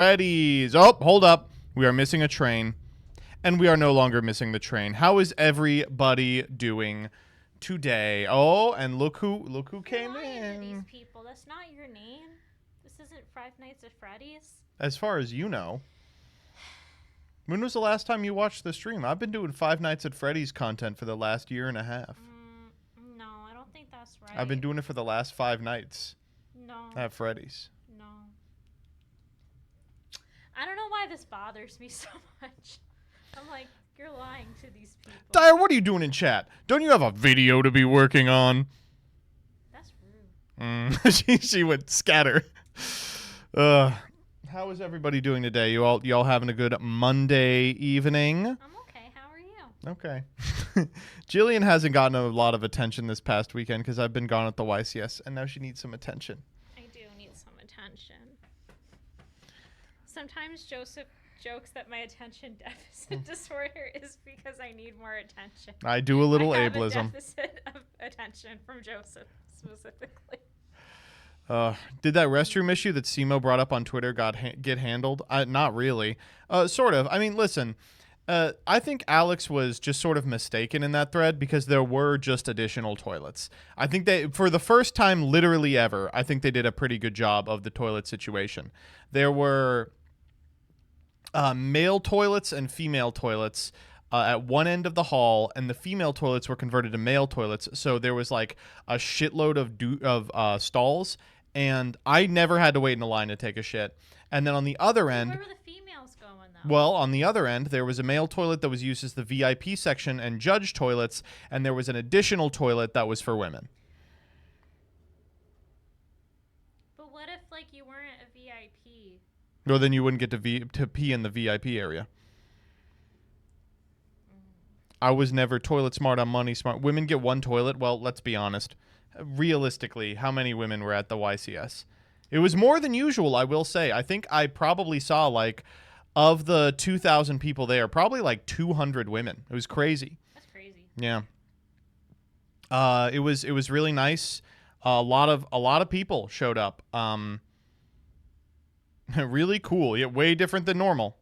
Freddy's. Oh, hold up. We are missing a train, and we are no longer missing the train. How is everybody doing today? Oh, and look who came in. These people. That's not your name. This isn't Five Nights at Freddy's. As far as you know. When was the last time you watched the stream? I've been doing Five Nights at Freddy's content for the last year and a half. No, I don't think that's right. I've been doing it for the last 5 nights. No. At Freddy's. No. I don't know why this bothers me so much. I'm like, you're lying to these people. Dyer, what are you doing in chat? Don't you have a video to be working on? That's rude. She went scatter. How is everybody doing today? You all having a good Monday evening? I'm okay. How are you? Okay. Jillian hasn't gotten a lot of attention this past weekend because I've been gone at the YCS, and now she needs some attention. I do need some attention. Sometimes Joseph jokes that my attention deficit disorder is because I need more attention. I do a little I have ableism. A deficit of attention from Joseph specifically. Did that restroom issue that Simo brought up on Twitter get handled? Not really. Sort of. I mean, listen. I think Alex was just sort of mistaken in that thread because there were just additional toilets. I think they, for the first time literally ever, I think they did a pretty good job of the toilet situation. There were male toilets and female toilets at one end of the hall, and the female toilets were converted to male toilets. So there was like a shitload of stalls, and I never had to wait in a line to take a shit. And then on the other end... Where were the females going, though? Well, on the other end, there was a male toilet that was used as the VIP section and judge toilets, and there was an additional toilet that was for women. But what if, like, you weren't a VIP? Or then you wouldn't get to pee in the VIP area. I was never toilet smart on money smart. Women get one toilet. Well, let's be honest. Realistically, how many women were at the YCS? It was more than usual, I will say. I think I probably saw, like, of the 2,000 people there, probably like 200 women. It was crazy. That's crazy. Yeah. It was really nice. A lot of people showed up. Really cool. Yeah, way different than normal.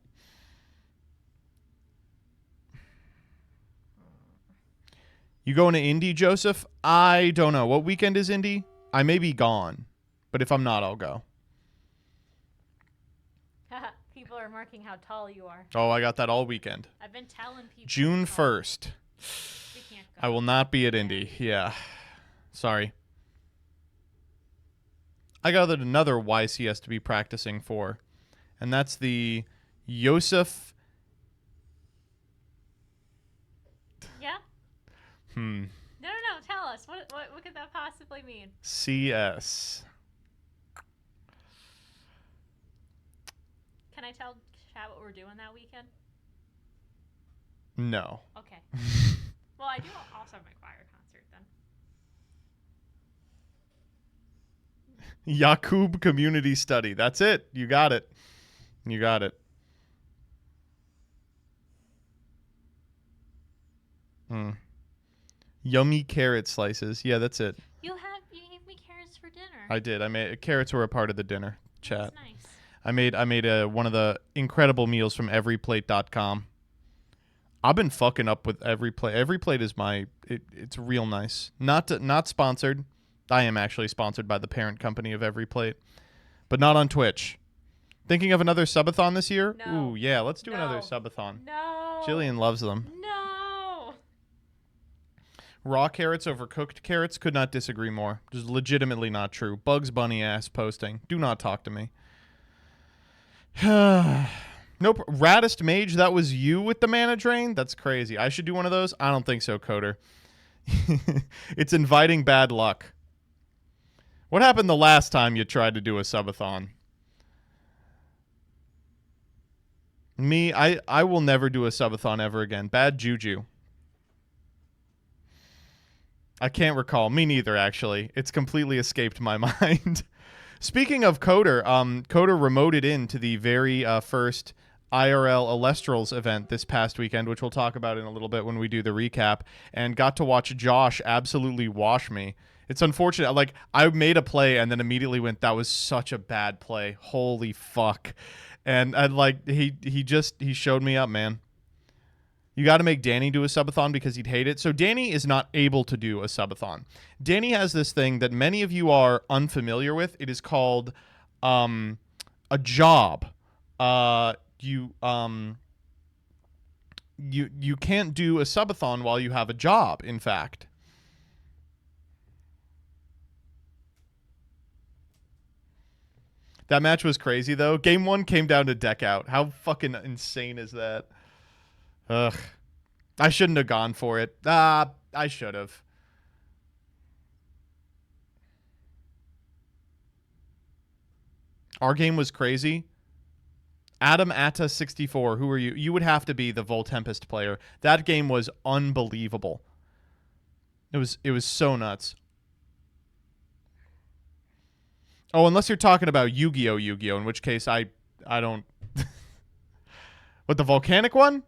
You going to Indy, Joseph? I don't know. What weekend is Indy? I may be gone, but if I'm not, I'll go. People are marking how tall you are. Oh, I got that all weekend. I've been telling people. June 1st. We can't go. I will not be at Indy. Yeah. Sorry. I got another YCS to be practicing for, and that's the Yosef. Yeah? No. Tell us. What could that possibly mean? CS. Can I tell chat what we're doing that weekend? No. Okay. Well, I do also have my choir concert then. Yakub Community Study. That's it. You got it. You got it. Yummy carrot slices. Yeah, that's it. You gave me carrots for dinner. I did. I made carrots were a part of the dinner chat. That's nice. I made one of the incredible meals from everyplate.com. I've been fucking up with Every Plate. Every Plate is it's real nice. Not sponsored. I am actually sponsored by the parent company of Every Plate, but not on Twitch. Thinking of another subathon this year? No. Ooh, yeah, let's do another subathon. No. Jillian loves them. No. Raw carrots over cooked carrots? Could not disagree more. Just legitimately not true. Bugs Bunny ass posting. Do not talk to me. Nope. Raddest Mage, that was you with the mana drain? That's crazy. I should do one of those? I don't think so, Coder. It's inviting bad luck. What happened the last time you tried to do a subathon? Me, I will never do a subathon ever again. Bad juju. I can't recall. Me neither, actually. It's completely escaped my mind. Speaking of Coder, Coder remoted into the very first IRL Alestrals event this past weekend, which we'll talk about in a little bit when we do the recap, and got to watch Josh absolutely wash me. It's unfortunate. Like, I made a play and then immediately went, that was such a bad play. Holy fuck. And I'd like he showed me up, man. You got to make Danny do a subathon because he'd hate it. So Danny is not able to do a subathon. Danny has this thing that many of you are unfamiliar with. It is called a job. You can't do a subathon while you have a job, in fact. That match was crazy, though. Game 1 came down to deck out. How fucking insane is that? Ugh. I shouldn't have gone for it. I should have. Our game was crazy. Adam Atta 64. Who are you? You would have to be the Voltempest player. That game was unbelievable. It was so nuts. Oh, unless you're talking about Yu-Gi-Oh! In which case I don't. What, the volcanic one?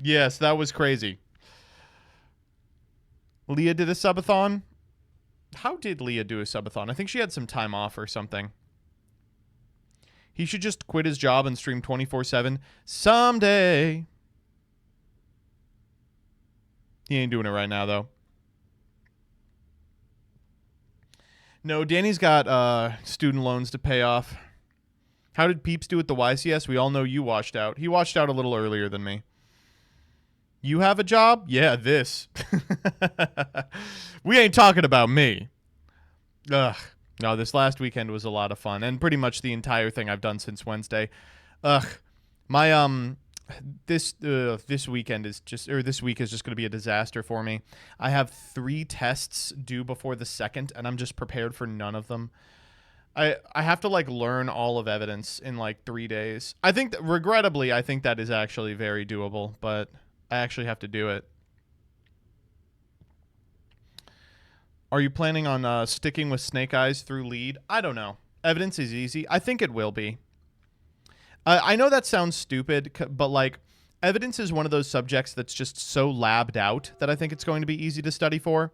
Yes, that was crazy. Leah did a subathon. How did Leah do a subathon? I think she had some time off or something. He should just quit his job and stream 24/7 someday. He ain't doing it right now, though. No, Danny's got student loans to pay off. How did Peeps do at the YCS? We all know you washed out. He washed out a little earlier than me. You have a job? Yeah, this. We ain't talking about me. Ugh. No, this last weekend was a lot of fun, and pretty much the entire thing I've done since Wednesday. Ugh. My this weekend is just, or this week is just going to be a disaster for me. I have 3 tests due before the 2nd, and I'm just prepared for none of them. I have to like learn all of evidence in like 3 days. I think regrettably, I think that is actually very doable, but I actually have to do it. Are you planning on sticking with Snake Eyes through lead? I don't know. Evidence is easy. I think it will be. I know that sounds stupid, but like evidence is one of those subjects that's just so labbed out that I think it's going to be easy to study for.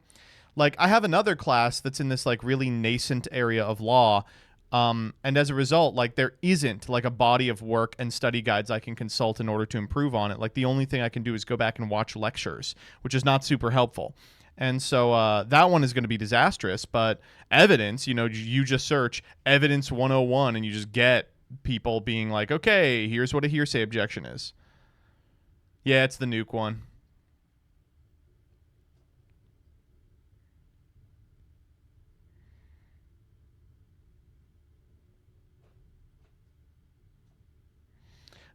Like I have another class that's in this like really nascent area of law. And as a result, like there isn't like a body of work and study guides I can consult in order to improve on it. Like the only thing I can do is go back and watch lectures, which is not super helpful. And so that one is going to be disastrous. But evidence, you just search evidence 101 and you just get people being like, okay, here's what a hearsay objection is. Yeah, it's the nuke one.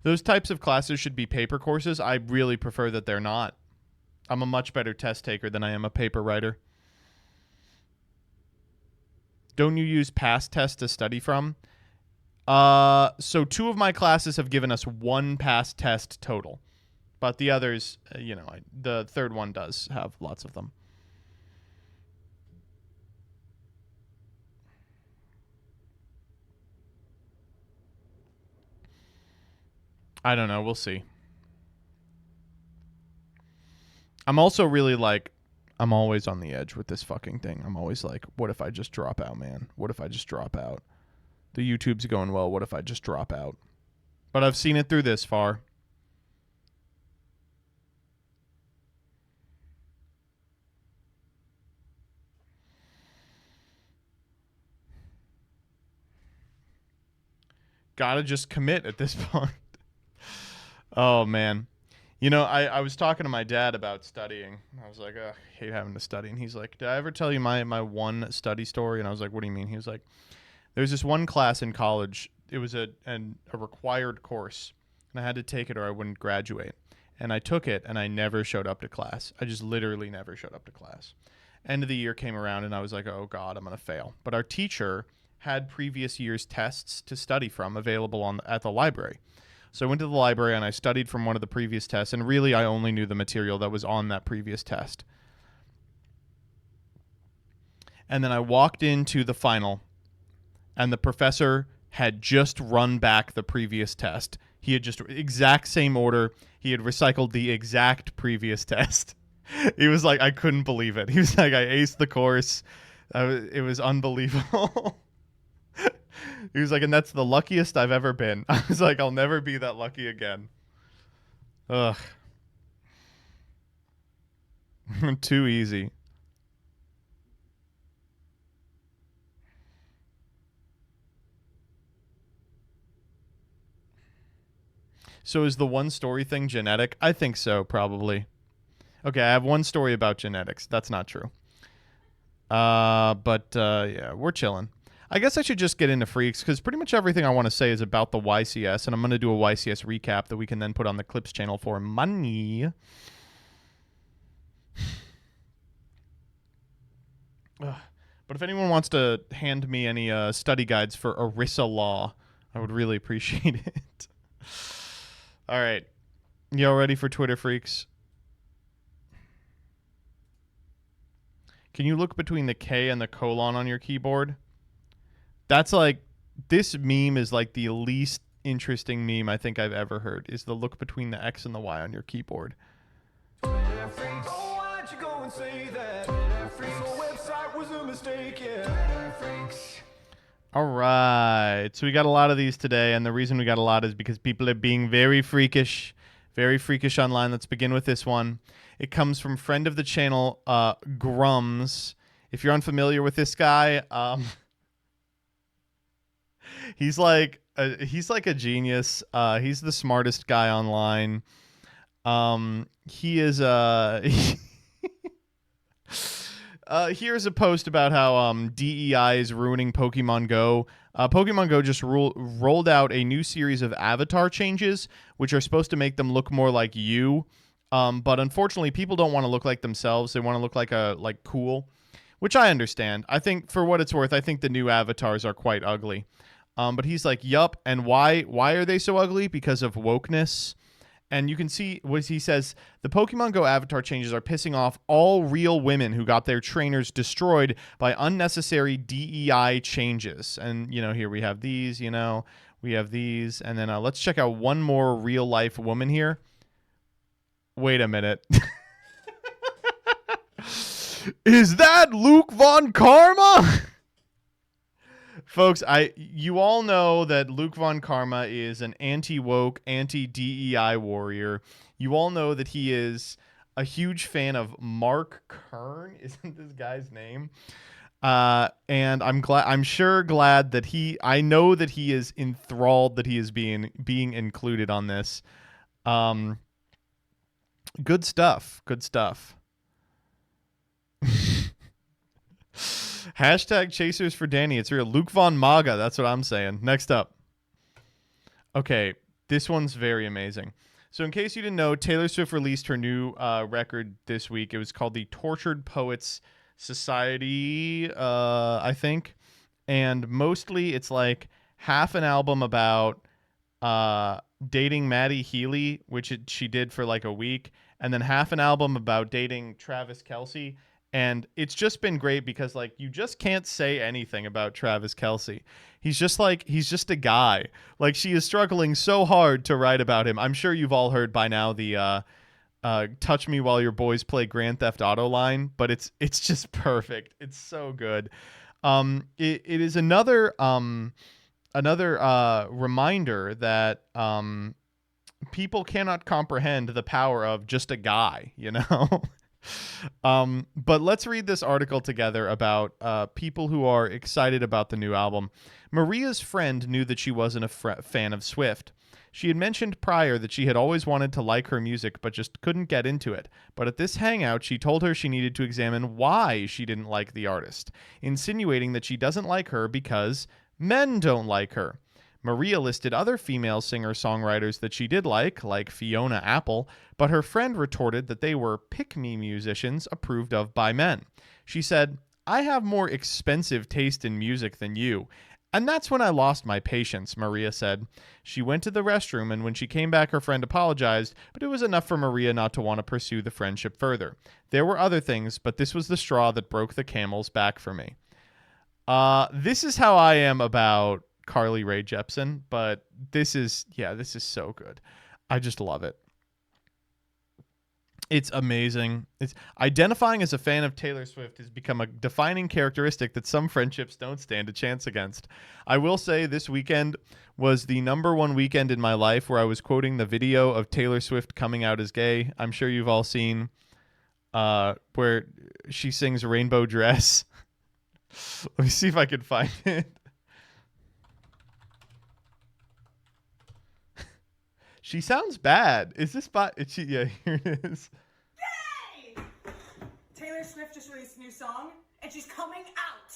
Those types of classes should be paper courses. I really prefer that they're not. I'm a much better test taker than I am a paper writer. Don't you use past tests to study from? So 2 of my classes have given us 1 past test total. But the others, the third one does have lots of them. I don't know. We'll see. I'm also really like, I'm always on the edge with this fucking thing. I'm always like, what if I just drop out, man? What if I just drop out? The YouTube's going well. What if I just drop out? But I've seen it through this far. Gotta just commit at this point. Oh, man. I was talking to my dad about studying. I was like, I hate having to study. And he's like, did I ever tell you my one study story? And I was like, what do you mean? He was like, there's this one class in college. It was a required course. And I had to take it or I wouldn't graduate. And I took it and I never showed up to class. I just literally never showed up to class. End of the year came around and I was like, oh, God, I'm going to fail. But our teacher had previous year's tests to study from available at the library. So I went to the library and I studied from one of the previous tests, and really I only knew the material that was on that previous test. And then I walked into the final, and the professor had just run back the previous test. He had just, exact same order, he had recycled the exact previous test. He was like, I couldn't believe it. He was like, I aced the course. It was unbelievable. He was like, and that's the luckiest I've ever been. I was like, I'll never be that lucky again. Ugh. Too easy. So is the one story thing genetic? I think so, probably. Okay, I have one story about genetics. That's not true. But yeah, we're chilling. I guess I should just get into freaks because pretty much everything I want to say is about the YCS, and I'm going to do a YCS recap that we can then put on the Clips channel for money. Ugh. But if anyone wants to hand me any study guides for ERISA law, I would really appreciate it. All right. Y'all ready for Twitter freaks? Can you look between the K and the colon on your keyboard? That's like, this meme is like the least interesting meme I think I've ever heard, is the look between the X and the Y on your keyboard. All right. So we got a lot of these today, and the reason we got a lot is because people are being very freakish online. Let's begin with this one. It comes from friend of the channel, Grums. If you're unfamiliar with this guy, he's like a genius. He's the smartest guy online. He is here's a post about how DEI is ruining Pokemon Go. Pokemon Go just rolled out a new series of avatar changes, which are supposed to make them look more like you. But unfortunately, people don't want to look like themselves. They want to look like cool, which I understand. I think for what it's worth, I think the new avatars are quite ugly. But he's like, yup. And why are they so ugly? Because of wokeness. And you can see what he says. The Pokemon Go avatar changes are pissing off all real women who got their trainers destroyed by unnecessary DEI changes. And, here we have these, we have these. And then let's check out one more real life woman here. Wait a minute. Is that Luke Von Karma? Folks, you all know that Luke Von Karma is an anti-woke, anti-DEI warrior. You all know that he is a huge fan of Mark Kern, isn't this guy's name? And I'm sure glad that I know that he is enthralled that he is being included on this. Good stuff. Hashtag chasers for Danny. It's real. Luke Von Maga. That's what I'm saying. Next up. Okay. This one's very amazing. So in case you didn't know, Taylor Swift released her new record this week. It was called the Tortured Poets Society, I think. And mostly it's like half an album about dating Maddie Healy, which she did for like a week. And then half an album about dating Travis Kelce. And it's just been great because, like, you just can't say anything about Travis Kelce. He's just a guy. Like, she is struggling so hard to write about him. I'm sure you've all heard by now the touch me while your boys play Grand Theft Auto line, but it's just perfect. It's so good. It is another reminder that people cannot comprehend the power of just a guy, But let's read this article together about people who are excited about the new album. Maria's friend knew that she wasn't a fan of Swift. She had mentioned prior that she had always wanted to like her music but just couldn't get into it. But at this hangout, she told her she needed to examine why she didn't like the artist, insinuating that she doesn't like her because men don't like her. Maria listed other female singer-songwriters that she did like Fiona Apple, but her friend retorted that they were pick-me musicians approved of by men. She said, "I have more expensive taste in music than you." And that's when I lost my patience, Maria said. She went to the restroom, and when she came back, her friend apologized, but it was enough for Maria not to want to pursue the friendship further. There were other things, but this was the straw that broke the camel's back for me. This is how I am about Carly Rae Jepsen, but this is so good. I just love it. It's amazing. It's identifying as a fan of Taylor Swift has become a defining characteristic that some friendships don't stand a chance against. I will say this weekend was the number one weekend in my life where I was quoting the video of Taylor Swift coming out as gay. I'm sure you've all seen where she sings Rainbow Dress. Let me see if I can find it. She sounds bad. Is this bot? Yeah, here it is. Yay! Taylor Swift just released a new song, and she's coming out.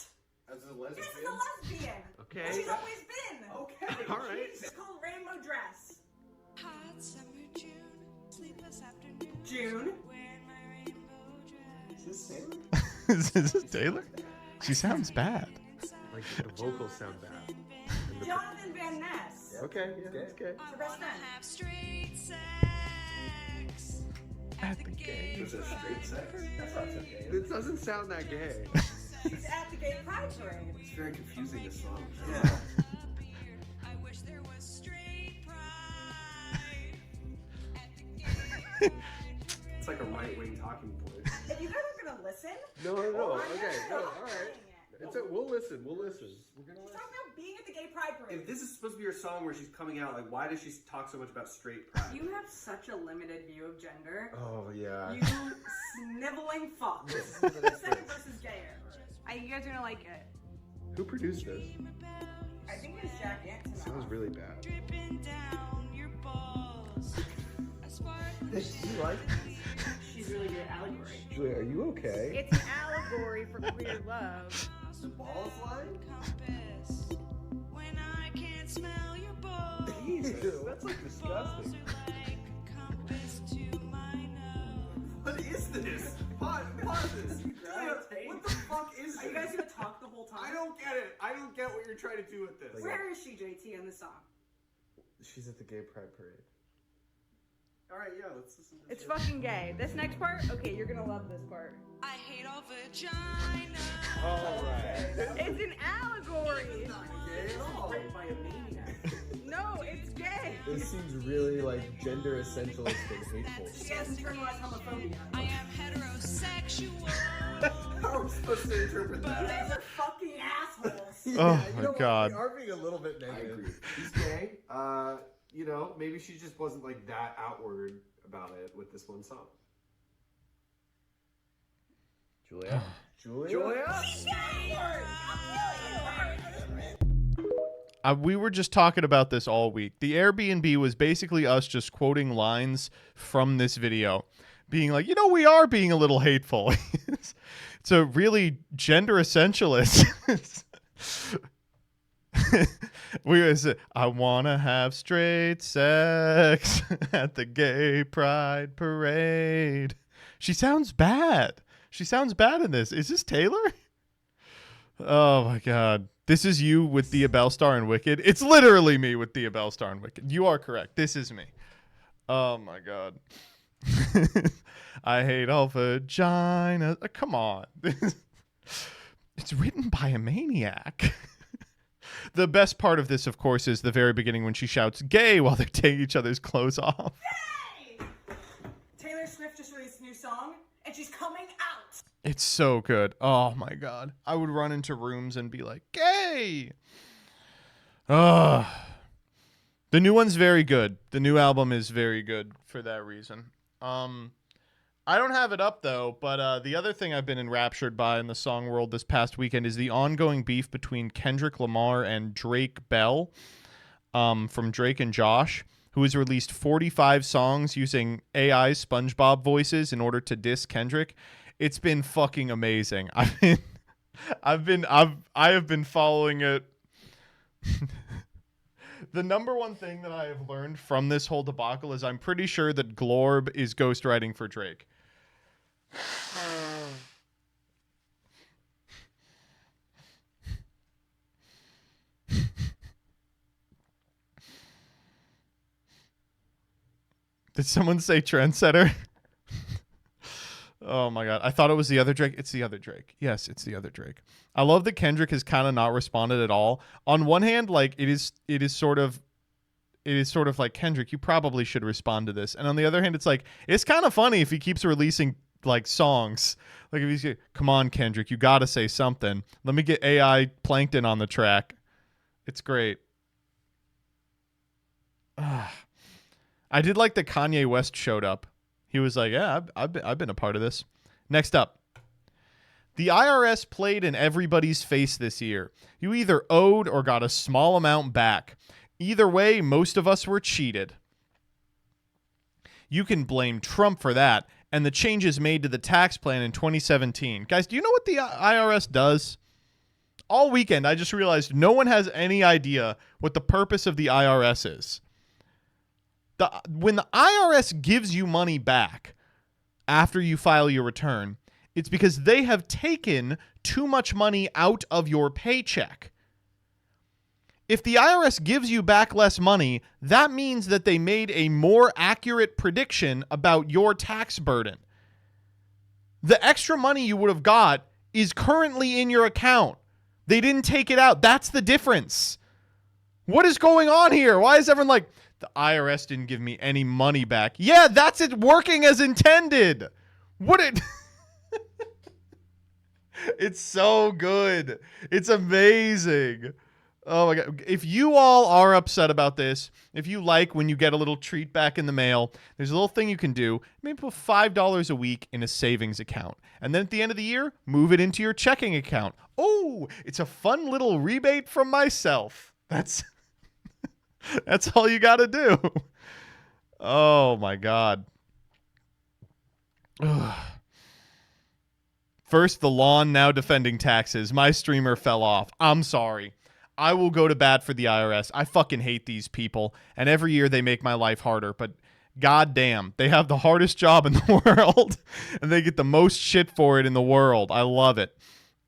As a lesbian? Yes, as a lesbian. Okay. And she's always been. Okay. All right. It's called Rainbow Dress. Hot summer June, sleepless afternoon. June. Wearing my rainbow dress. Is this Taylor? Is this Taylor? She sounds bad. Like the vocals sound bad. Jonathan Van Ness. Okay, yeah, that's good. It's her best friend. Have straight sex At the gay. Is it straight sex? That's not so gay. It doesn't sound that gay. She's at the gay pride parade. It's very confusing, this song. Yeah. I wish there was straight pride at the gay It's like a right-wing talking point. If you guys are gonna listen, No. I'm Okay, not all right. playing it. We'll listen. We're gonna She's listen. talking about being at the gay pride parade. If this is supposed to be your song where she's coming out, like, why does she talk so much about straight pride? You have such a limited view of gender. Oh, yeah. You sniveling fuck. Second versus gayer. You guys are gonna like it. Who produced this? I think it's Jack Antonoff. Sounds really bad. dripping down your balls. A sparkling You like She's really good at allegory. Julia, are you okay? It's an allegory for queer love. The ball flying? compass. When I can't smell your balls. Jesus, that's like disgusting. Are like a compass to my nose. What is this? Pause this. What the fuck is this? Are you guys gonna talk the whole time? I don't get it. I don't get what you're trying to do with this. Where is she, JT, in the song? She's at the gay pride parade. Alright, yeah, let's listen to It's fucking gay. This next part, okay, you're gonna love this part. I hate all vagina. Alright. It's an allegory. Gay at all. By a maniac. No, it's gay. This seems really like gender essentialist and hateful. She has internalized homophobia. I am heterosexual. How are we supposed to interpret You that? guys are fucking assholes. Oh you my know what? God. We are being a little bit negative. I agree. He's gay. You know, maybe she just wasn't like that outward about it with this one song. Julia? Julia? We were just talking about this all week. The Airbnb was basically us just quoting lines from this video, being like, you know, we are being a little hateful. It's a really gender essentialist. I want to have straight sex at the gay pride parade. She sounds bad. She sounds bad in this. Is this Taylor? Oh my God. This is you with Thea Bellstar and Wicked. It's literally me with Thea Bellstar and Wicked. You are correct. This is me. Oh my God. I hate all vagina. Come on. It's written by a maniac. The best part of this, of course, is the very beginning when she shouts gay while they're taking each other's clothes off. Yay! Taylor Swift just released a new song, and she's coming out. It's so good. Oh my God. I would run into rooms and be like, gay. The new one's very good. The new album is very good for that reason. I don't have it up though, but the other thing I've been enraptured by in the song world this past weekend is the ongoing beef between Kendrick Lamar and Drake Bell, from Drake and Josh, who has released 45 songs using AI SpongeBob voices in order to diss Kendrick. It's been fucking amazing. I have been following it. The number one thing that I have learned from this whole debacle is I'm pretty sure that Glorb is ghostwriting for Drake. Did someone say trendsetter? Oh my God. I thought it was the other Drake. It's the other Drake. Yes, it's the other Drake. I love that Kendrick has kind of not responded at all. On one hand, like it is sort of it is sort of like, Kendrick, you probably should respond to this. And on the other hand, it's like, it's kind of funny if he keeps releasing like songs. Like if he's, come on, Kendrick, you got to say something. Let me get AI Plankton on the track. It's great. I did like that Kanye West showed up. He was like, yeah, I've been a part of this. Next up. The IRS played in everybody's face this year. You either owed or got a small amount back. Either way, most of us were cheated. You can blame Trump for that and the changes made to the tax plan in 2017. Guys, do you know what the IRS does? All weekend, I just realized no one has any idea what the purpose of the IRS is. When the IRS gives you money back after you file your return, it's because they have taken too much money out of your paycheck. If the IRS gives you back less money, that means that they made a more accurate prediction about your tax burden. The extra money you would have got is currently in your account. They didn't take it out. That's the difference. What is going on here? Why is everyone like, the IRS didn't give me any money back? Yeah, that's it working as intended. What it... It's so good. It's amazing. Oh my God. If you all are upset about this, if you like when you get a little treat back in the mail, there's a little thing you can do. Maybe put $5 a week in a savings account. And then at the end of the year, move it into your checking account. Oh, it's a fun little rebate from myself. That's all you got to do. Oh my God. Ugh. First, the lawn, now defending taxes. My streamer fell off. I'm sorry. I will go to bat for the IRS. I fucking hate these people. And every year they make my life harder. But goddamn, they have the hardest job in the world. And they get the most shit for it in the world. I love it.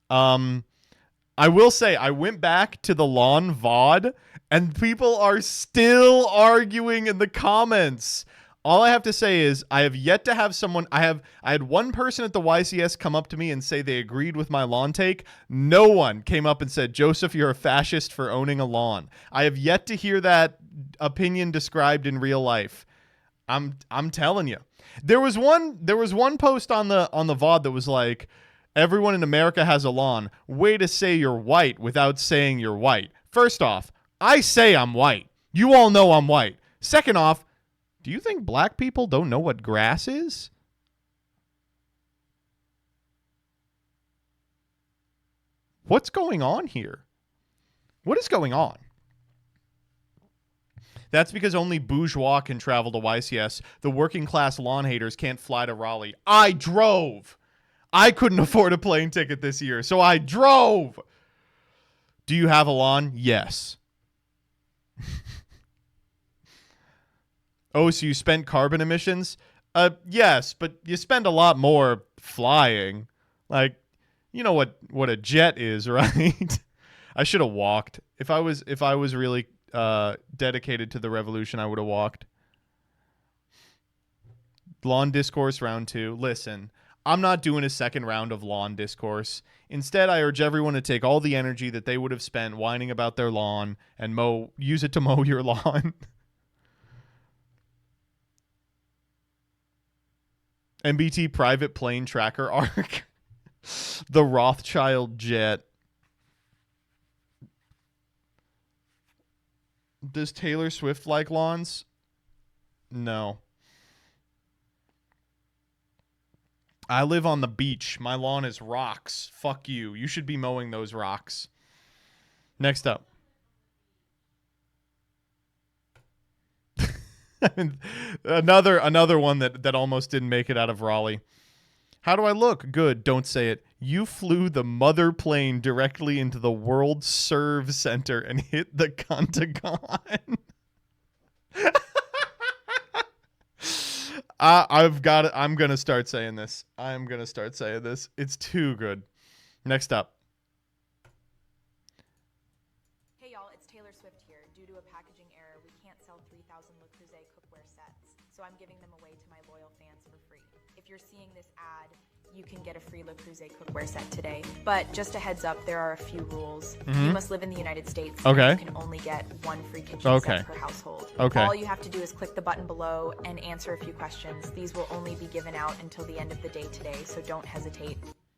I will say, I went back to the lawn VOD. And people are still arguing in the comments. All I have to say is I have yet to have someone. I had one person at the YCS come up to me and say they agreed with my lawn take. No one came up and said, Joseph, you're a fascist for owning a lawn. I have yet to hear that opinion described in real life. I'm telling you. There was one post on the VOD that was like, everyone in America has a lawn. Way to say you're white without saying you're white. First off, I say I'm white. You all know I'm white. Second off, do you think black people don't know what grass is? What's going on here? What is going on? That's because only bourgeois can travel to YCS. The working class lawn haters can't fly to Raleigh. I drove. I couldn't afford a plane ticket this year, so I drove. Do you have a lawn? Yes. Oh, so you spent carbon emissions? Yes, but you spend a lot more flying. Like, you know what a jet is, right? I should have walked. If I was really dedicated to the revolution, I would have walked. Lawn discourse round 2. Listen, I'm not doing a second round of lawn discourse. Instead, I urge everyone to take all the energy that they would have spent whining about their lawn and use it to mow your lawn. MBT private plane tracker arc. The Rothschild jet. Does Taylor Swift like lawns? No. I live on the beach. My lawn is rocks. Fuck you. You should be mowing those rocks. Next up. another one that almost didn't make it out of Raleigh. How do I look? Good. Don't say it. You flew the mother plane directly into the World Serve Center and hit the Pentagon. I've got it. I'm gonna start saying this. It's too good. Next up. Hey y'all, it's Taylor Swift here. Due to a packaging error, we can't sell 3,000 Le Creuset cookware sets, so I'm giving them away to my loyal fans for free. If you're seeing this ad, you can get a free Le Creuset cookware set today. But just a heads up, there are a few rules. You must live in the United States. Okay. And you can only get one free kitchen set per household. Okay. All you have to do is click the button below and answer a few questions. These will only be given out until the end of the day today, so don't hesitate.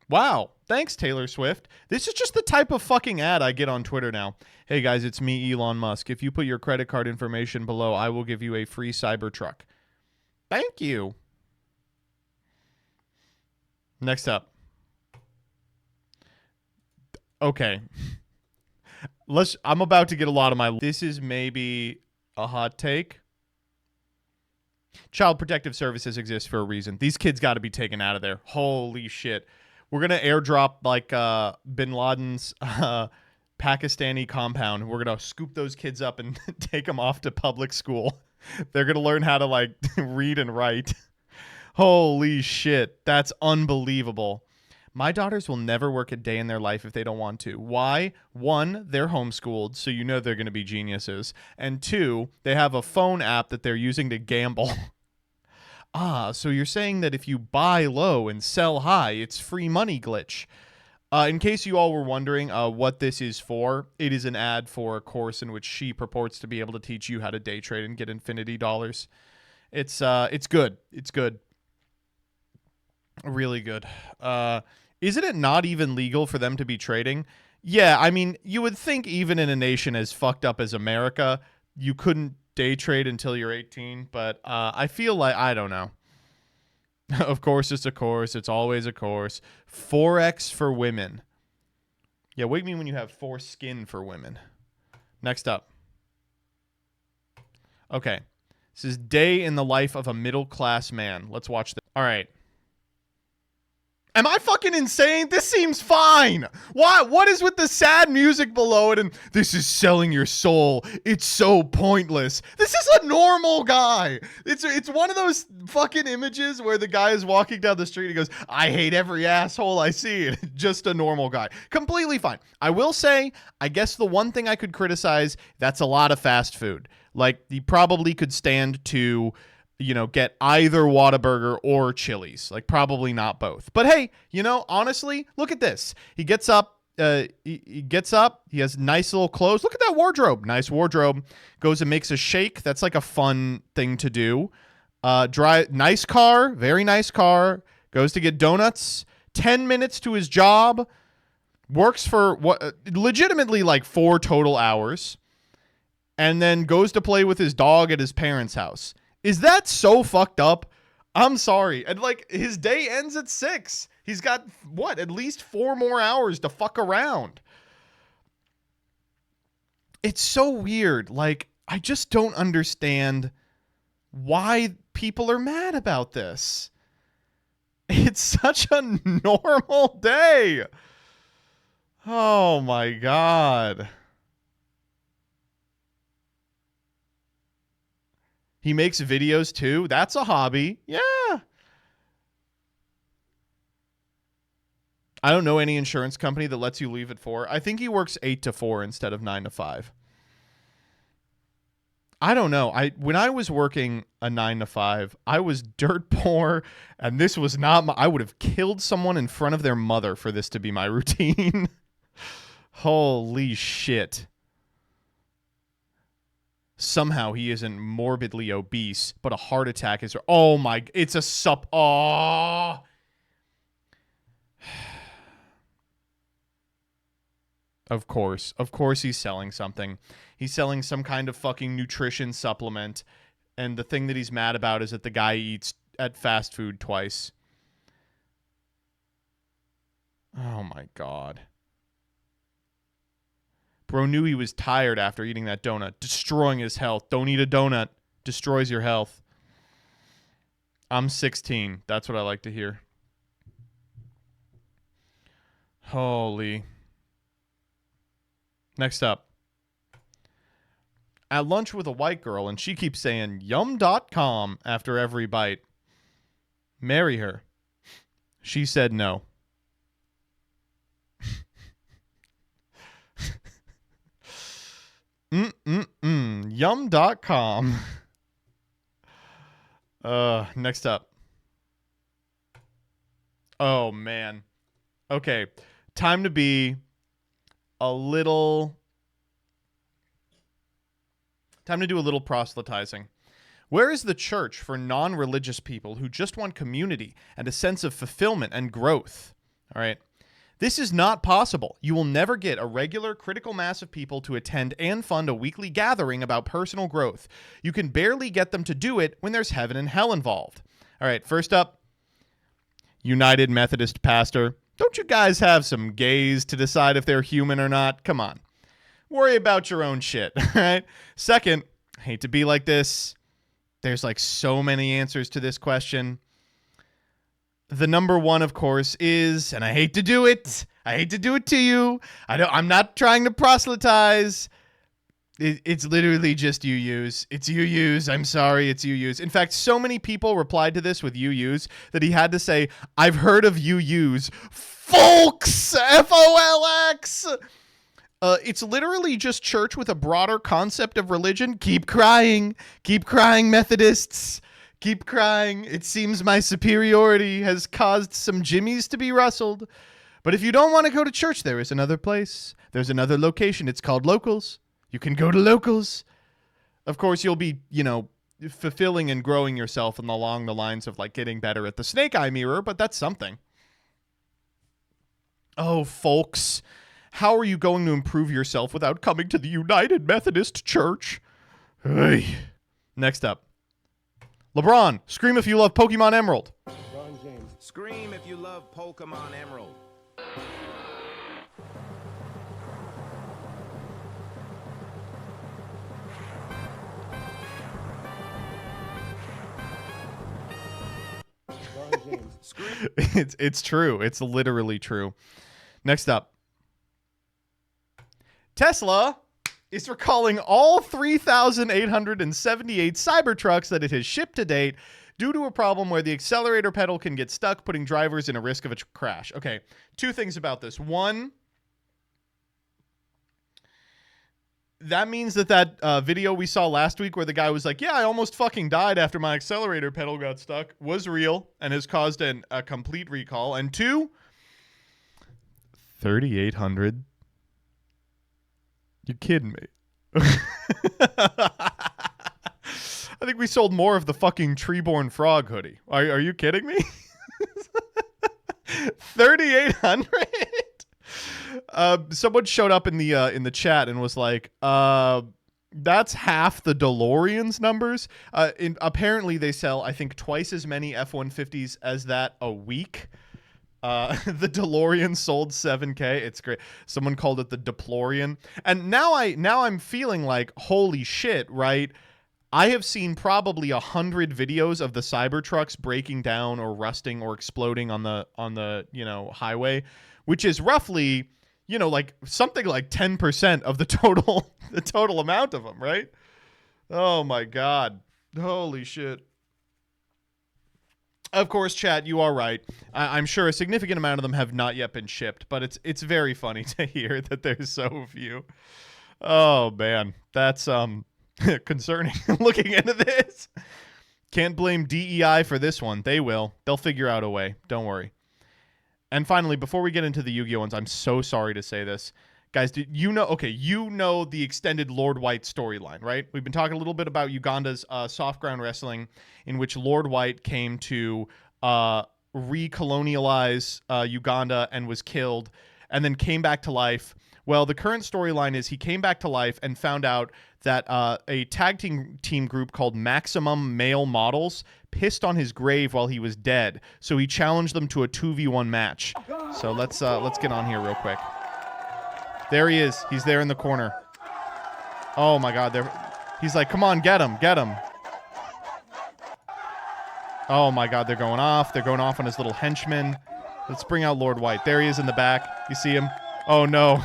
Wow. Thanks, Taylor Swift. This is just the type of fucking ad I get on Twitter now. Hey, guys, it's me, Elon Musk. If you put your credit card information below, I will give you a free Cybertruck. Thank you. Next up. Okay. I'm about to get a lot of my... This is maybe a hot take. Child Protective Services exist for a reason. These kids got to be taken out of there. Holy shit. We're going to airdrop like Bin Laden's Pakistani compound. We're going to scoop those kids up and take them off to public school. They're going to learn how to like read and write. Holy shit. That's unbelievable. My daughters will never work a day in their life if they don't want to. Why? One, they're homeschooled, so you know they're going to be geniuses. And two, they have a phone app that they're using to gamble. So you're saying that if you buy low and sell high, it's free money glitch. In case you all were wondering what this is for, it is an ad for a course in which she purports to be able to teach you how to day trade and get infinity dollars. It's good. It's good. Really good. Isn't it not even legal for them to be trading? Yeah, I mean, you would think even in a nation as fucked up as America, you couldn't day trade until you're 18, but I feel like, I don't know. Of course it's a course. It's always a course. Forex for women. Yeah, what do you mean when you have foreskin for women? Next up. Okay. This is day in the life of a middle-class man. Let's watch this. All right. Am I fucking insane? This seems fine. What is with the sad music below it and this is selling your soul? It's so pointless. This is a normal guy. It's one of those fucking images where the guy is walking down the street and he goes, I hate every asshole I see. Just a normal guy. Completely fine. I will say, I guess the one thing I could criticize, that's a lot of fast food. Like, he probably could stand to... get either Whataburger or Chili's. Like, probably not both. But hey, honestly, look at this. He gets up. He gets up. He has nice little clothes. Look at that wardrobe. Nice wardrobe. Goes and makes a shake. That's like a fun thing to do. Nice car. Very nice car. Goes to get donuts. 10 minutes to his job. Works for legitimately like 4 total hours. And then goes to play with his dog at his parents' house. Is that so fucked up? I'm sorry. And like, his day ends at 6. He's got at least 4 more hours to fuck around. It's so weird. Like, I just don't understand why people are mad about this. It's such a normal day. Oh my God. He makes videos too. That's a hobby. Yeah. I don't know any insurance company that lets you leave at 4. I think he works 8 to 4 instead of 9 to 5. I don't know. When I was working a 9 to 5, I was dirt poor, and this was not I would have killed someone in front of their mother for this to be my routine. Holy shit. Somehow he isn't morbidly obese, but a heart attack is... Oh my... It's a sup... Oh. Of course. Of course he's selling something. He's selling some kind of fucking nutrition supplement. And the thing that he's mad about is that the guy eats at fast food twice. Oh my God. Bro knew he was tired after eating that donut, destroying his health. Don't eat a donut. Destroys your health. I'm 16. That's what I like to hear. Holy. Next up. At lunch with a white girl, and she keeps saying yum.com after every bite. Marry her. She said no. Yum.com. Next up. Oh, man. Okay. Time to do a little proselytizing. Where is the church for non-religious people who just want community and a sense of fulfillment and growth? All right. This is not possible. You will never get a regular critical mass of people to attend and fund a weekly gathering about personal growth. You can barely get them to do it when there's heaven and hell involved. All right, first up, United Methodist pastor. Don't you guys have some gays to decide if they're human or not? Come on. Worry about your own shit, all right? Second, hate to be like this. There's like so many answers to this question. The number one, of course, is, and I hate to do it. I hate to do it to you. I'm not trying to proselytize. It's literally just UUs. It's UUs. I'm sorry, it's UUs. In fact, so many people replied to this with UUs that he had to say, I've heard of UUs. Folks! F-O-L-X! It's literally just church with a broader concept of religion. Keep crying. Keep crying, Methodists. Keep crying. It seems my superiority has caused some jimmies to be rustled. But if you don't want to go to church, there is another place. There's another location. It's called Locals. You can go to Locals. Of course, you'll be, fulfilling and growing yourself along the lines of like getting better at the snake eye mirror, but that's something. Oh, folks, how are you going to improve yourself without coming to the United Methodist Church? Hey. Next up. LeBron, scream if you love Pokemon Emerald. LeBron James. Scream if you love Pokemon Emerald. It's true. It's literally true. Next up. Tesla is recalling all 3,878 Cybertrucks that it has shipped to date due to a problem where the accelerator pedal can get stuck, putting drivers in a risk of a crash. Okay, two things about this. One, that means that video we saw last week where the guy was like, yeah, I almost fucking died after my accelerator pedal got stuck, was real and has caused a complete recall. And two, 3,800. You kidding me? I think we sold more of the fucking Treeborn Frog hoodie. Are you kidding me? 3,800? Someone showed up in the chat and was like, that's half the DeLorean's numbers. Apparently they sell, I think, twice as many F-150s as that a week. The DeLorean sold 7K. It's great. Someone called it the Deplorian. And now I'm feeling like, holy shit, right? I have seen probably 100 videos of the Cybertrucks breaking down or rusting or exploding on the highway, which is roughly, like something like 10% of the total amount of them, right? Oh my God. Holy shit. Of course, chat, you are right. I'm sure a significant amount of them have not yet been shipped, but it's very funny to hear that there's so few. Oh man, that's concerning. Looking into this, can't blame DEI for this one. They will. They'll figure out a way. Don't worry. And finally, before we get into the Yu-Gi-Oh ones, I'm so sorry to say this. Guys, you know the extended Lord White storyline, right? We've been talking a little bit about Uganda's soft ground wrestling, in which Lord White came to recolonialize Uganda and was killed, and then came back to life. Well, the current storyline is he came back to life and found out that a tag team group called Maximum Male Models pissed on his grave while he was dead. So he challenged them to a 2v1 match. So let's get on here real quick. There he is. He's there in the corner. Oh my God. He's like, come on, get him. Oh my God, they're going off. They're going off on his little henchman. Let's bring out Lord White. There he is in the back. You see him? Oh no.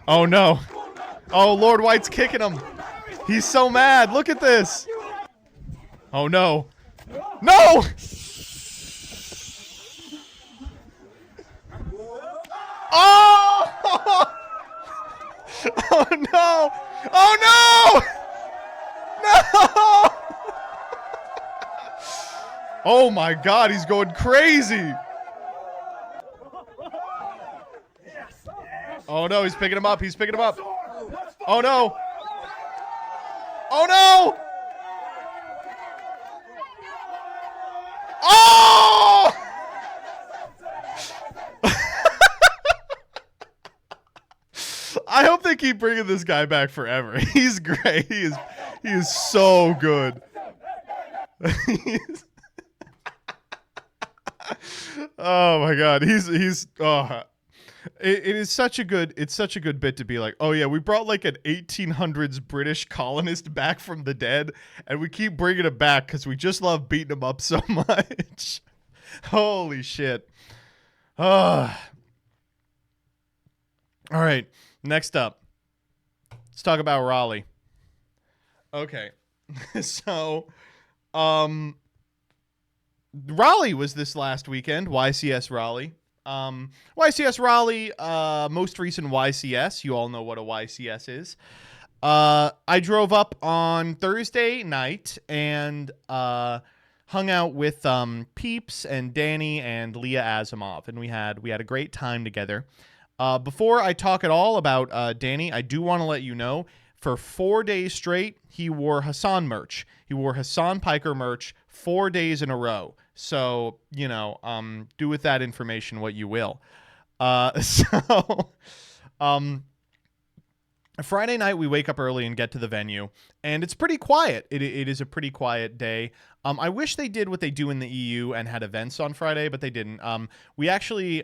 Oh no. Oh, Lord White's kicking him. He's so mad. Look at this. Oh no. No! Oh! Oh no! Oh no! No! Oh my God, he's going crazy. Oh no, he's picking him up. He's picking him up. Oh no. Oh no! Oh! I hope they keep bringing this guy back forever. He's great. He is so good. Oh my God. He's it is such a good bit to be like, oh yeah, we brought like an 1800s British colonist back from the dead, and we keep bringing him back because we just love beating him up so much. Holy shit. All right, next up, let's talk about Raleigh. Okay, so Raleigh was this last weekend, YCS Raleigh. YCS Raleigh, most recent YCS. You all know what a YCS is. I drove up on Thursday night and hung out with Peeps and Danny and Leah Asimov, and we had a great time together. Before I talk at all about Danny, I do want to let you know, for 4 days straight, he wore Hassan merch. He wore Hassan Piker merch 4 days in a row. So, you know, do with that information what you will. Friday night, we wake up early and get to the venue, and it's pretty quiet. It is a pretty quiet day. I wish they did what they do in the EU and had events on Friday, but they didn't. We actually,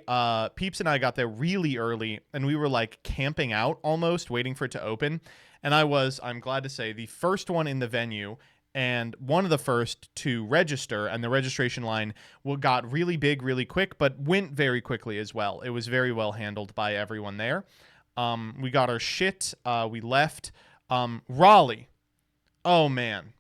Peeps and I got there really early, and we were like camping out almost, waiting for it to open. And I'm glad to say, the first one in the venue, and one of the first to register, and the registration line got really big really quick, but went very quickly as well. It was very well handled by everyone there. We got our shit. We left. Raleigh. Oh, man.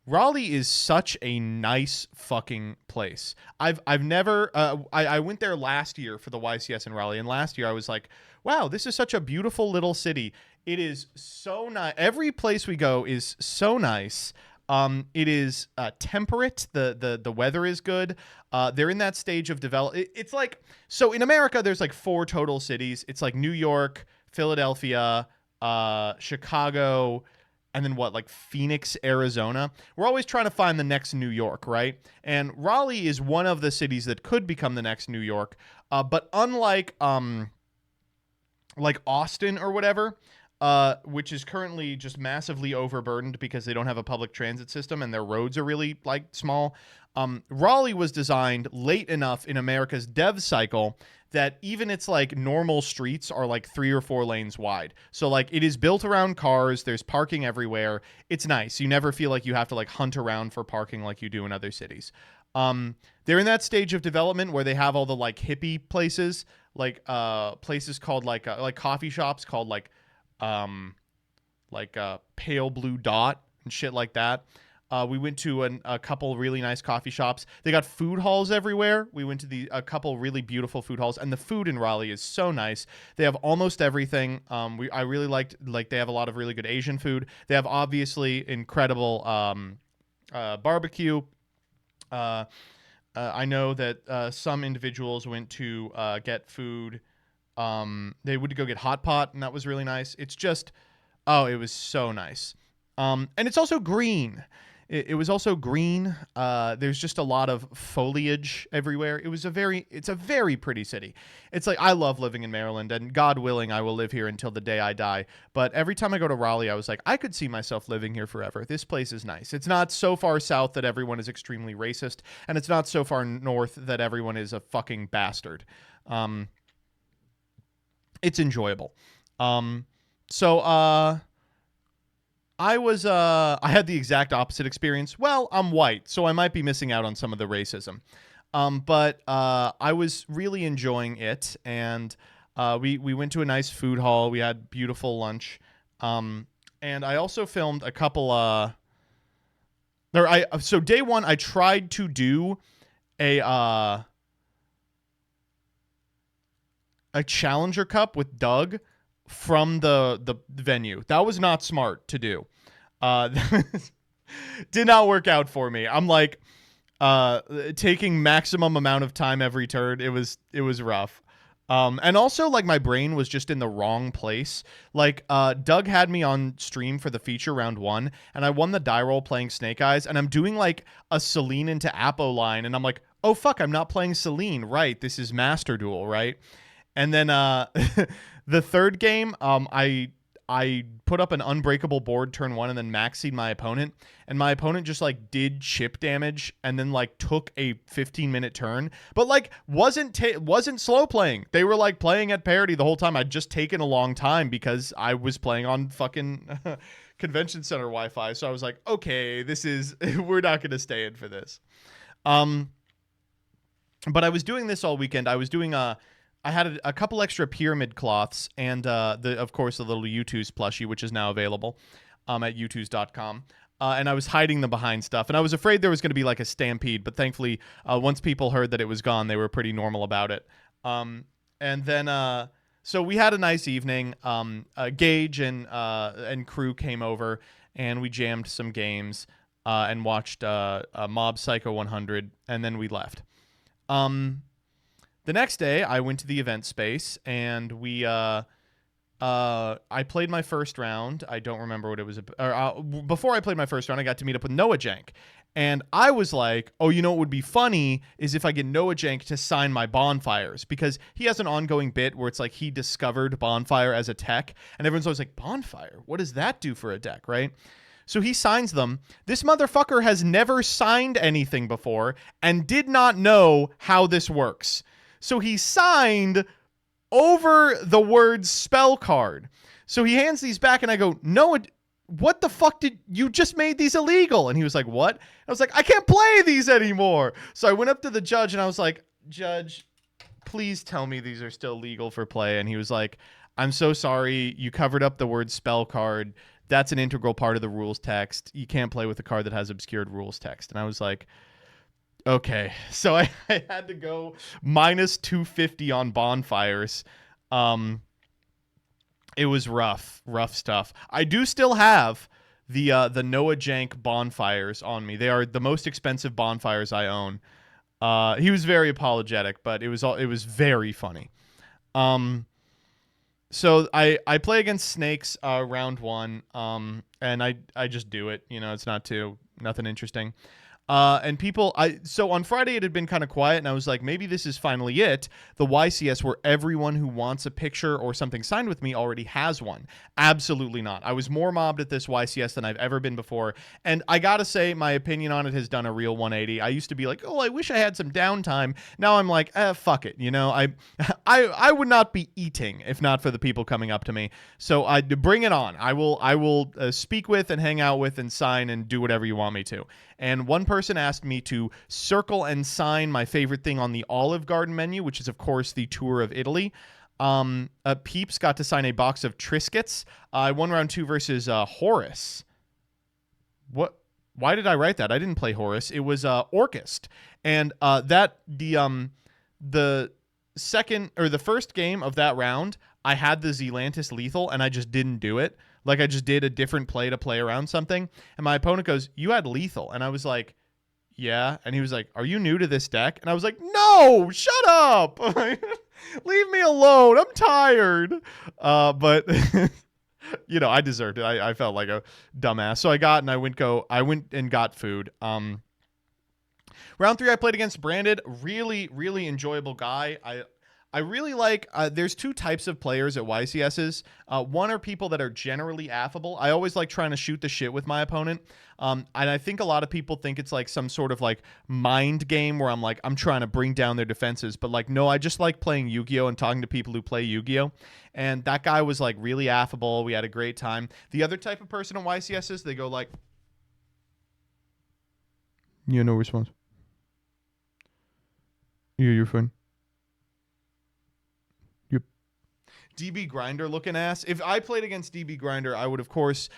Raleigh is such a nice fucking place. I've never... I went there last year for the YCS in Raleigh, and last year I was like, wow, this is such a beautiful little city. It is so nice. Every place we go is so nice. It is temperate. The weather is good. They're in that stage of develop. It's like, so in America, there's like 4 total cities. It's like New York, Philadelphia, Chicago, and then what, like Phoenix, Arizona. We're always trying to find the next New York, right? And Raleigh is one of the cities that could become the next New York. But unlike like Austin or whatever, which is currently just massively overburdened because they don't have a public transit system and their roads are really like small. Raleigh was designed late enough in America's dev cycle that even its like normal streets are like 3 or 4 lanes wide. So like it is built around cars. There's parking everywhere. It's nice. You never feel like you have to like hunt around for parking like you do in other cities. They're in that stage of development where they have all the like hippie places, like places called like coffee shops called like Pale Blue Dot and shit like that. We went to a couple really nice coffee shops. They got food halls everywhere. We went to a couple really beautiful food halls, and the food in Raleigh is so nice. They have almost everything. I really liked, like, they have a lot of really good Asian food. They have obviously incredible barbecue. I know that some individuals went to get food. They would go get hot pot, and that was really nice. It's just, it was so nice. And it's also green. It was also green. There's just a lot of foliage everywhere. It's a very pretty city. It's like, I love living in Maryland, and God willing, I will live here until the day I die. But every time I go to Raleigh, I was like, I could see myself living here forever. This place is nice. It's not so far south that everyone is extremely racist, and it's not so far north that everyone is a fucking bastard. It's enjoyable. I had the exact opposite experience. Well, I'm white, so I might be missing out on some of the racism. But I was really enjoying it, and we went to a nice food hall. We had beautiful lunch. And I also filmed a couple so day one I tried to do a Challenger Cup with Doug from the venue. That was not smart to do. Did not work out for me. I'm like taking maximum amount of time every turn. It was rough. And also, like, my brain was just in the wrong place. Like, Doug had me on stream for the feature round 1, and I won the die roll playing Snake Eyes, and I'm doing, like, a Celine into Apo line, and I'm like, oh, fuck, I'm not playing Celine. Right, this is Master Duel, right? And then the third game, I put up an unbreakable board turn 1 and then maxied my opponent. And my opponent just like did chip damage and then like took a 15-minute turn, but like wasn't slow playing. They were like playing at parity the whole time. I'd just taken a long time because I was playing on fucking convention center Wi-Fi. So I was like, okay, we're not going to stay in for this. But I was doing this all weekend. I was doing I had a couple extra pyramid cloths and of course the little U2's plushie, which is now available at u2s.com. And I was hiding them behind stuff. And I was afraid there was going to be like a stampede, but thankfully once people heard that it was gone, they were pretty normal about it. And then so we had a nice evening. Gage and crew came over and we jammed some games and watched Mob Psycho 100, and then we left. The next day, I went to the event space, and I played my first round. I don't remember what it was. Before I played my first round, I got to meet up with Noah Jank. And I was like, oh, you know what would be funny is if I get Noah Jank to sign my bonfires, because he has an ongoing bit where it's like he discovered Bonfire as a tech, and everyone's always like, Bonfire? What does that do for a deck, right? So he signs them. This motherfucker has never signed anything before and did not know how this works. So he signed over the word spell card. So he hands these back and I go, Noah, what the fuck did you just made these illegal? And he was like, what? I was like, I can't play these anymore. So I went up to the judge and I was like, Judge, please tell me these are still legal for play. And he was like, I'm so sorry. You covered up the word spell card. That's an integral part of the rules text. You can't play with a card that has obscured rules text. And I was like, okay, so I had to go minus 250 on bonfires. It was rough stuff. I do still have the Noah Jank bonfires on me. They are the most expensive bonfires I own. He was very apologetic, but it was very funny. So I play against Snakes round 1, and I just do it. You know, it's nothing interesting. And people, so on Friday it had been kind of quiet, and I was like, maybe this is finally it. The YCS where everyone who wants a picture or something signed with me already has one. Absolutely not. I was more mobbed at this YCS than I've ever been before, and I gotta say, my opinion on it has done a real 180. I used to be like, oh, I wish I had some downtime. Now I'm like, fuck it. You know, I would not be eating if not for the people coming up to me. So I bring it on. I will speak with and hang out with and sign and do whatever you want me to. And one person asked me to circle and sign my favorite thing on the Olive Garden menu, which is, of course, the tour of Italy. Peeps got to sign a box of Triscuits. I won round 2 versus Horus. What? Why did I write that? I didn't play Horus. It was Orchist. And the second or the first game of that round, I had the Zelantis lethal, and I just didn't do it. Like, I just did a different play to play around something. And my opponent goes, you had lethal. And I was like, yeah. And he was like, are you new to this deck? And I was like, no, shut up. Leave me alone. I'm tired. But, you know, I deserved it. I felt like a dumbass. So I went and got food. Round 3, I played against Branded. Really, really enjoyable guy. I really like, there's 2 types of players at YCSs. One are people that are generally affable. I always like trying to shoot the shit with my opponent. And I think a lot of people think it's like some sort of like mind game where I'm trying to bring down their defenses. But like, no, I just like playing Yu-Gi-Oh! And talking to people who play Yu-Gi-Oh! And that guy was like really affable. We had a great time. The other type of person at YCSs, they go like, yeah, no response. Yeah, you're fine. DB Grinder looking ass. If I played against DB Grinder, I would, of course,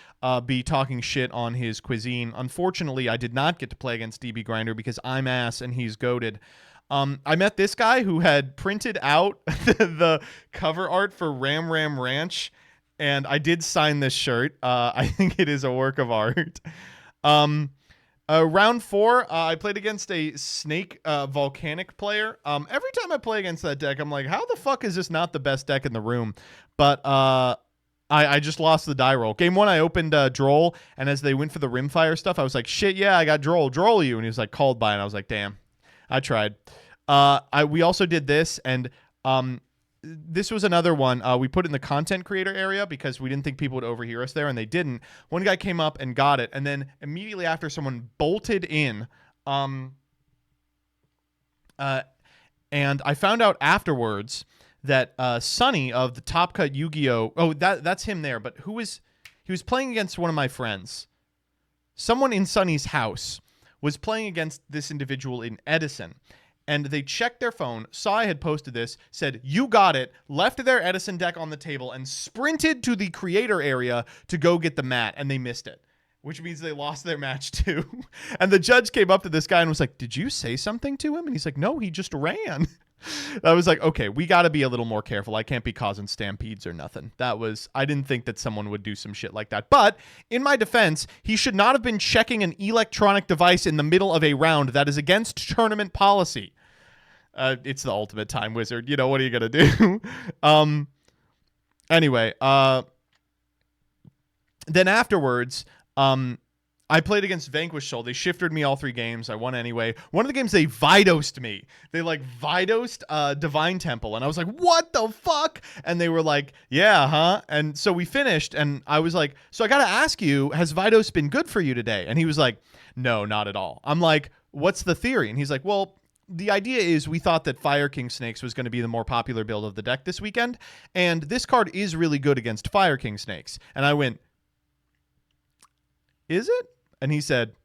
be talking shit on his cuisine. Unfortunately, I did not get to play against DB Grinder because I'm ass and he's goated. I met this guy who had printed out the cover art for Ram Ram Ranch, and I did sign this shirt. I think it is a work of art. Round 4, I played against a Snake Volcanic player. Every time I play against that deck, I'm like, how the fuck is this not the best deck in the room? But I just lost the die roll. Game 1, I opened Droll, and as they went for the Rimfire stuff, I was like, shit, yeah, I got Droll. Droll you. And he was like, called by, and I was like, damn, I tried. We also did this, and this was another one. We put it in the content creator area because we didn't think people would overhear us there, and they didn't. One guy came up and got it, and then immediately after, someone bolted in. And I found out afterwards that Sonny of the Top Cut Yu-Gi-Oh! Oh, that's him there, but he was playing against one of my friends. Someone in Sonny's house was playing against this individual in Edison. And they checked their phone, saw I had posted this, said, you got it, left their Edison deck on the table, and sprinted to the creator area to go get the mat, and they missed it, which means they lost their match too. And the judge came up to this guy and was like, did you say something to him? And he's like, no, he just ran. I was like, okay, we got to be a little more careful. I can't be causing stampedes or nothing. I didn't think that someone would do some shit like that. But in my defense, he should not have been checking an electronic device in the middle of a round. That is against tournament policy. It's the ultimate time wizard. You know, what are you going to do? Anyway, then afterwards, I played against Vanquish Soul. They shifted me all 3 games. I won anyway. One of the games, they Vidosed me. They, like, Vidosed Divine Temple. And I was like, what the fuck? And they were like, yeah, huh? And so we finished, and I was like, so I got to ask you, has Vidos been good for you today? And he was like, no, not at all. I'm like, what's the theory? And he's like, well, the idea is we thought that Fire King Snakes was going to be the more popular build of the deck this weekend, and this card is really good against Fire King Snakes. And I went, is it? And he said,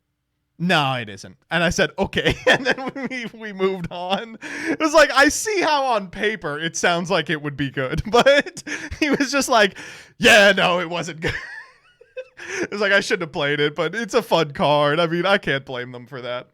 no, it isn't. And I said, okay. And then we moved on. It was like, I see how on paper it sounds like it would be good. But he was just like, yeah, no, it wasn't good. It was like, I shouldn't have played it, but it's a fun card. I mean, I can't blame them for that.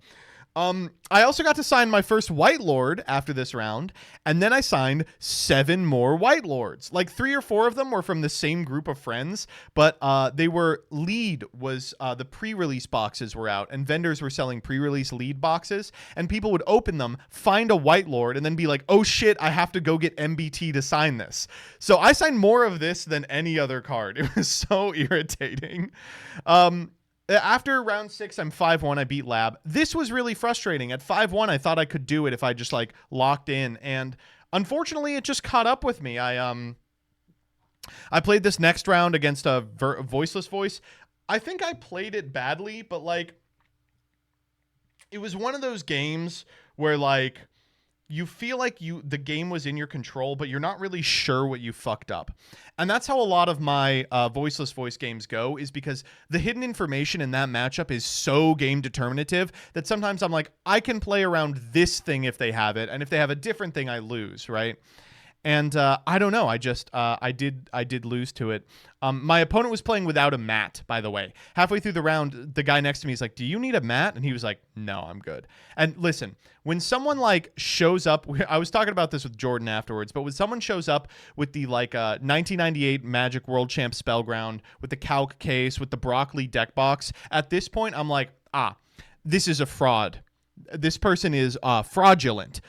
I also got to sign my first White Lord after this round, and then I signed 7 more White Lords. Like 3 or 4 of them were from the same group of friends, but they were lead was the pre-release boxes were out, and vendors were selling pre-release lead boxes, and people would open them, find a White Lord, and then be like, oh shit, I have to go get MBT to sign this. So I signed more of this than any other card. It was so irritating. After round 6, I'm 5-1. I beat Lab. This was really frustrating. At 5-1, I thought I could do it if I just like locked in, and unfortunately, it just caught up with me. I played this next round against a voiceless voice. I think I played it badly, but like it was one of those games where like you feel like the game was in your control, but you're not really sure what you fucked up. And that's how a lot of my voiceless voice games go, is because the hidden information in that matchup is so game determinative that sometimes I'm like, I can play around this thing if they have it, and if they have a different thing, I lose, right? And I don't know. I just I did lose to it. My opponent was playing without a mat, by the way. Halfway through the round, the guy next to me is like, "Do you need a mat?" And he was like, "No, I'm good." And listen, when someone like shows up, I was talking about this with Jordan afterwards, but when someone shows up with the like 1998 Magic World Champ Spellground, with the calc case, with the broccoli deck box, at this point, I'm like, this is a fraud. This person is fraudulent.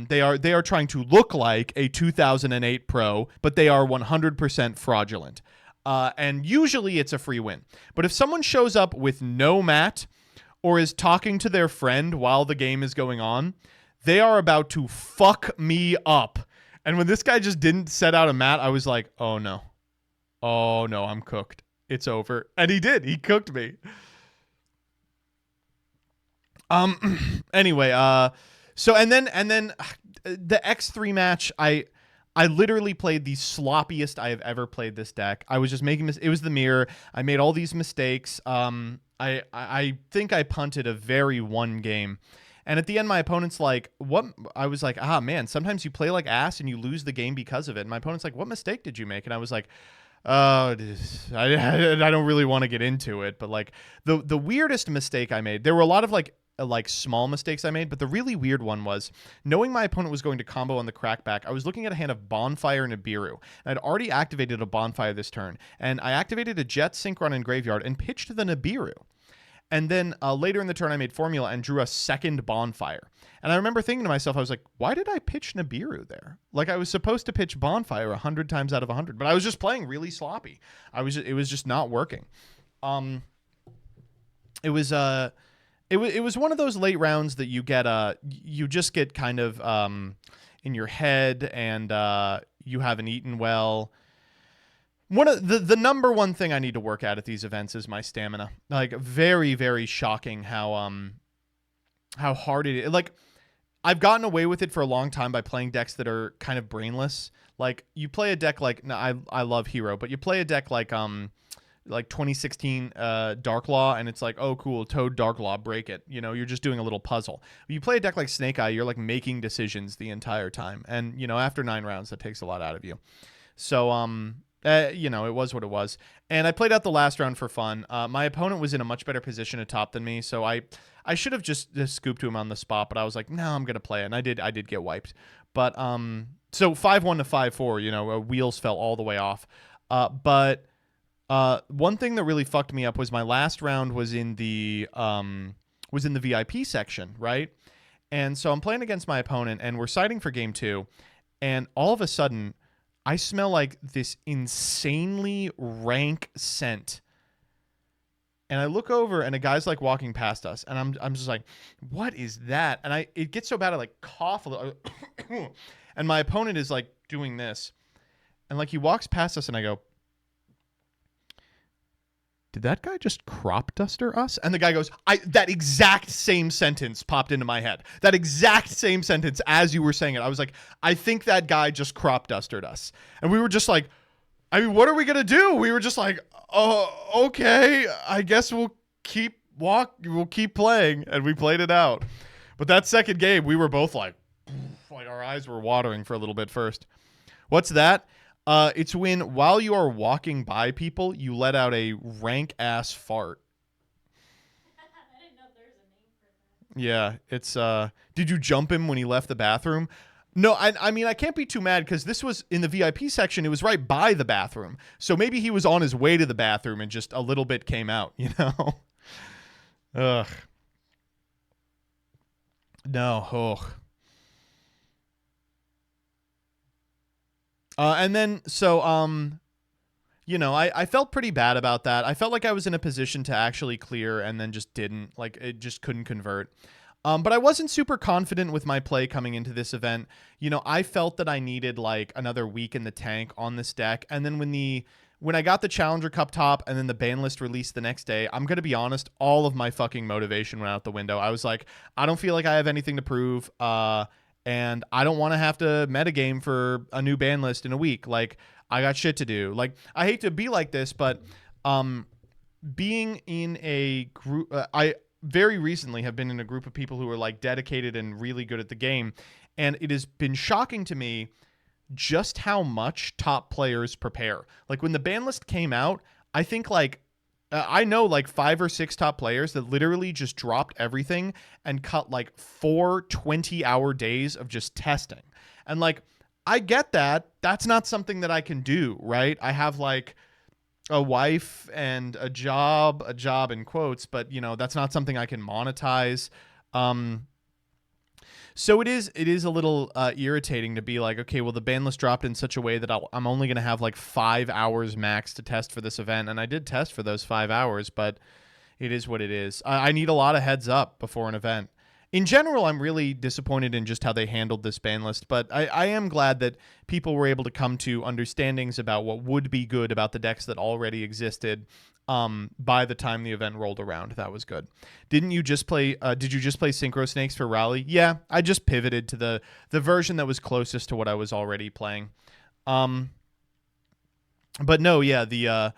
They are trying to look like a 2008 pro, but they are 100% fraudulent. And usually it's a free win. But if someone shows up with no mat or is talking to their friend while the game is going on, they are about to fuck me up. And when this guy just didn't set out a mat, I was like, oh no. Oh no, I'm cooked. It's over. And he did. He cooked me. Anyway, so and then the X3 match, I literally played the sloppiest I have ever played this deck. I was just making it was the mirror. I made all these mistakes. I think I punted a very one game. And at the end, my opponent's like, what? I was like, man, sometimes you play like ass and you lose the game because of it. And my opponent's like, what mistake did you make? And I was like, I don't really want to get into it. But like the weirdest mistake I made, there were a lot of like like small mistakes I made, but the really weird one was knowing my opponent was going to combo on the crackback. I was looking at a hand of Bonfire Nibiru, and I'd already activated a Bonfire this turn, and I activated a Jet, Synchron, and Graveyard and pitched the Nibiru. And then later in the turn, I made Formula and drew a second Bonfire. And I remember thinking to myself, I was like, why did I pitch Nibiru there? Like, I was supposed to pitch Bonfire 100 times out of 100, but I was just playing really sloppy. It was just not working. It was one of those late rounds that you get you just get kind of in your head, and you haven't eaten well. One of the number one thing I need to work at these events is my stamina. Like, very, very shocking how hard it is. Like, I've gotten away with it for a long time by playing decks that are kind of brainless. Like, you play a deck like, no, I love Hero, but you play a deck like 2016 Dark Law, and it's like, oh cool, Toad Dark Law, break it. You know, you're just doing a little puzzle. You play a deck like Snake Eye, you're like making decisions the entire time, and you know, after 9 rounds, that takes a lot out of you. So you know, it was what it was. And I played out the last round for fun. My opponent was in a much better position atop than me, so I should have just scooped to him on the spot, but I was like, no, I'm gonna play it, and I did get wiped. But so 5-1 to 5-4, you know, wheels fell all the way off. But one thing that really fucked me up was my last round was in the VIP section, right? And so I'm playing against my opponent, and we're siding for game 2, and all of a sudden, I smell like this insanely rank scent. And I look over, and a guy's like walking past us, and I'm just like, what is that? And it gets so bad I like cough a little, and my opponent is like doing this, and like he walks past us, and I go, did that guy just crop duster us? And the guy goes, that exact same sentence popped into my head. That exact same sentence as you were saying it. I was like, I think that guy just crop dustered us. And we were just like, I mean, what are we going to do? We were just like, oh, okay, I guess we'll keep playing. And we played it out. But that second game, we were both like our eyes were watering for a little bit first. What's that? It's when, while you are walking by people, you let out a rank-ass fart. I didn't know there was a name for that. Yeah, it's, did you jump him when he left the bathroom? No, I mean, I can't be too mad, because this was in the VIP section. It was right by the bathroom. So maybe he was on his way to the bathroom, and just a little bit came out, you know? Ugh. No, ugh. And then, so, you know, I felt pretty bad about that. I felt like I was in a position to actually clear, and then just didn't. Like, it just couldn't convert. But I wasn't super confident with my play coming into this event. You know, I felt that I needed, like, another week in the tank on this deck. And then when I got the Challenger Cup top, and then the ban list released the next day, I'm going to be honest, all of my fucking motivation went out the window. I was like, I don't feel like I have anything to prove. And I don't want to have to metagame for a new ban list in a week. Like, I got shit to do. Like, I hate to be like this, but being in a group, I very recently have been in a group of people who are like dedicated and really good at the game. And it has been shocking to me just how much top players prepare. Like, when the ban list came out, I think like, I know like 5 or 6 top players that literally just dropped everything and cut like 4 20-hour days of just testing. And like, I get that. That's not something that I can do, right? I have like a wife and a job in quotes, but you know, that's not something I can monetize. So it is a little irritating to be like, okay, well, the ban list dropped in such a way that I'm only going to have like 5 hours max to test for this event. And I did test for those 5 hours, but it is what it is. I need a lot of heads up before an event. In general, I'm really disappointed in just how they handled this ban list, but I am glad that people were able to come to understandings about what would be good about the decks that already existed by the time the event rolled around. That was good. Did you just play Synchro Snakes for Rally? Yeah, I just pivoted to the version that was closest to what I was already playing. But no, yeah, the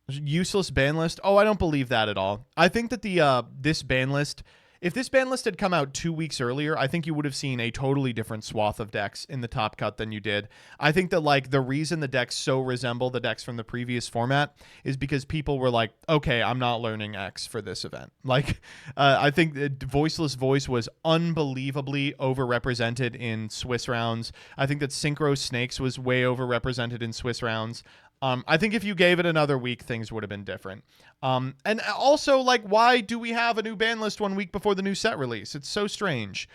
useless ban list. Oh, I don't believe that at all. I think that the this ban list if this ban list had come out 2 weeks earlier, I think you would have seen a totally different swath of decks in the top cut than you did. I think that like the reason the decks so resemble the decks from the previous format is because people were like, okay, I'm not learning X for this event. Like, I think that Voiceless Voice was unbelievably overrepresented in Swiss rounds. I think that Synchro Snakes was way overrepresented in Swiss rounds. I think if you gave it another week, things would have been different. And also, like, why do we have a new ban list 1 week before the new set release? It's so strange.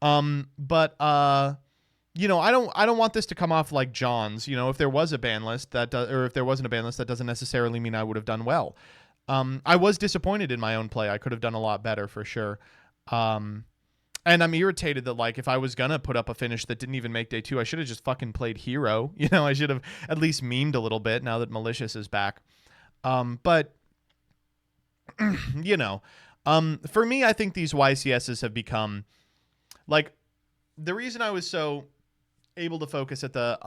But you know, I don't want this to come off like John's. You know, if there was a ban list or if there wasn't a ban list, that doesn't necessarily mean I would have done well. I was disappointed in my own play. I could have done a lot better for sure. And I'm irritated that, like, if I was going to put up a finish that didn't even make day 2, I should have just fucking played hero. You know, I should have at least memed a little bit now that Malicious is back. But, you know, for me, I think these YCSs have become, like, the reason I was so able to focus at the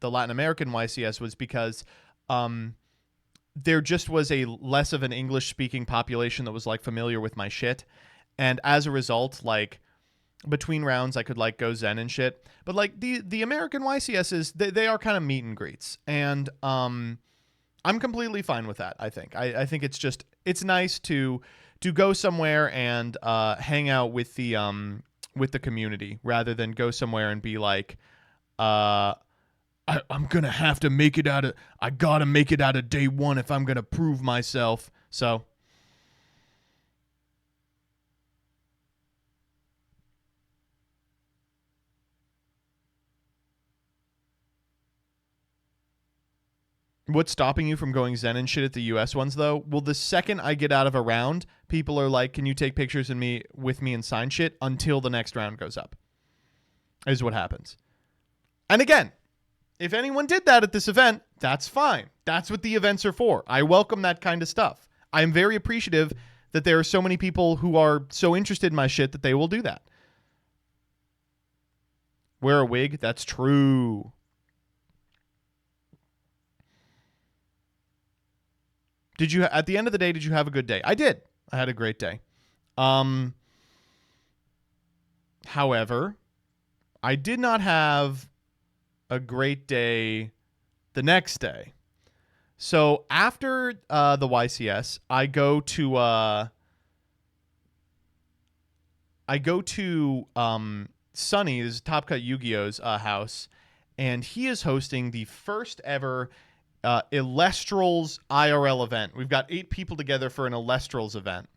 Latin American YCS was because there just was a less of an English-speaking population that was, like, familiar with my shit. And as a result, like, between rounds, I could, like, go Zen and shit. But, like, the American YCSs, they are kind of meet and greets. And I'm completely fine with that, I think. I think it's just, it's nice to go somewhere and hang out with the community rather than go somewhere and be like, I'm going to have to make it out of, I got to make it out of day 1 if I'm going to prove myself. So... What's stopping you from going Zen and shit at the US ones, though? Well, the second I get out of a round, people are like, can you take pictures with me and sign shit until the next round goes up, is what happens. And again, if anyone did that at this event, that's fine. That's what the events are for. I welcome that kind of stuff. I am very appreciative that there are so many people who are so interested in my shit that they will do that. Wear a wig? That's true. Did you, at the end of the day, did you have a good day? I did. I had a great day. However, I did not have a great day the next day. So after the YCS, I go to Sunny, this is Top Cut Yu-Gi-Oh's house, and he is hosting the first ever Illustrals IRL event. We've got 8 people together for an Illustrals event,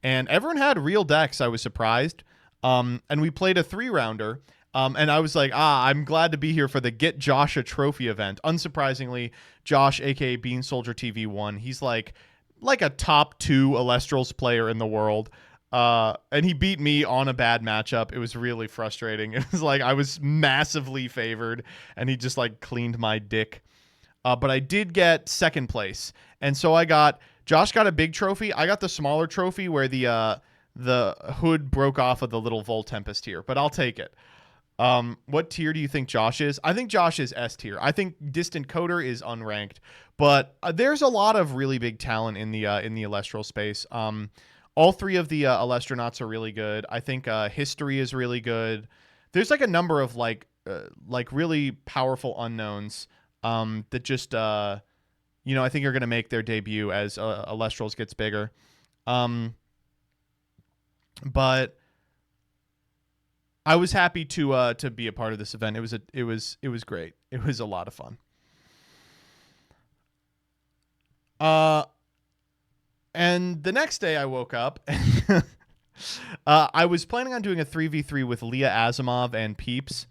and everyone had real decks. I was surprised. And we played a 3-rounder. And I was like, I'm glad to be here for the Get Josh a Trophy event. Unsurprisingly, Josh, aka Bean Soldier TV, won. He's like a top 2 Illustrals player in the world. And he beat me on a bad matchup. It was really frustrating. It was like I was massively favored, and he just like cleaned my dick. But I did get second place. And so Josh got a big trophy. I got the smaller trophy where the hood broke off of the little Vol Tempest tier, but I'll take it. What tier do you think Josh is? I think Josh is S tier. I think Distant Coder is unranked, but there's a lot of really big talent in the Illustral space. All 3 of the Illustronauts are really good. I think History is really good. There's like a number of like really powerful unknowns that just I think are going to make their debut as Illustrals gets bigger. But I was happy to be a part of this event. It was great. It was a lot of fun. And the next day I woke up and I was planning on doing a 3v3 with Leah Asimov and Peeps.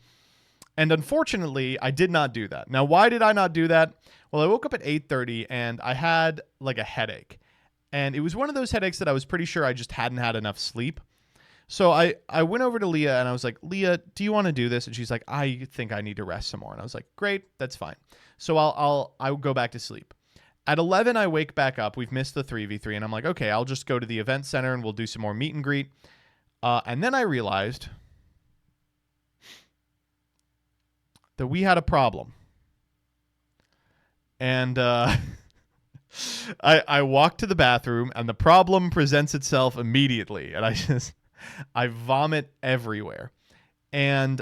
And unfortunately, I did not do that. Now, why did I not do that? Well, I woke up at 8:30 and I had like a headache. And it was one of those headaches that I was pretty sure I just hadn't had enough sleep. So I went over to Leah and I was like, Leah, do you want to do this? And she's like, I think I need to rest some more. And I was like, great, that's fine. So I'll go back to sleep. At 11, I wake back up. We've missed the 3v3. And I'm like, okay, I'll just go to the event center and we'll do some more meet and greet. And then I realized that we had a problem. And I walked to the bathroom and the problem presents itself immediately. And I just I vomit everywhere. And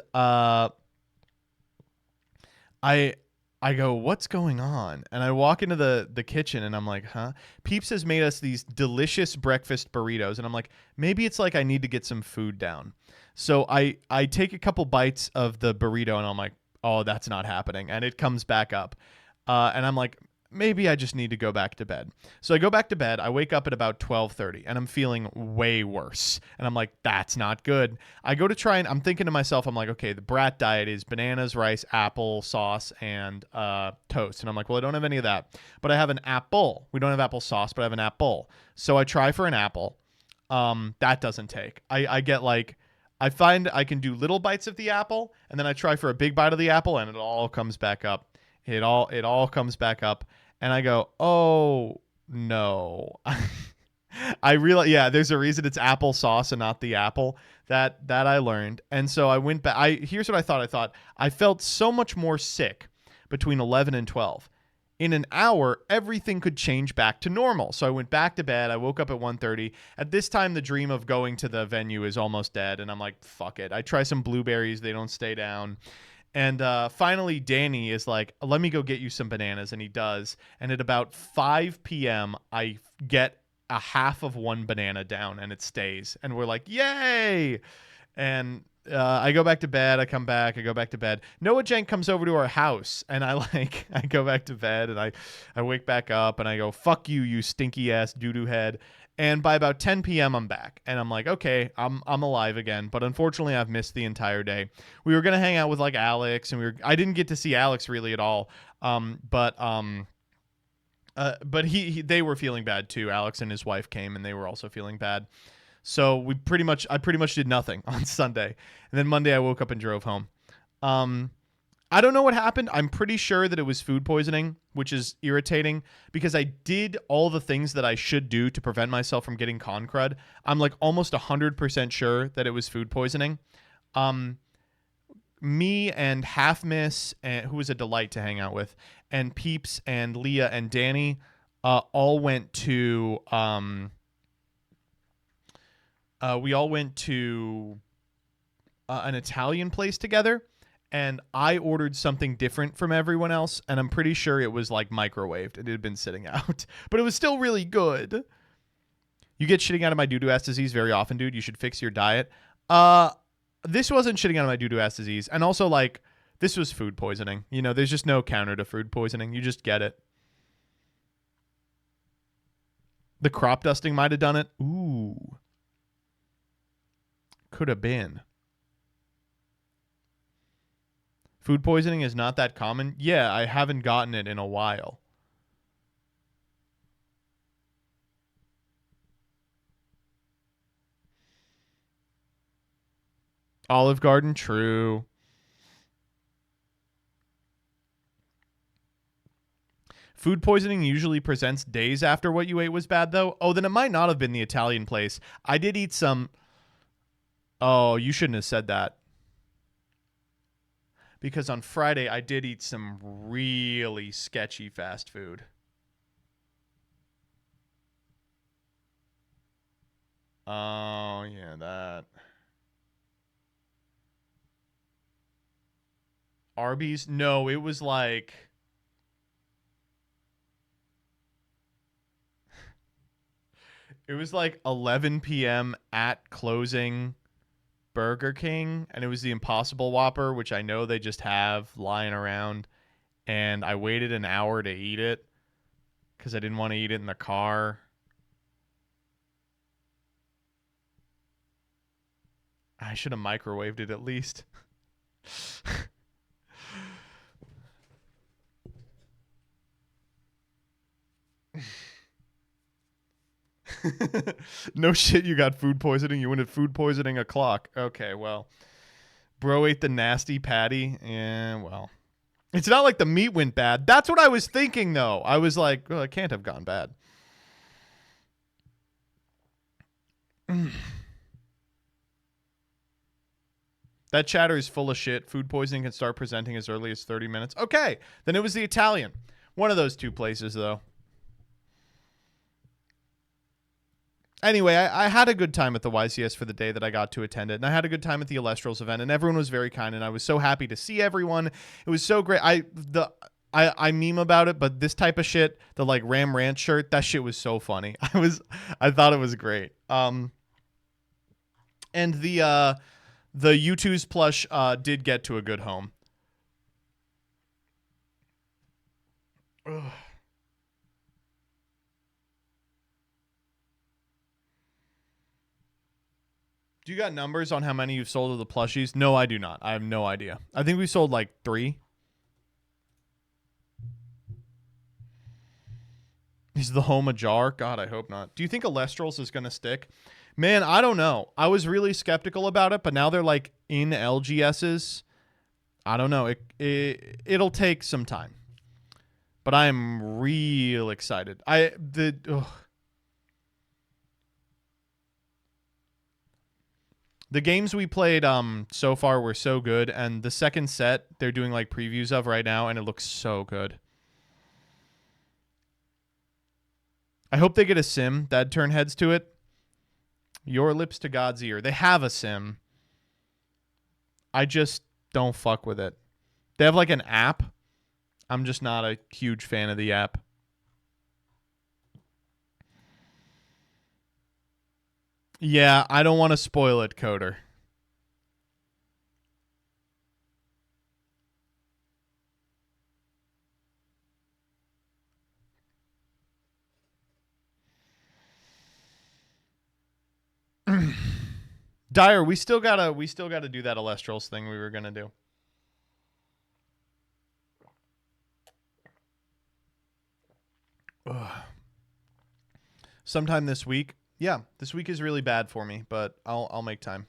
I go, what's going on? And I walk into the kitchen and I'm like, huh? Peeps has made us these delicious breakfast burritos. And I'm like, maybe it's like I need to get some food down. So I take a couple bites of the burrito and I'm like, oh, that's not happening. And it comes back up. And I'm like, maybe I just need to go back to bed. So I go back to bed. I wake up at about 12:30 and I'm feeling way worse. And I'm like, that's not good. I go to try and I'm thinking to myself, I'm like, okay, the brat diet is bananas, rice, apple sauce, and toast. And I'm like, well, I don't have any of that, but I have an apple. We don't have apple sauce, but I have an apple. So I try for an apple. That doesn't take. I get like, I find I can do little bites of the apple and then I try for a big bite of the apple and it all comes back up. It all comes back up. And I go, oh, no. I realize, yeah, there's a reason it's applesauce and not the apple. That I learned. And so I went back. Here's what I thought. I thought I felt so much more sick between 11 and 12. In an hour, everything could change back to normal. So I went back to bed. I woke up at 1:30. At this time, the dream of going to the venue is almost dead. And I'm like, fuck it. I try some blueberries. They don't stay down. And finally, Danny is like, let me go get you some bananas. And he does. And at about 5 p.m., I get a half of one banana down and it stays. And we're like, yay. And I go back to bed. I come back. I go back to bed. Noah Jank comes over to our house. And I go back to bed and I wake back up and I go, fuck you, you stinky ass doo-doo head. And by about 10 p.m., I'm back. And I'm like, okay, I'm alive again. But unfortunately, I've missed the entire day. We were going to hang out with like Alex. And I didn't get to see Alex really at all. But they were feeling bad too. Alex and his wife came and they were also feeling bad. So I pretty much did nothing on Sunday. And then Monday I woke up and drove home. I don't know what happened. I'm pretty sure that it was food poisoning, which is irritating because I did all the things that I should do to prevent myself from getting con crud. I'm like almost 100% sure that it was food poisoning. Me and Half Miss, who was a delight to hang out with, and Peeps and Leah and Danny all went to an Italian place together. And I ordered something different from everyone else, and I'm pretty sure it was like microwaved and it had been sitting out. But it was still really good. You get shitting out of my doo-doo ass disease very often, dude. You should fix your diet. This wasn't shitting out of my doo-doo ass disease. And also, like, this was food poisoning. You know, there's just no counter to food poisoning. You just get it. The crop dusting might have done it. Ooh. Could have been. Food poisoning is not that common. Yeah, I haven't gotten it in a while. Olive Garden, true. Food poisoning usually presents days after what you ate was bad, though. Oh, then it might not have been the Italian place. I did eat some... Oh, you shouldn't have said that. Because on Friday, I did eat some really sketchy fast food. Oh, yeah, that. Arby's? No, it was like... It was like 11 p.m. at closing... Burger King, and it was the Impossible Whopper, which I know they just have lying around, and I waited an hour to eat it because I didn't want to eat it in the car. I should have microwaved it at least. No shit, you got food poisoning. You went at food poisoning o'clock. Okay, well. Bro ate the nasty patty. Yeah, well. It's not like the meat went bad. That's what I was thinking, though. I was like, well, it can't have gone bad. That chatter is full of shit. Food poisoning can start presenting as early as 30 minutes. Okay, then it was the Italian. One of those two places, though. Anyway, I had a good time at the YCS for the day that I got to attend it, and I had a good time at the Alestrals event, and everyone was very kind, and I was so happy to see everyone. It was so great. I meme about it, but this type of shit, the like Ram Ranch shirt, that shit was so funny. I thought it was great. And the U2's plush did get to a good home. Ugh. Do you got numbers on how many you've sold of the plushies? No, I do not. I have no idea. I think we sold like 3. Is the home ajar? God, I hope not. Do you think Alestrals is going to stick? Man, I don't know. I was really skeptical about it, but now they're like in LGSs. I don't know. It'll take some time. But I am real excited. The games we played so far were so good, and the second set they're doing like previews of right now, and it looks so good. I hope they get a sim that turn heads to it. Your lips to God's ear. They have a sim. I just don't fuck with it. They have like an app. I'm just not a huge fan of the app. Yeah, I don't want to spoil it, Coder. Dyer, we still gotta do that Alestrals thing we were gonna do. Ugh. Sometime this week. Yeah, this week is really bad for me, but I'll make time.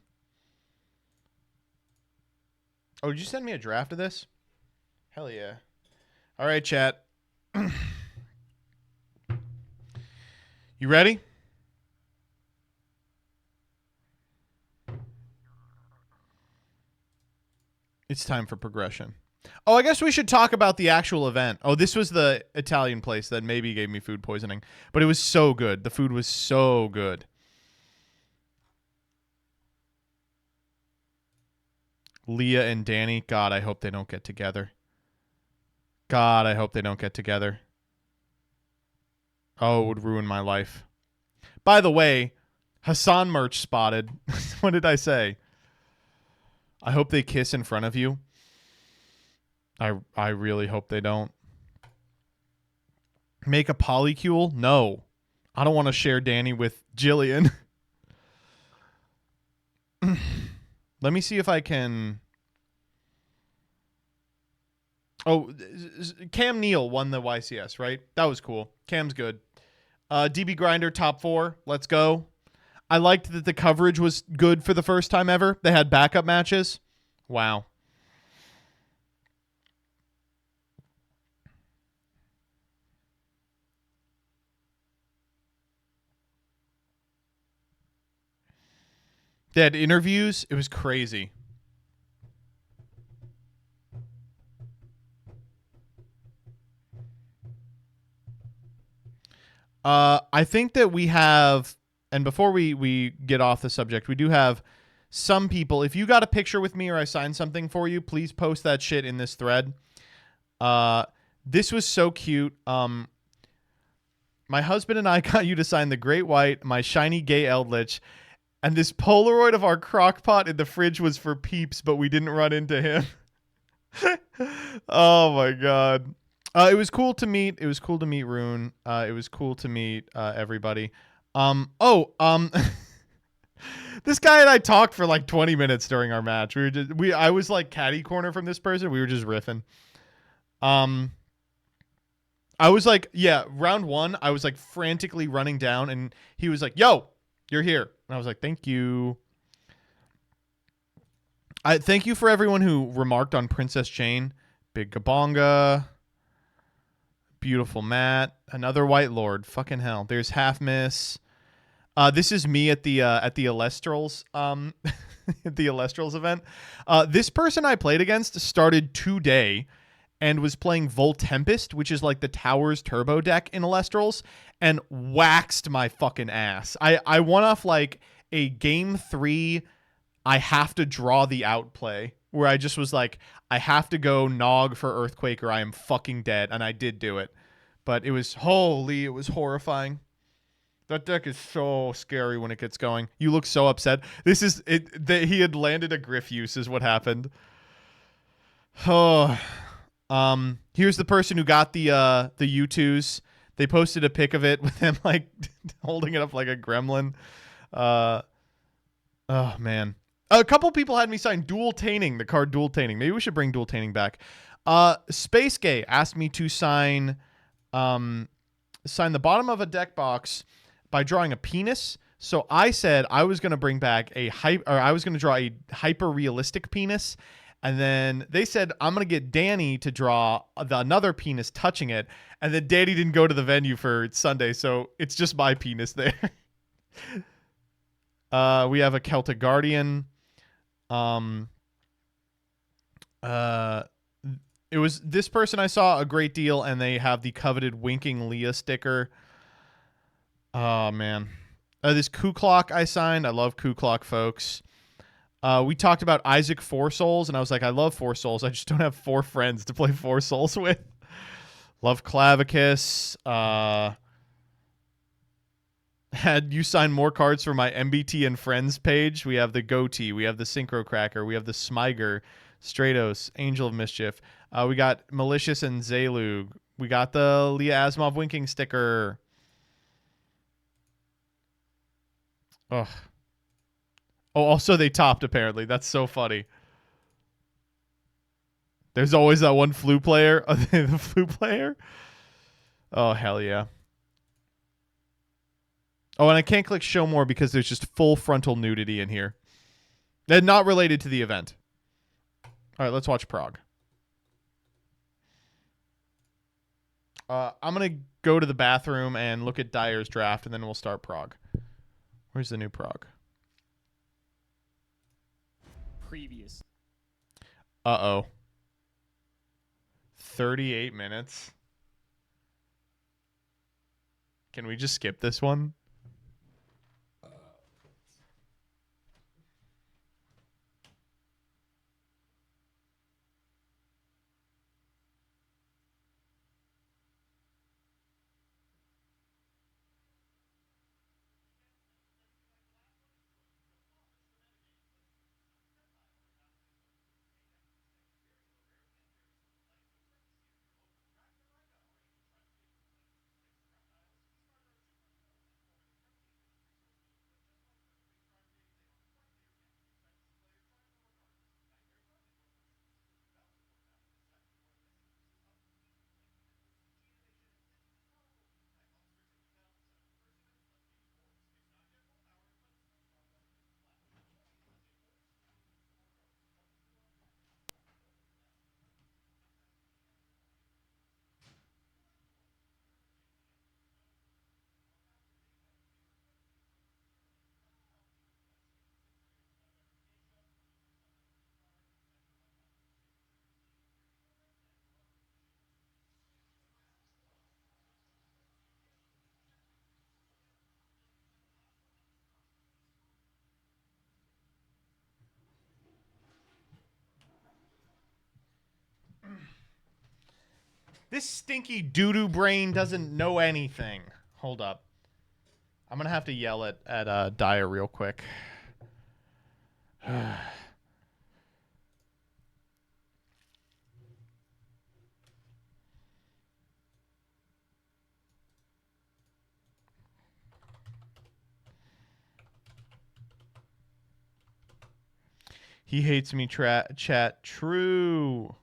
Oh, did you send me a draft of this? Hell yeah. All right, chat. You ready? It's time for progression. Oh, I guess we should talk about the actual event. Oh, this was the Italian place that maybe gave me food poisoning. But it was so good. The food was so good. Leah and Danny. God, I hope they don't get together. God, I hope they don't get together. Oh, it would ruin my life. By the way, Hassan merch spotted. What did I say? I hope they kiss in front of you. I really hope they don't. Make a polycule? No. I don't want to share Danny with Jillian. Let me see if I can... Oh, Cam Neal won the YCS, right? That was cool. Cam's good. DB Grinder, top 4. Let's go. I liked that the coverage was good for the first time ever. They had backup matches. Wow. They had interviews. It was crazy. I think that we have, and before we get off the subject, we do have some people. If you got a picture with me or I signed something for you, please post that shit in this thread. This was so cute. My husband and I got you to sign the Great White, my shiny gay Eldritch, and this Polaroid of our crock pot in the fridge was for Peeps, but we didn't run into him. Oh my God. It was cool to meet. It was cool to meet Rune. It was cool to meet everybody. This guy and I talked for like 20 minutes during our match. I was like catty corner from this person. We were just riffing. I was like, yeah, round 1, I was like frantically running down and he was like, yo, you're here. And I was like, thank you. Thank you for everyone who remarked on Princess Jane. Big Gabonga. Beautiful Matt. Another White Lord. Fucking hell. There's Half Miss. This is me at the Alestrals at the Alestrals event. This person I played against started today, and was playing Vol Tempest, which is like the Towers turbo deck in Alestrals, and waxed my fucking ass. I won off like a game 3, I have to draw the outplay, where I just was like, I have to go Nog for Earthquake or I am fucking dead, and I did do it. But it was, holy, it was horrifying. That deck is so scary when it gets going. You look so upset. This is it. He had landed a Griff use is what happened. Oh, here's the person who got the U2s. They posted a pic of it with him like holding it up like a gremlin. Oh man, a couple people had me sign Dual Taining, the card Dual Taining. Maybe we should bring Dual Taining back. Space Gay asked me to sign the bottom of a deck box by drawing a penis. So I said I was going to bring back I was going to draw a hyper realistic penis. And then they said, I'm going to get Danny to draw another penis touching it. And then Danny didn't go to the venue for Sunday. So it's just my penis there. We have a Celtic Guardian. It was this person I saw a great deal, and they have the coveted Winking Leah sticker. Oh, man. This Ku Klok I signed. I love Ku Klok, folks. We talked about Isaac Four Souls, and I was like, I love Four Souls. I just don't have 4 friends to play Four Souls with. Love Clavicus. Had you sign more cards for my MBT and Friends page. We have the Goatee. We have the Synchro Cracker. We have the Smiger, Stratos, Angel of Mischief. We got Malicious and Zalug. We got the Leah Asimov Winking sticker. Ugh. Oh, also they topped, apparently. That's so funny. There's always that one flu player. The flu player? Oh, hell yeah. Oh, and I can't click show more because there's just full frontal nudity in here. And not related to the event. All right, let's watch Prog. I'm going to go to the bathroom and look at Dyer's draft, and then we'll start Prog. Where's the new Prog? Previous. Uh-oh. 38 minutes. Can we just skip this one? This stinky doo-doo brain doesn't know anything. Hold up. I'm going to have to yell at Dyer real quick. He hates me, chat. True.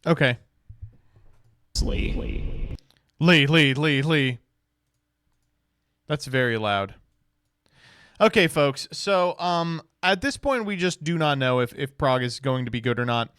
Okay. Lee. That's very loud. Okay, folks. So, at this point, we just do not know if prog is going to be good or not.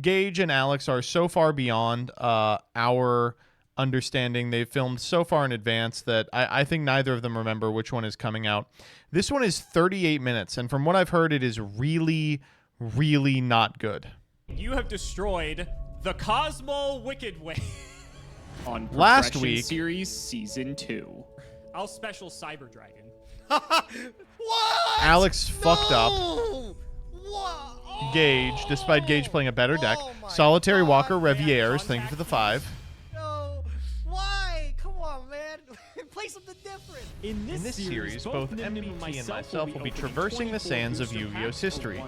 Gage and Alex are so far beyond our understanding. They've filmed so far in advance that I think neither of them remember which one is coming out. This one is 38 minutes, and from what I've heard, it is really, really not good. You have destroyed the Cosmo Wicked Way on Last Progression week Series Season 2. I'll special Cyber Dragon. What? Alex fucked up. What? Gage, despite Gage playing a better deck. my Solitary God, Walker, man. Revieres, thank you for the 5. No. Why? Come on, man. Play something different. In this series, both MBT and myself will be traversing the sands of Yu-Gi-Oh's history.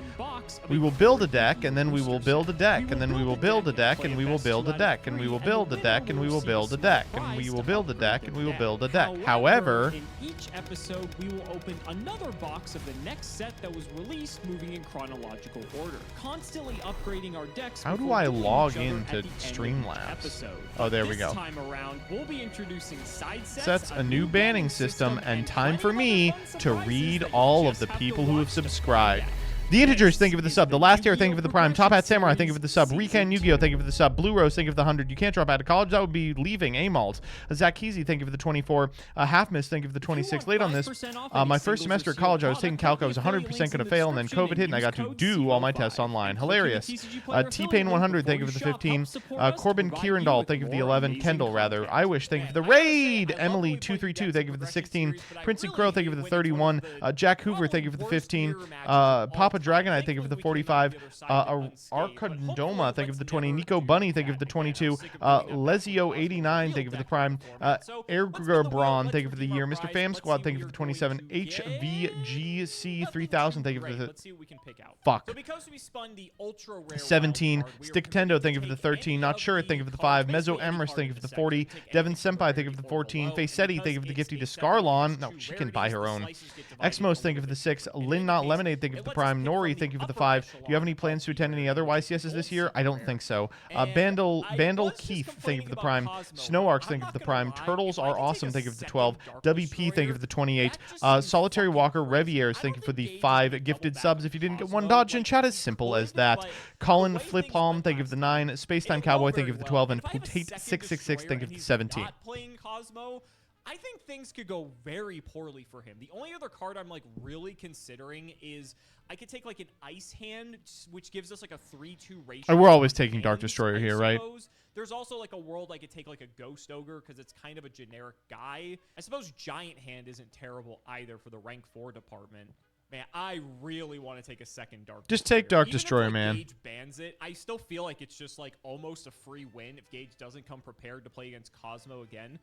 We will build a deck, and then we will build a deck, and then we will build a deck, and we will build a deck, and we will build a deck, and we will build a deck, and we will build a deck, and we will build a deck. However, in each episode, we will open another box of the next set that was released, moving in chronological order, constantly upgrading our decks. how do before I dueling log each other into at the end of each Streamlabs? episode. Oh, there we go. This time around, we'll be introducing side Sets, a new banning system, and time for me to read all of the people who have subscribed. The Integers, thank you for the sub. The Last Year, thank you for the Prime. Top Hat Samurai, thank you for the sub. Recan Yu-Gi-Oh, thank you for the sub. Blue Rose, thank you for the 100. You can't drop out of college. That would be leaving. Amalt. Zach Keezy, thank you for the 24. Half Miss, thank you for the 26. Late on this. My first semester at college, I was taking calc. I was 100% going to fail, and then COVID hit, and I got to do all my tests online. Hilarious. T-Pain 100, thank you for the 15. Corbin Kierendall, thank you for the 11. Kendall, rather. I wish, thank you for the raid. Emily 232, thank you for the 16. Princey Crow, thank you for the 31. Jack Hoover, thank you for the 15. Papa Dragonite, thank you for the 45. Arkadoma, thank you for the 20. Nico Bunny, thank you for the 22. Lezio 89, thank you for the Prime. Ergrbron, thank you for the year. Mr. Fam Squad, thank you for the 27. HVGC 3000, thank you for the Let's see what we can pick out. fuck. So because we spun the ultra rare 17. wild card, we are Stick going Tendo, to thank you for the take 13. any Not of Sure, the thank you for the cards 5. basically Mezzo any Emrys, card thank you in for the the 40. section, take Devin any Senpai, thank you for the 14. Facetti, thank you for the gifty to Scarlon. No, she can buy her own. Xmos, thank you for the 6. Lynn Not Lemonade, thank you for the Prime. Nori, thank you for the 5. Do you have any plans to attend any other YCSs this year? I don't think so. Bandle Keith, thank you for the Prime. Snow Arcs, thank you for the Prime. Turtles are awesome, thank you for the 12. WP, thank you for the 28. Solitary Walker, Revieres, thank you for the 5 gifted subs. If you didn't get one dodge in chat, as simple as that. Colin Flip Palm, thank you for the 9. Spacetime Cowboy, thank you for the 12. And Putate666, thank you for the 17. Playing Cosmo, I think things could go very poorly for him. The only other card I'm like really considering is I could take like an Ice Hand, which gives us like a 3-2 ratio. We're always taking Dark Destroyer here, right? There's also like a world I could take like a Ghost Ogre because it's kind of a generic guy. I suppose Giant Hand isn't terrible either for the rank 4 department. Man, I really want to take a second Dark Just Destroyer. take Dark Even Destroyer, if, like, man. Gage bans it, I still feel like it's just like almost a free win if Gage doesn't come prepared to play against Cosmo again.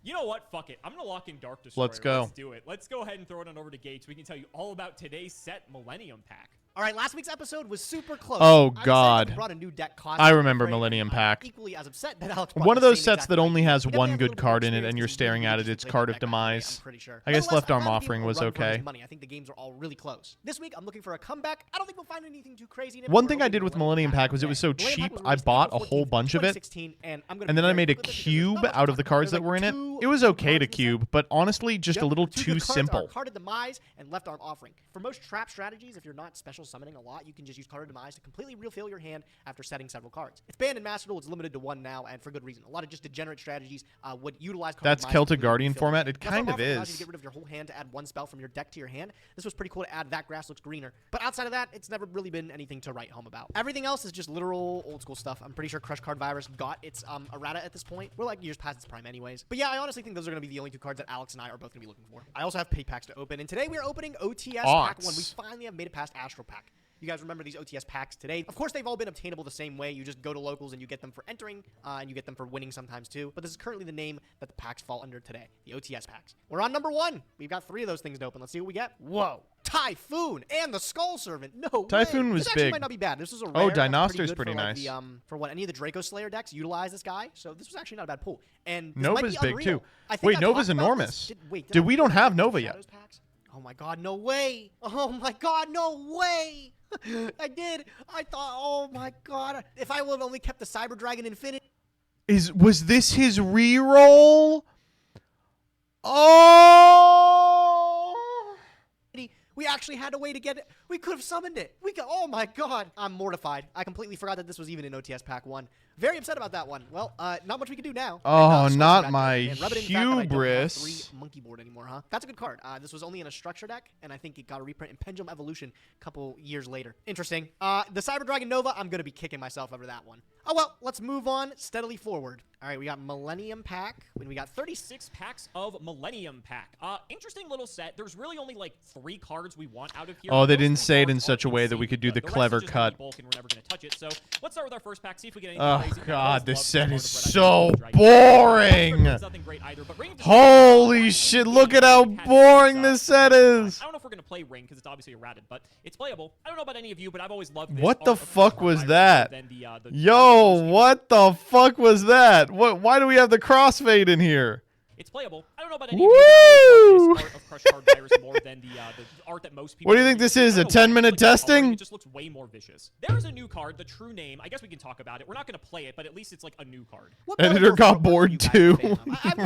You know what? Fuck it. I'm going to lock in Dark Destroyer. Let's go. Let's do it. Let's go ahead and throw it on over to Gage so we can tell you all about today's set Millennium Pack. All right, last week's episode was super close. Oh, I'm sad that God. we brought a new deck, Cosmo. I remember I'm afraid Millennium I'm Pack. Equally as upset that Alex brought One of the those same sets exact that deck. only has He definitely one has a good little bit card more in it, experience and you're because he staring at it. usually It's plays Card the of deck on Monday, Demise. I'm pretty sure. I guess Nonetheless, Left I'd Arm rather give Offering him a was run for his okay. money. I think the games are all really close. This week, I'm looking for a comeback. I don't think we'll find anything too crazy in it. One We're thing I opening did with Millennium Pack was it was so Millennium Pack cheap, was I released bought a April whole 14th, bunch of it, 2016, and I'm gonna and then be I very made a quick with this because cube there's not out of much the to cards cover. that were in it. Two It was okay to cards in the set. cube, but honestly, just a little Two too good cards are simple. Card of Demise and Left Arm Offering. For most trap strategies, if you're not special special summoning a lot, you can just use Card of Demise to completely refill your hand after setting several cards. It's banned in Master Duel. It's limited to 1 now, and for good reason. A lot of just degenerate strategies would utilize Card of That's Demise Celtic to completely Guardian refill format. hand. It kind of allows you to is. get rid of your whole hand to add 1 spell from your deck to your hand. This was pretty cool to add That Grass Looks Greener. But outside of that, it's never really been anything to write home about. Everything else is just literal old school stuff. I'm pretty sure Crush Card Virus got its errata at this point. We're like years past its prime anyways. But yeah, I honestly think those are going to be the only 2 cards that Alex and I are both going to be looking for. I also have pay packs to open, and today we are opening OTS Pack 1. We finally have made it past Astral Pack. You guys remember these OTS packs today? Of course, they've all been obtainable the same way. You just go to locals and you get them for entering, and you get them for winning sometimes too. But this is currently the name that the packs fall under today, the OTS packs. We're on number 1. We've got 3 of those things to open. Let's see what we get. Whoa. Typhoon and the Skull Servant. No Typhoon way. was This actually big. might not be bad. This is a rare. Oh, That's Dinoster's pretty good for, like, nice. for what any of the Draco Slayer decks utilize this guy. So this was actually not a bad pull. And this Nova's might be big unreal. too. I think Wait, I Nova's talked about enormous. this. Wait, Dude, I we don't talk about have the Nova yet. Shadows packs? Oh my god, no way. Oh my god, no way. I did. I thought, oh my god. If I would have only kept the Cyber Dragon Infinity. Was this his reroll? Oh! We actually had a way to get it. We could have summoned it. Oh my god. I'm mortified. I completely forgot that this was even in OTS Pack 1. Very upset about that one. Well, not much we can do now. Oh, And, not Scorching my Back and rub it in the fact that I don't have hubris. 3 monkey board anymore, huh? That's a good card. This was only in a structure deck, and I think it got a reprint in Pendulum Evolution a couple years later. Interesting. The Cyber Dragon Nova, I'm going to be kicking myself over that one. Oh well, let's move on steadily forward. All right, we got Millennium Pack, and we got 36 packs of Millennium Pack. Interesting little set. There's really only like 3 cards we want out of here. Oh, they Most didn't of the say it in cards such a aren't way that we insanely could do good. the rest is clever just cut. bulk, and we're never going to touch it. So let's start with our first pack. See if we get anything Oh crazy. god, this set is There's so nothing boring. great either, but Ring of Holy shit, look at how boring this set is. I don't know if we're going to play Ring because it's obviously errated, but it's playable. I don't know about any of you, but I've always loved this. What the art of fuck Card was Virus that? more than the Yo, what the fuck was that? Why do we have the crossfade in here? It's playable. I don't know about any of you, but I've always loved this art of Crush Card Virus more than the art that most people. What do you think this is, a 10-minute testing? It just looks way more vicious. There is a new card, the true name. I guess we can talk about it. We're not going to play it, but at least it's like a new card. Editor got bored too.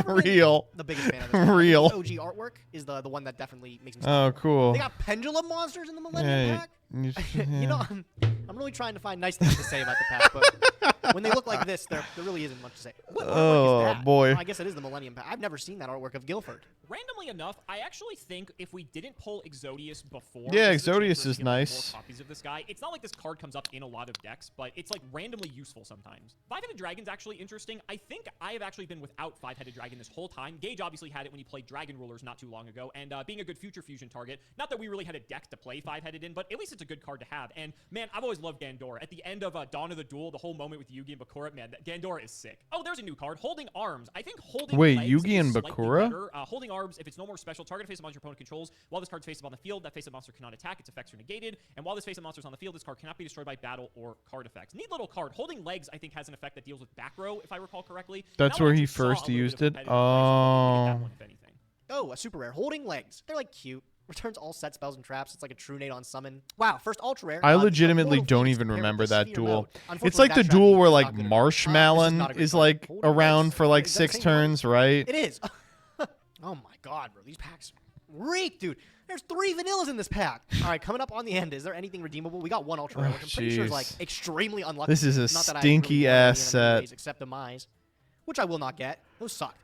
Real. The biggest fan of this. Real. The OG artwork is the one that definitely makes me. Oh, cool. They got pendulum monsters in the Millennium Pack. You know, I'm really trying to find nice things to say about the pack, but when they look like this, there really isn't much to say. What artwork is that? Boy. I guess it is the Millennium Pack. I've never seen that artwork of Guilford. Randomly enough, I actually think if we didn't pull Exodius before, Yeah, this is a chance Exodius for us is to get, like, nice. more copies of this guy. It's not like this card comes up in a lot of decks, but it's like randomly useful sometimes. Five-Headed Dragon's actually interesting. I think I have actually been without Five-Headed Dragon this whole time. Gage obviously had it when he played Dragon Rulers not too long ago, and being a good future fusion target, not that we really had a deck to play Five-Headed in, but at least it's a good card to have. And man, I've always loved Gandor. At the end of Dawn of the Duel, the whole moment with Yugi and Bakura, man, Gandor is sick. Oh, there's a new card, Holding Arms. I think Holding Wait, Legs Yugi is and slightly Bakura? better. Holding Arms, if it's no more special, target face of monster your opponent controls. While this card's face up on the field, that face of monster cannot attack. Its effects are negated. And while this face of monster is on the field, this card cannot be destroyed by battle or card effects. Neat little card. Holding Legs, I think, has an effect that deals with back row, if I recall correctly. That's That one where he actually saw a first little bit used of it? competitive play, so maybe we get that Oh. one, if anything. Oh, a super rare. Holding Legs. They're like cute. Returns all set spells and traps. It's like a true nade on summon. Wow, first ultra rare. I This is a legitimately Mortal don't Phoenix even paired with remember the that Sphere duel. mode. It's Unfortunately, like the that duel strategy where is like not good enough. This is not a Marshmallow great is card. like Holding around Legs. for like Is that the 6 same card? turns, right? It is. Oh my god, bro. These packs reek, dude. There's 3 vanillas in this pack. All right, coming up on the end, is there anything redeemable? We got 1 ultra rare, which I'm pretty sure is like jeez. extremely unlucky. This is a Not that I stinky really want any ass of them set. anyways, except Demise, which I will not get. Those suck.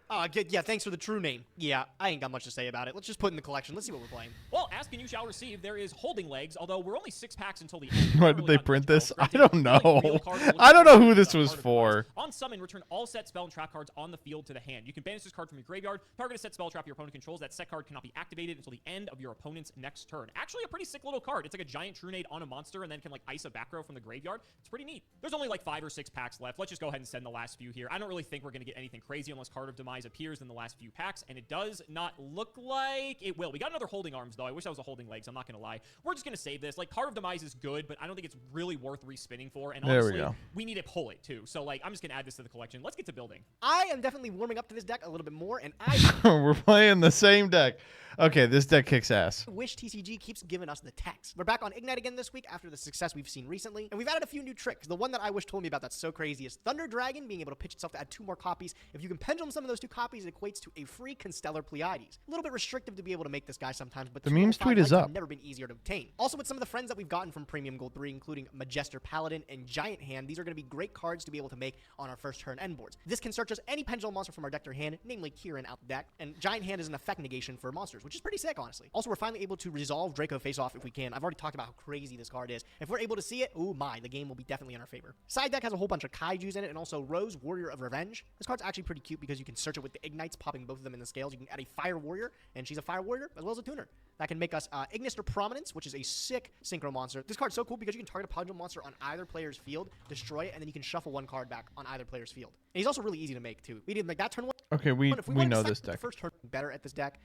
Yeah, thanks for the true name. Yeah, I ain't got much to say about it. Let's just put it in the collection. Let's see what we're playing. Well, ask and you shall receive. There is Holding Legs, although we're only 6 packs until the end. Why did they print this? I don't know. I don't know who this was for. On summon, return all set spell and trap cards on the field to the hand. You can banish this card from your graveyard. Target a set spell trap your opponent controls. That set card cannot be activated until the end of your opponent's next turn. Actually, a pretty sick little card. It's like a giant true nade on a monster and then can like ice a back row from the graveyard. It's pretty neat. There's only like 5 or 6 packs left. Let's just go ahead and send the last few here. I don't really think we're going to get anything crazy unless Card of Demise appears in the last few packs, and it does not look like it will. We got another Holding Arms, though. I wish that was a Holding Legs. I'm not going to lie. We're just going to save this. Like, Card of Demise is good, but I don't think it's really worth respinning for, and There we honestly, go. we need to pull it, too. So, like, I'm just going to add this to the collection. Let's get to building. I am definitely warming up to this deck a little bit more, and I We're playing the same deck. Okay, this deck kicks ass. wish TCG keeps giving us the text. We're back on Ignite again this week after the success we've seen recently, and we've added a few new tricks. The one that I wish told me about that's so crazy is Thunder Dragon being able to pitch itself to add 2 more copies. If you can pendulum some of those 2 copies, it equates to a free Constellar Pleiades. A little bit restrictive to be able to make this guy sometimes, but The 2 memes level 5 tweet is lights have up. never been easier to obtain. Also, with some of the friends that we've gotten from Premium Gold 3, including Majester Paladin and Giant Hand, these are going to be great cards to be able to make on our first turn end boards. This can search us any pendulum monster from our deck to our hand, namely Kieran out the deck, and Giant Hand is an effect negation for monsters, which is pretty sick, honestly. Also, we're finally able to resolve Draco Face-Off if we can. I've already talked about how crazy this card is. If we're able to see it, ooh my, the game will be definitely in our favor. Side deck has a whole bunch of Kaijus in it, and also Rose, Warrior of Revenge. This card's actually pretty cute because you can search it with the Ignites, popping both of them in the scales. You can add a Fire Warrior, and she's a Fire Warrior as well as a tuner. That can make us Ignister Prominence, which is a sick synchro monster. This card's so cool because you can target a pendulum monster on either player's field, destroy it, and then you can shuffle 1 card back on either player's field. And he's also really easy to make, too. We didn't make that turn 1. Okay, we wanted know to this set the deck. first turn better at this deck,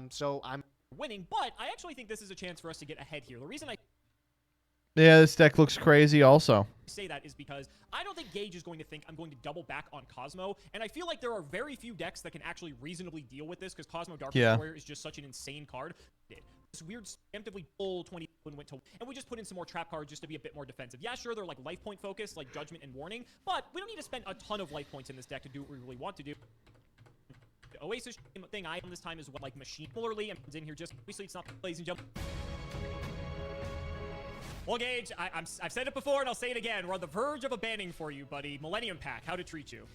so I'm winning, but I actually think this is a chance for us to get ahead here. The reason I Yeah, this deck looks crazy also. say that is because I don't think Gage is going to think I'm going to double back on Cosmo, and I feel like there are very few decks that can actually reasonably deal with this because Cosmo Dark Warrior is just such an insane card. This weird preemptively pull 20 and went to, and we just put in some more trap cards just to be a bit more defensive. Yeah, sure, they're like life point focused, like Judgment and Warning, but we don't need to spend a ton of life points in this deck to do what we really want to do. The Oasis thing I on this time is what, like Machine. Similarly, and in here just obviously it's not ladies and gentlemen. Well, Gage, I've said it before and I'll say it again. We're on the verge of a banning for you, buddy. Millennium Pack, how to treat you.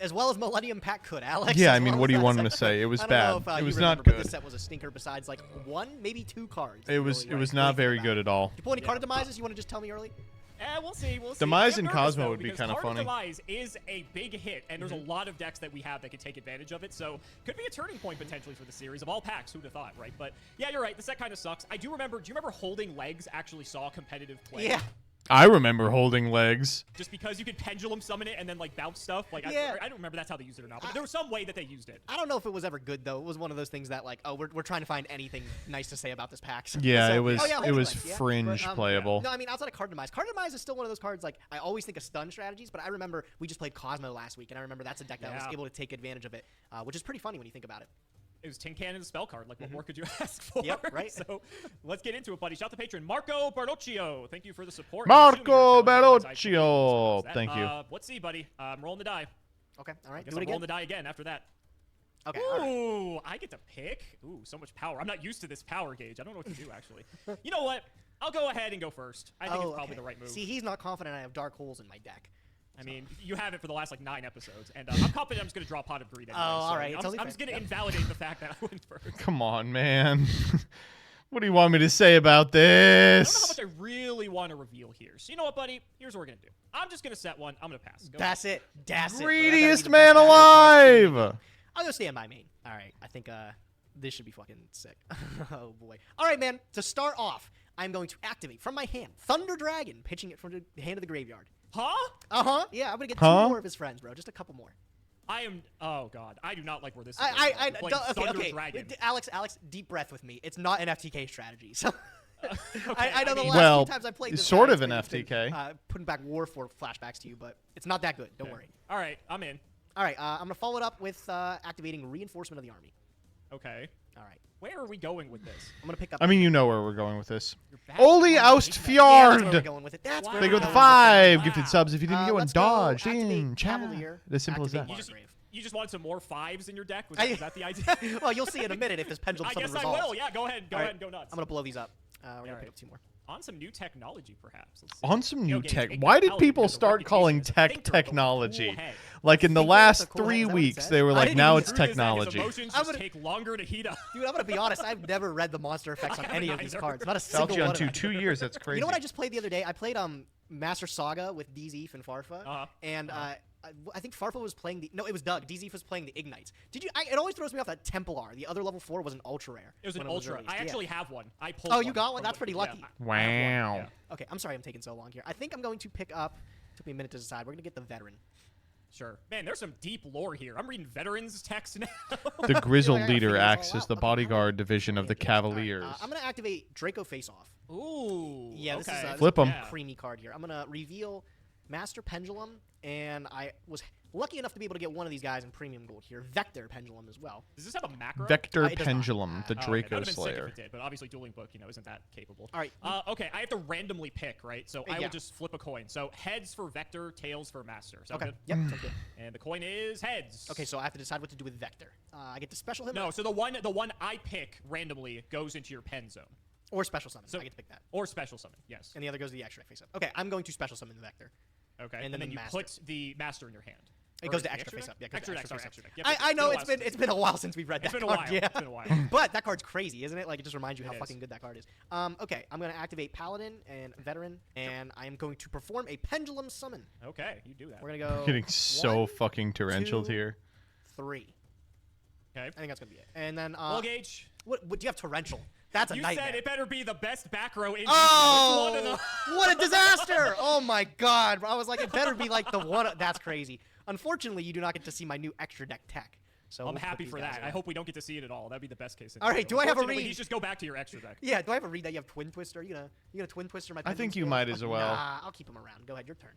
As well as Millennium Pack could, Alex. Yeah, as I mean, well what as do you that want set. him to say? It was I don't bad. know if, It you was remember, not but good. This set was a stinker besides like 1, maybe 2 cards. It was not very good at all. You pull any card demises? You want to just tell me early? We'll see. We'll see. Demise I'm and nervous, Cosmo though, would be because kind of Card funny. Demise is a big hit, and there's a lot of decks that we have that could take advantage of it, so could be a turning point potentially for the series. Of all packs, who'd have thought, right? But yeah, you're right. The set kind of sucks. Do you remember Holding Legs actually saw competitive play? Yeah. I remember Holding Legs. Just because you could pendulum summon it and then like bounce stuff. Like Yeah. I don't remember that's how they used it or not, but there was some way that they used it. I don't know if it was ever good though. It was one of those things that like, oh, we're trying to find anything nice to say about this pack. Yeah, So- it was Holding Legs, yeah. fringe But, playable. No, I mean outside of Card Demise. Card Demise is still one of those cards like I always think of stun strategies, but I remember we just played Cosmo last week, and I remember that's a deck that was able to take advantage of it, which is pretty funny when you think about it. It was Tin Cannon's spell card. Like, what more could you ask for? Yep, right. So, let's get into it, buddy. Shout out to patron Marco Bernocchio. Thank you for the support. Marco Bernocchio. Thank you. Let's see, buddy. I'm rolling the die. Okay, all right. I guess Do it I'm again. rolling the die again after that. Okay. Ooh, I get to pick. Ooh, so much power. I'm not used to this power gauge. I don't know what to do, actually. You know what? I'll go ahead and go first. I think it's probably the right move. See, he's not confident I have dark holes in my deck. I mean, you have it for the last, like, 9 episodes, and I'm confident I'm just going to draw Pot of Greed anyway. all so right. I'm just going to invalidate the fact that I went first. Come on, man. What do you want me to say about I don't know how this? much I really want to reveal here. So you know what, buddy? Here's what we're going to do. I'm just going to set one. I'm going to pass. Go That's it. That's it. Greediest man alive. I'll go stand by main. All right. I think this should be fucking sick. Oh, boy. All right, man. To start off, I'm going to activate from my hand Thunder Dragon, pitching it from the hand of the graveyard. Huh? Uh-huh. Yeah, I'm going to get 2 more of his friends, bro. Just a couple more. I am. Oh God, I do not like where this is. Okay. Alex, deep breath with me. It's not an FTK strategy. So Okay, I know the mean- last few times I played this, sort guy, of an it's been, FTK. Putting back War for flashbacks to you, but it's not that good. Don't worry. All right, I'm in. All right, I'm gonna follow it up with activating Reinforcement of the Army. Okay. All right. Where are we going with this? I'm gonna pick up. I mean, you know where we're going with this. back Oli on Oust the yeah, that's where we're Fjord. going with it. That's Wow. where They we're go with going 5 Wow. gifted subs. If you didn't get one, let's go dodge. activate Ding. Chat. Cavalier, As simple as that. activate You just wanted some more 5s in your deck? Was I- that the idea? Well, you'll see in a minute if this pendulum I summon guess resolves. I will. Yeah, go ahead. Go All ahead right. and go nuts. I'm gonna blow these up. We're gonna Alright. pick up 2 more. On some new technology, perhaps. Let's see. On some new Okay, tech. Ignis Why did Paladin people has a start reputation calling as a tech thinker with a technology? cool head. Like in the Thinker with last a cool head, 3 is that what it weeks, says? they were I like, didn't now even it's The truth is that his technology. emotions I'm just gonna- take longer to heat up. Dude, I'm gonna be honest. I've never read the monster effects on I any of haven't these either. cards. Not a single Falchi one. on of them. 2 years. That's crazy. You know what I just played the other day? I played Master Saga with DZeef and Farfa, and I think Farfa was playing the. No, it was Doug. DZeef was playing the Ignites. Did you? It always throws me off that Templar. The other level 4 was an ultra rare. It was an when ultra. released. I Yeah. actually have one. I pulled. Oh, you got one? from That's the- pretty yeah, lucky. I have one, Wow. yeah. Okay, I'm sorry I'm taking so long here. I think I'm going to pick up. Took me a minute to decide. We're gonna get the veteran. Sure. Man, there's some deep lore here. I'm reading veterans text now. The Grizzle I gotta figure leader this all acts as out. the Okay, bodyguard division of the Cavaliers. I'm gonna activate Draco Face Off. Ooh. Yeah, this is okay. a Flip 'em. creamy card here. I'm gonna reveal Master Pendulum, and I was lucky enough to be able to get one of these guys in premium gold here. Vector Pendulum as well. Does this have a macro? Vector it does not. Pendulum, the Oh, okay. Draco That'd have been sick if Slayer. it did, but obviously Dueling Book, isn't that capable. All right. Okay, I have to randomly pick, right? So I yeah. will just flip a coin. So heads for Vector, tails for Master. Sound Okay. good? Yep. Sounds good. And the coin is heads. Okay, so I have to decide what to do with Vector. I get to special him. No, so the one I pick randomly goes into your pen zone. Or special summon. So I get to pick that. Or special summon, yes. And the other goes to the extra face up. Okay, I'm going to special summon the Vector. Okay, and then then you Master. put the Master in your hand. It Or goes is to it the extra face up. Yeah, it goes extra to deck, sorry, extra extra face deck. up. Yep, I know a while it's been a while since we've read that It's been a card. while. Yeah. It's been a while. But that card's crazy, isn't it? Like, it just reminds you how It fucking is. good that card is. Okay, I'm going to activate Paladin and Veteran, and I am going to perform a Pendulum Summon. Okay, you do that. We're going to go Getting so 1, fucking torrential 2, here. 3. Okay. I think that's going to be it. And then, Roll gauge. what do you have torrential? That's a You nightmare. said it better be the best back row in Oh, It's one of the- what a disaster! Oh my god. I was like, it better be like the one. That's crazy. Unfortunately, you do not get to see my new extra deck tech. So I'm we'll put happy these for guys that. in. I hope we don't get to see it at all. That'd be the best case. All right, do I have a Unfortunately, read? You just go back to your extra deck. Yeah, do I have a read that you have Twin Twister? You gonna Twin Twister my I think Pendulum you Scale? might as well. Nah, I'll keep him around. Go ahead, your turn.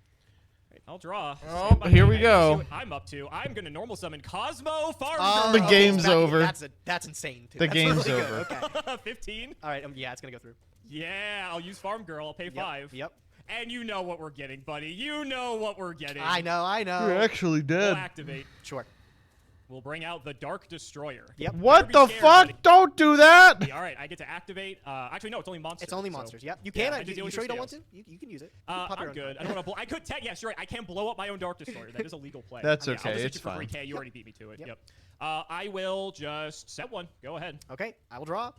I'll draw. Oh, Stand by here me. we I need to go. see what I'm up to. I'm gonna normal summon Cosmo Farm The Girl. game's over. That's insane. Too. The That's game's really over. Good. Okay. 15. All right. Yeah, it's gonna go through. Yeah, I'll use Farm Girl. I'll pay 5. Yep. And you know what we're getting, buddy. You know what we're getting. I know. You're actually We'll dead. activate. Sure. We'll bring out the Dark Destroyer. Yep. What Better the be scared, fuck? buddy. Don't do that! All right, I get to activate. Actually, no, it's only monsters. It's only so- monsters. Yep. You Yeah, can. I just deal you with sure you your don't want to? scales. You can use it. You can pop your I'm own good. card. I don't want to. I could. Yes, you're right. I can't blow up my own Dark Destroyer. That is a legal play. That's I'll just okay, hit it's you for fine. 3K. You already beat me to it. Yep. Yep. I will just set one. Go ahead. Okay, I will draw.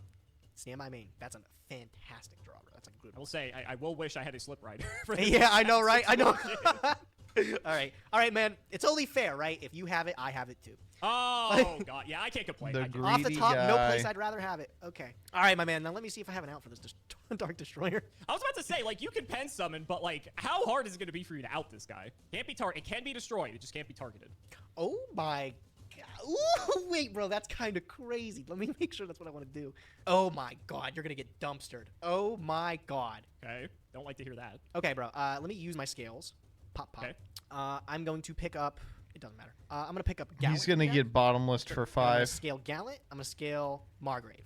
Stand by main. That's a fantastic draw, bro. That's a good I will one. say I will wish I had a slip rider. For this Yeah, I know, exact right? I know. situation. All right, man. It's only fair, right? If you have it, I have it too. Oh god, yeah, I can't complain. The I can't. Off the Greedy top, no guy. place I'd rather have it. Okay. All right, my man. Now let me see if I have an out for this Dark Destroyer. I was about to say, like, you can pen summon, but like, how hard is it going to be for you to out this guy? Can't be It can be destroyed. It just can't be targeted. Oh my god. Ooh, wait, bro. That's kind of crazy. Let me make sure that's what I want to do. Oh my god. You're gonna get dumpstered. Oh my god. Okay, don't like to hear that. Okay, bro. Let me use my scales. Pop, pop. Okay. I'm going to pick up. It doesn't matter. I'm gonna pick up Gallant. He's gonna again. get bottomless for I'm gonna 5. scale Gallant. I'm gonna scale Margrave.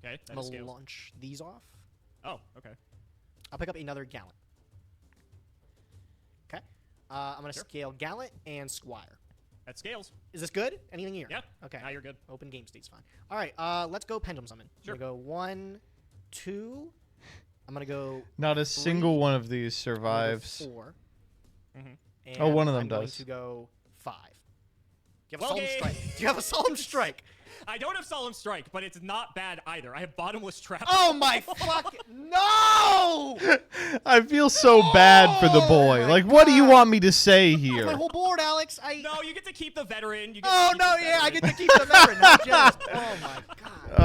Okay, I'm that is gonna scales. launch these off. Oh, okay. I'll pick up another Gallant. Okay. I'm gonna Sure. scale Gallant and Squire. That scales. Is this good? Anything here? Yeah. Okay. Now you're good. Open game state's fine. All right. Let's go Pendulum Summon. Sure. I'm gonna go 1, 2. I'm gonna go Not a 3, single one of these I'm gonna go survives. 4. Mhm. And Oh, one of them I'm going does. to go 5. Do you have a Well, solemn game. strike? Do you have a solemn strike? I don't have Solemn Strike, but it's not bad either. I have Bottomless Trap. Oh my fuck! No! I feel so bad for the boy. Oh my Like, what do you God. want me to say My here? whole board, Alex. No, you get to keep the veteran. You get Oh to keep no! the Yeah, I veteran. get to keep the veteran. Not just. Oh my god. Oh,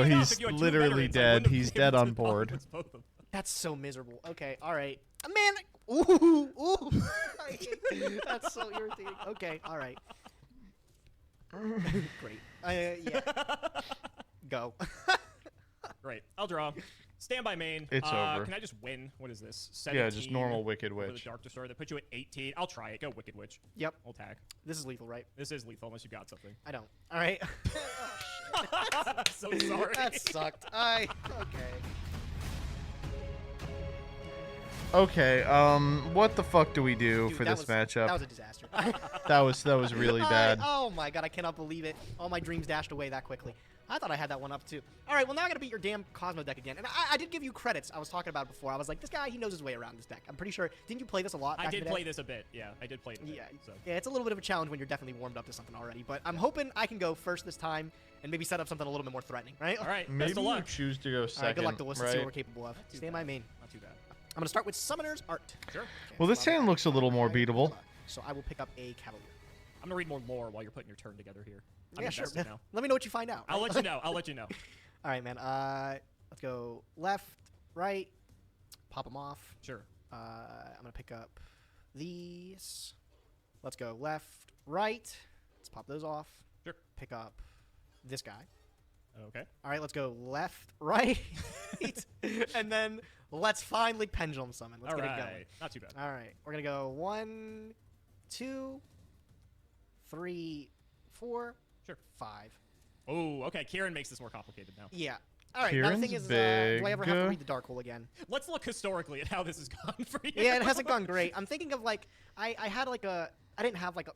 Funny enough, he's if you had two literally veterans, I dead. wouldn't have He's given dead it on to board. Bottomless both of them. That's so miserable. Okay. All right. Man. Ooh. Ooh. I hate- That's so irritating. Okay. All right. Great. Yeah. Go. Great. I'll draw. Stand by main. It's over. Can I just win? What is this? Yeah, just 17 normal Wicked over Witch. The Dark Destroyer. That puts you at 18. I'll try it. Go Wicked Witch. Yep. We'll tag. This is lethal, right? This is lethal unless you got something. I don't. All right. So sorry. That sucked. Okay. Okay, what the fuck do we do Dude, for that this was- matchup? That was a disaster. That was really bad. Oh my god, I cannot believe it. All my dreams dashed away that quickly. I thought I had that one up too. All right, well now I gotta beat your damn Cosmo deck again. And I did give you credits. I was talking about it before. I was like, this guy, he knows his way around this deck. I'm pretty sure. Didn't you play this a lot? I back in did the day? play this a bit. Yeah, I did play it a bit. Yeah, So. yeah, it's a little bit of a challenge when you're definitely warmed up to something already. But I'm hoping I can go first this time and maybe set up something a little bit more threatening, right? All right. Maybe Best of you luck. choose to go All right, second, good luck to us. Let's see what we're right? capable of. too Stay in bad. my main. Not too bad. I'm gonna start with Summoner's Art. Sure. Okay, Well, this so hand looks a little more beatable. So I will pick up a Cavalier. I'm gonna read more lore while you're putting your turn together here. I'm Yeah, sure. invested now. Let me know what you find out. I'll let you know. I'll let you know. All right, man. Let's go left, right. Pop them off. Sure. I'm gonna pick up these. Let's go left, right. Let's pop those off. Sure. Pick up this guy. Okay. All right, let's go left, right, and then let's finally pendulum summon. Let's All get right. it going. Not too bad. All right, we're gonna go 1, 2, 3, 4, Sure. 5. Oh, okay. Kieran makes this more complicated now. Yeah. All right. Now the thing Kieran's is, do I ever have to big. read the dark hole again? Let's look historically at how this has gone for you. Yeah, it hasn't gone great. I'm thinking of like I had like a I didn't have like a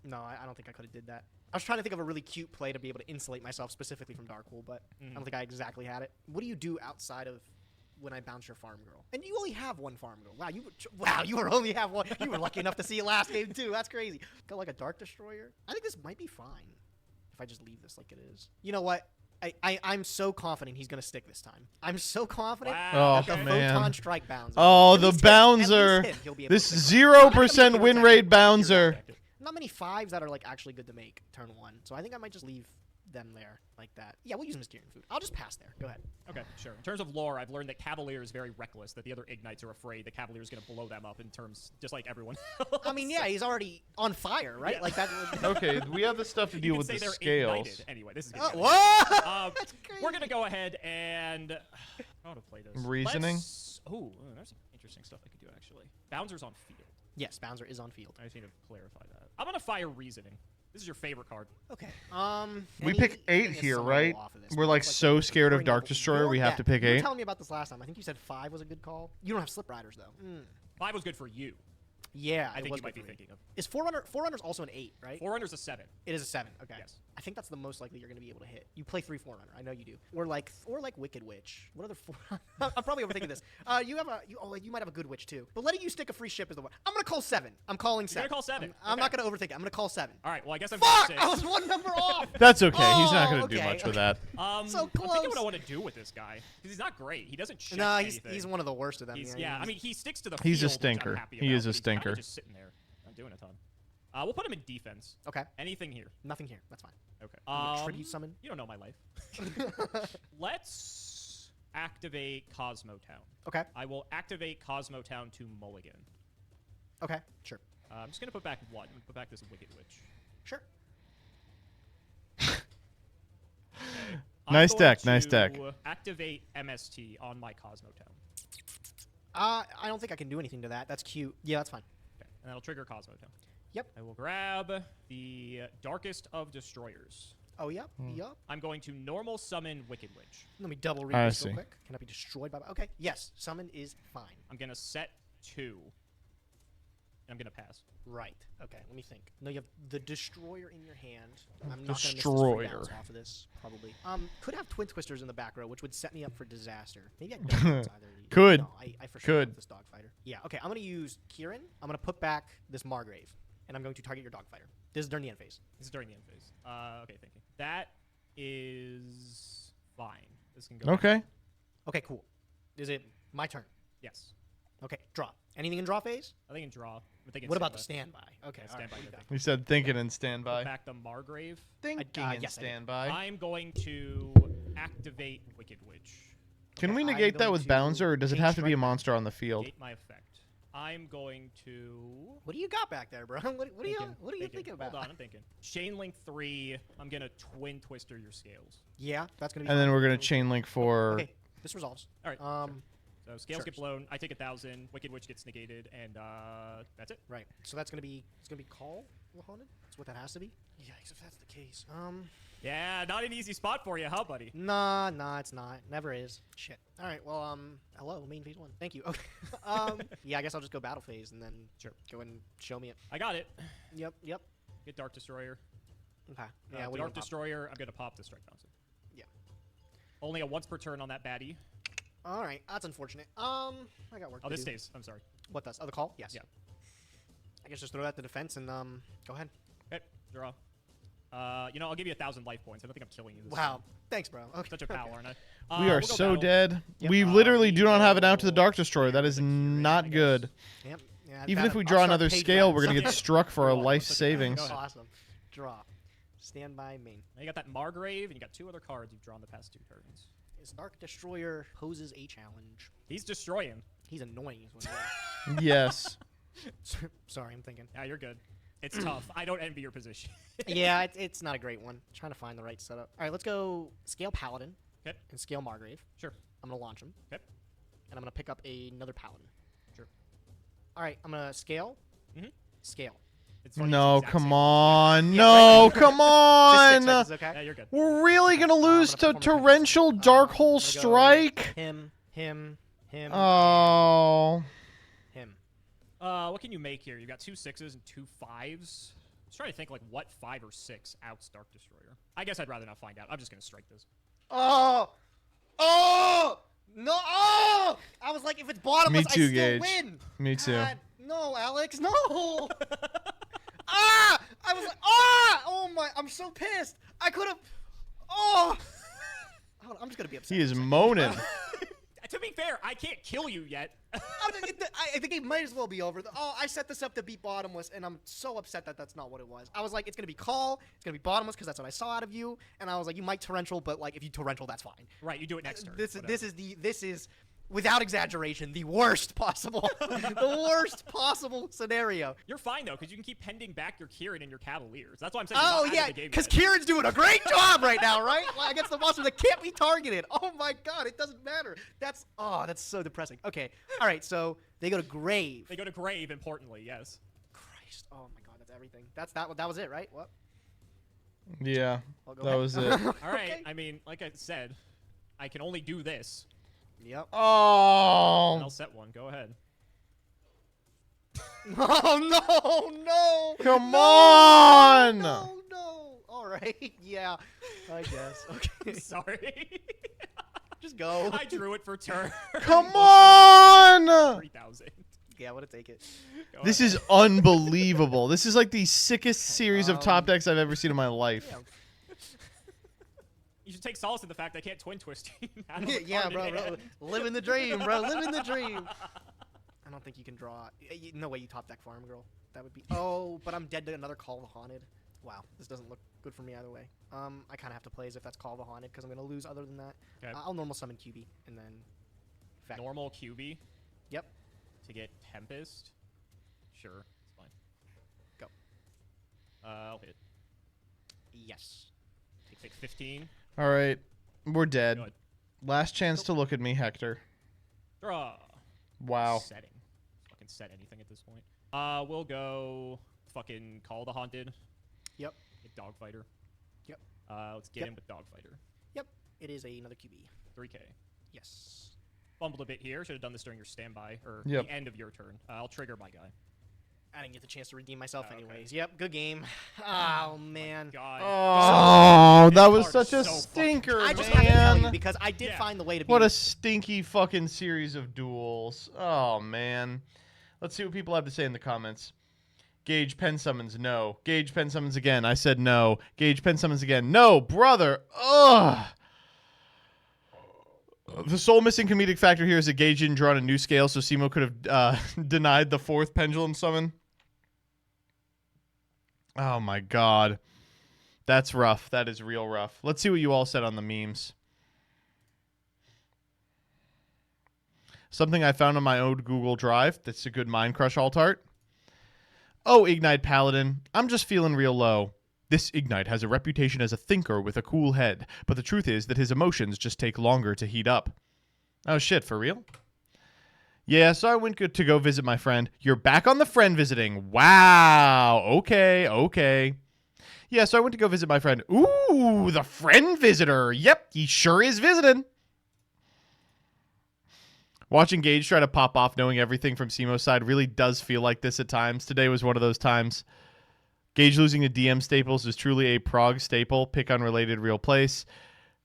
no, I don't think I could have did that. I was trying to think of a really cute play to be able to insulate myself specifically from dark hole, but I don't think I exactly had it. What do you do outside of when I bounce your farm girl? And you only have one farm girl. Wow, you only have one. You were lucky enough to see it last game too. That's crazy. Got like a dark destroyer. I think this might be fine if I just leave this like it is. You know what? I'm so confident he's gonna stick this time. I'm so confident Wow. that the man. photon strike bouncer. Oh, At the least him. At least bouncer. him, he'll be able This to stick. 0% win rate bouncer. Not many 5s that are like actually good to make turn 1, so I think I might just leave them there like that. Yeah, we'll use Mysterian Food. I'll just pass there. Go ahead. Okay, sure. In terms of lore, I've learned that Cavalier is very reckless, that the other Ignites are afraid that Cavalier is going to blow them up in terms, just like everyone else. I mean, yeah, he's already on fire, right? Yeah. Like that. Okay, we have the stuff to You deal can with say the they're scales. ignited. Anyway, this is gonna get Whoa! That's crazy. We're going to go ahead and... how to play this? Reasoning? Oh, there's some interesting stuff I could do, actually. Bouncer's on field. Yes, Bouncer is on field. I just need to clarify that. I'm going to fire Reasoning. This is your favorite card. Okay. We pick 8 here, right? We're like so scared of Dark Destroyer, we have to pick You were 8. telling me about this last time. I think you said 5 was a good call. You don't have Slip Riders though. 5 was good for you. Yeah, I it think was you might good be for me. thinking of. Is Forerunner's also an 8, right? Forerunner's a 7. It is a 7. Okay. Yes. I think that's the most likely you're going to be able to hit. You play 3 Forerunner. I know you do. Or like Wicked Witch. What other I'm probably overthinking this. You might have a good witch too. But letting you stick a free ship is the one. I'm going to call 7. I'm calling 7. You're gonna call 7. I'm Okay. not going to overthink it. I'm going to call 7. All right, well, I guess I'm Fuck! 6. I was one number off. That's okay. He's not going to do okay, much with that. So I'm close. thinking what I want to do with this guy. Because he's not great. He doesn't check No, anything. he's one of the worst of them. Yeah, I mean, he sticks to the He's a field, which I'm stinker. happy He about, is a but he's kinda stinker. just sitting there, not doing a ton. We'll put him in defense. Okay. Anything here. Nothing here. That's fine. Okay. Tribute summon. You don't know my life. Let's activate Cosmo Town. Okay. I will activate Cosmo Town to Mulligan. Okay. Sure. I'm just going to put back one. I'm going to put back this Wicked Witch. Sure. Nice I'm deck, going nice deck. to Activate MST on my Cosmo Town. I don't think I can do anything to that. That's cute. Yeah, that's fine. Okay. And that'll trigger Cosmo Town. Yep. I will grab the Darkest of Destroyers. Oh, yep. Yep. I'm going to normal summon Wicked Witch. Let me double read I this real see. quick. Can I be destroyed by... Okay. Yes. Summon is fine. I'm going to set 2. And I'm going to pass. Right. Okay. Let me think. No, you have the Destroyer in your hand. I'm not going to miss this free Destroyer. bounce off of this, probably. Could have Twin Twisters in the back row, which would set me up for disaster. Maybe I don't bounce either of these. Could. No, I for sure Could. want this Dogfighter. Yeah. Okay. I'm going to use Kieran. I'm going to put back this Margrave, and I'm going to target your Dogfighter. This is during the end phase. This is during the end phase. Okay, thank you. That is fine. This can go. Okay. Okay, cool. Is it my turn? Yes. Okay, draw. Anything in draw phase? I think in draw. I'm thinking What about the standby. standby? Okay, Yeah, all right, standby, what do you good got? We said thinking and Put standby. back the Margrave. Thinking and yes, I did. standby. I'm going to activate Wicked Witch. Can we I'm negate that going with to Bouncer, or does it change have to be a strike monster on the field? Gate my effect. I'm going to... What do you got back there, bro? What are you thinking about? Hold on, I'm thinking. Chain Link 3. I'm going to Twin Twister your scales. Yeah, that's gonna be. And fine. then we're going to chain link for... Okay, this resolves. All right. So scales sure. get blown. I take 1,000. Wicked Witch gets negated, and that's it. Right. So that's gonna be call haunted. That's what that has to be. Yikes! If that's the case. Yeah, not an easy spot for you, huh, buddy? Nah, it's not. Never is. Shit. All right. Well, hello, main phase 1. Thank you. Okay. Yeah, I guess I'll just go battle phase and then go and show me it. I got it. Yep. Get Dark Destroyer. Okay. Yeah. What do you Dark wanna pop? Destroyer. I'm gonna pop the Strike Bouncer. Yeah. Only a once per turn on that baddie. All right. That's unfortunate. I got work. Oh, to this do. stays. I'm sorry. What does? Oh, the call? Yes. Yeah. I guess just throw that to defense and go ahead. Okay, draw. I'll give you 1,000 life points. I don't think I'm killing you this Wow. time. Thanks, bro. Okay. Such a power, aren't I? We are we'll go so battle. dead. Yep. We literally do not have it out to the Dark Destroyer. That is not good. Yep. Yeah, Even if we I'll draw start another page scale, back. we're going to get struck for our Go on, life let's look at that. savings. Go ahead. Awesome. Draw. Stand by main. Now you got that Margrave, and you got 2 other cards you've drawn the past 2 turns. His Dark Destroyer poses a challenge. He's destroying. He's annoying. Is what it Yes. is. Sorry, I'm thinking. Yeah, you're good. It's tough. I don't envy your position. Yeah, it's not a great one. Trying to find the right setup. All right, let's go scale Paladin. Okay. And scale Margrave. Sure. I'm going to launch him. Okay. And I'm going to pick up another Paladin. Sure. All right, I'm going to scale. Mhm. Scale. It's funny, No, it's the exact come same. on. Yeah, No, right. come Just 6 on. seconds, okay? Yeah, you're good. We're really going to lose to I'm gonna perform a torrential dark hole I'm gonna go strike? Him. Oh. Him. What can you make here? You've got 2 6s and 2 5s. I was trying to think like what 5 or 6 outs Dark Destroyer. I guess I'd rather not find out. I'm just gonna strike this. Oh! Oh! No! Oh! I was like, if it's bottomless, Me too, I still Gage. win. Me too. God, no, Alex, no! Ah! I was like, ah! Oh my! I'm so pissed. I could have. Oh! Hold on, I'm just gonna be upset. He is moaning. To be fair, I can't kill you yet. I think it might as well be over. Oh, I set this up to beat bottomless, and I'm so upset that that's not what it was. I was like, it's gonna be call, it's gonna be bottomless because that's what I saw out of you, and I was like, you might torrential, but like if you torrential, that's fine. Right, you do it next turn. This is without exaggeration the worst possible, the worst possible scenario. You're fine though, because you can keep pending back your Kieran and your Cavaliers. That's why I'm saying. Oh yeah, because Kieran's doing a great job right now, right? Against the monster that can't be targeted. Oh my god, it doesn't matter. That's so depressing. Okay, all right, so they go to grave. They go to grave. Importantly, yes. Christ, oh my god, that's everything. That was it, right? What? Yeah, Well, go that ahead. was it. All right. Okay. I mean, like I said, I can only do this. Yep. And Oh. I'll set one. Go ahead. Oh no! Come No, on. No! All right, yeah, I guess. Okay, Sorry. just go. I drew it for turn. Come on. 3,000. Yeah, I want to take it. Go This ahead. is unbelievable. This is like the sickest series of top decks I've ever seen in my life. Yeah. You should take solace in the fact I can't twin twist you. out of a Yeah, card in bro. hand. Living the dream, bro. Living the dream. I don't think you can draw. No way you top deck Farm Girl. That would be. Oh, but I'm dead to another Call the Haunted. Wow, this doesn't look good for me either way. I kind of have to play as if that's Call the Haunted because I'm gonna lose. Other than that, Okay. I'll normal summon QB and then. Fact. Normal QB Yep. to get Tempest. Sure, it's fine. Go. I'll hit. Yes. Take 15. All right, we're dead. Good. Last chance to look at me, Hector. Draw. Wow. Setting. Fucking set anything at this point. We'll go fucking Call the Haunted. Yep. Get Dogfighter. Yep. Let's get Yep. him with Dogfighter. Yep. It is another QB. 3K. Yes. Fumbled a bit here. Should have done this during your standby or Yep. the end of your turn. I'll trigger my guy. I didn't get the chance to redeem myself Okay. anyways. Yep. Good game. Oh man. God. Oh, that was card is such a so fucking- stinker, I just had to tell you man. because I did Yeah. find the way to be. What a stinky fucking series of duels. Oh, man. Let's see what people have to say in the comments. Gage pen summons, no. Gage pen summons again. I said no. Gage pen summons again. No, brother. Ugh. The sole missing comedic factor here is that Gage didn't draw on a new scale, so Simo could have denied the 4th pendulum summon. Oh, my God. That's rough. That is real rough. Let's see what you all said on the memes. Something I found on my old Google Drive. That's a good Mind Crush alt art. Oh, Ignite Paladin. I'm just feeling real low. This Ignite has a reputation as a thinker with a cool head, but the truth is that his emotions just take longer to heat up. Oh shit, for real? Yeah, so I went to go visit my friend. You're back on the friend visiting. Wow. Okay. Yeah, so I went to go visit my friend. Ooh, the friend visitor. Yep, he sure is visiting. Watching Gage try to pop off knowing everything from Simo's side really does feel like this at times. Today was one of those times. Gage losing to DM Staples is truly a prog staple. Pick unrelated real place.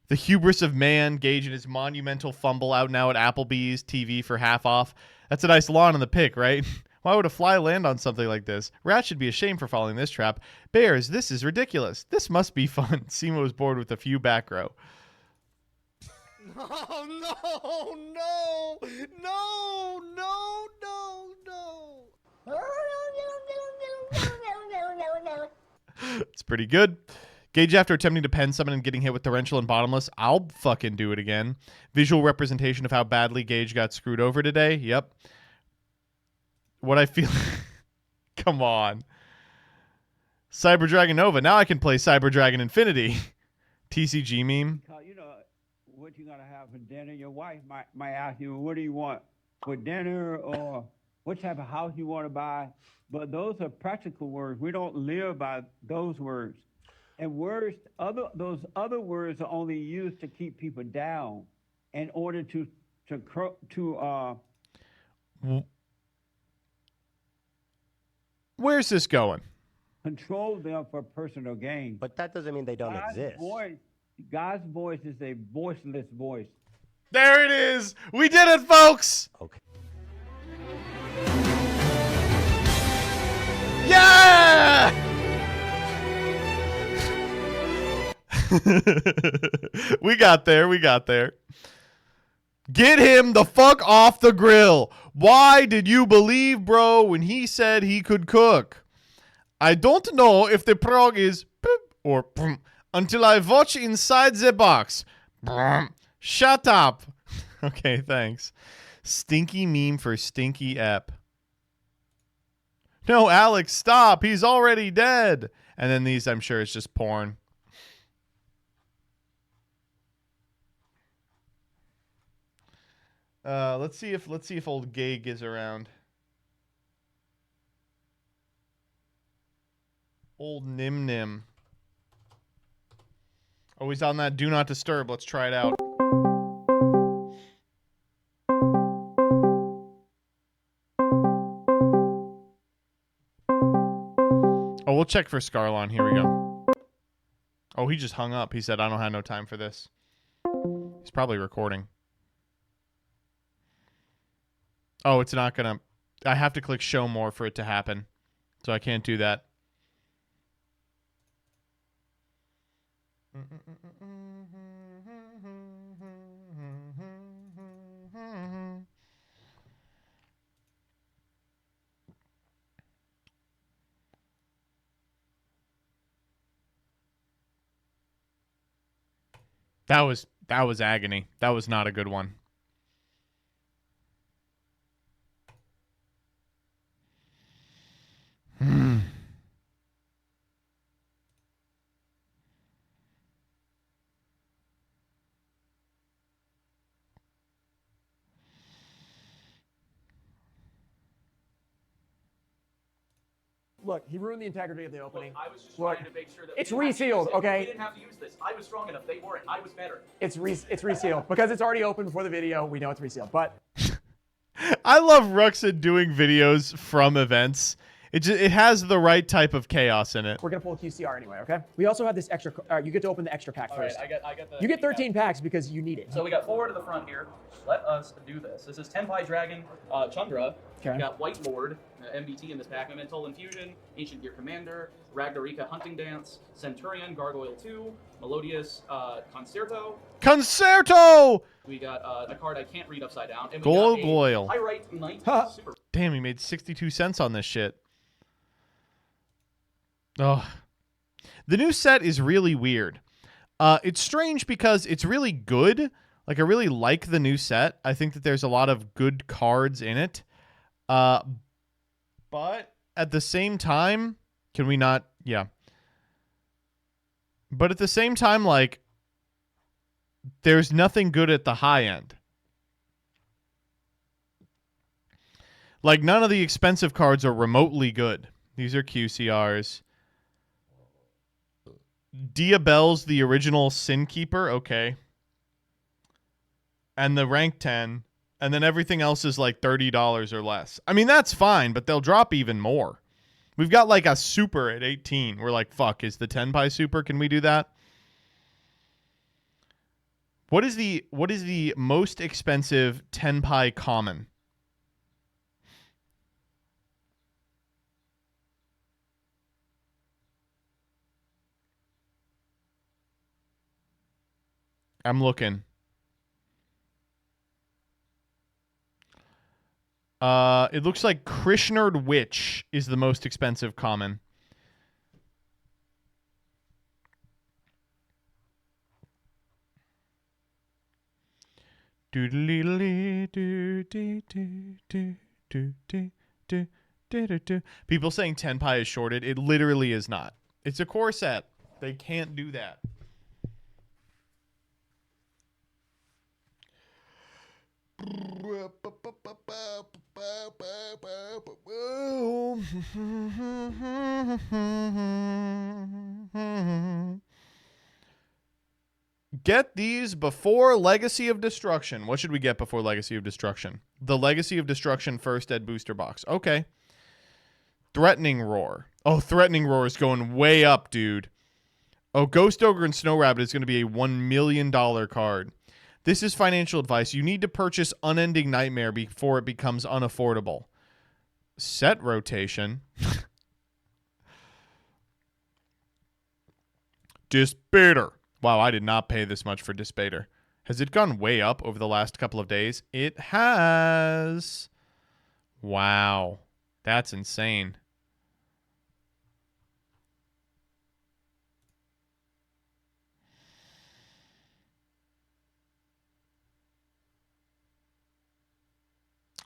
The hubris of man. Gage and his monumental fumble out now at Applebee's TV for half off. That's a nice lawn in the pick, right? Why would a fly land on something like this? Rat should be ashamed for following this trap. Bears, this is ridiculous. This must be fun. Simo is bored with a few back row. Oh no. It's pretty good. Gage, after attempting to pen summon and getting hit with torrential and bottomless, I'll fucking do it again. Visual representation of how badly Gage got screwed over today. Yep. What I feel... Come on. Cyber Dragon Nova. Now I can play Cyber Dragon Infinity. TCG meme. You know, what you gonna have for dinner? Your wife might ask you, what do you want for dinner, or what type of house you want to buy. But those are practical words. We don't live by those words. And those other words are only used to keep people down in order to Where's this going? control them for personal gain. But that doesn't mean they don't exist. God's voice is a voiceless voice. There it is. We did it, folks. Okay. Yeah! We got there. We got there. Get him the fuck off the grill. Why did you believe, bro, when he said he could cook? I don't know if the prog is or until I watch inside the box. Shut up. Okay, thanks. Stinky meme for stinky ep. No, Alex, stop. He's already dead. And then these, I'm sure, it's just porn. Let's see if old Gag is around. Old Nim Nim. Oh, he's on that do not disturb. Let's try it out. Oh, we'll check for Scarlon. Here we go. Oh, he just hung up. He said, I don't have no time for this. He's probably recording. Oh, it's not going to... I have to click show more for it to happen. So I can't do that. That was agony. That was not a good one. Look, he ruined the integrity of the opening. Look, I was just trying to make sure that it's resealed, okay? We didn't have to use this. I was strong enough. They weren't. I was better. It's resealed because it's already open before the video. We know it's resealed, but I love Ruxin doing videos from events. It has the right type of chaos in it. We're gonna pull a QCR anyway, okay? We also have this extra. You get to open the extra pack first. All right, I got the. You get 13 packs because you need it. So we got 4 to the front here. Let us do this. This is Tenpai Dragon, Chandra. Okay. We got White Lord, MBT in this pack. Mental Infusion, Ancient Gear Commander, Ragnarika Hunting Dance, Centurion, Gargoyle 2, Melodious Concerto. Concerto! We got a card I can't read upside down. And we Gargoyle. got a Pyrite Knight Super. Damn, he made 62 cents on this shit. Oh, the new set is really weird. It's strange because it's really good. Like, I really like the new set. I think that there's a lot of good cards in it. But at the same time, can we not? Yeah. But at the same time, like, there's nothing good at the high end. Like, none of the expensive cards are remotely good. These are QCRs. Diabelle's the original Sin Keeper. Okay. And the rank 10. And then everything else is like $30 or less. I mean, that's fine, but they'll drop even more. We've got like a super at 18. We're like, fuck, is the Tenpai super? Can we do that? What is the most expensive Tenpai common? I'm looking. It looks like Krishnerd Witch is the most expensive common. People saying Tenpai is shorted. It literally is not. It's a core set. They can't do that. Get these before Legacy of Destruction. What should we get before Legacy of Destruction? The Legacy of Destruction First Ed booster box. Okay. Threatening Roar. Oh, Threatening Roar is going way up, dude. Oh, Ghost Ogre and Snow Rabbit is going to be a $1 million card. This is financial advice. You need to purchase Unending Nightmare before it becomes unaffordable. Set rotation. Disbater. Wow, I did not pay this much for Disbater. Has it gone way up over the last couple of days? It has. Wow. That's insane.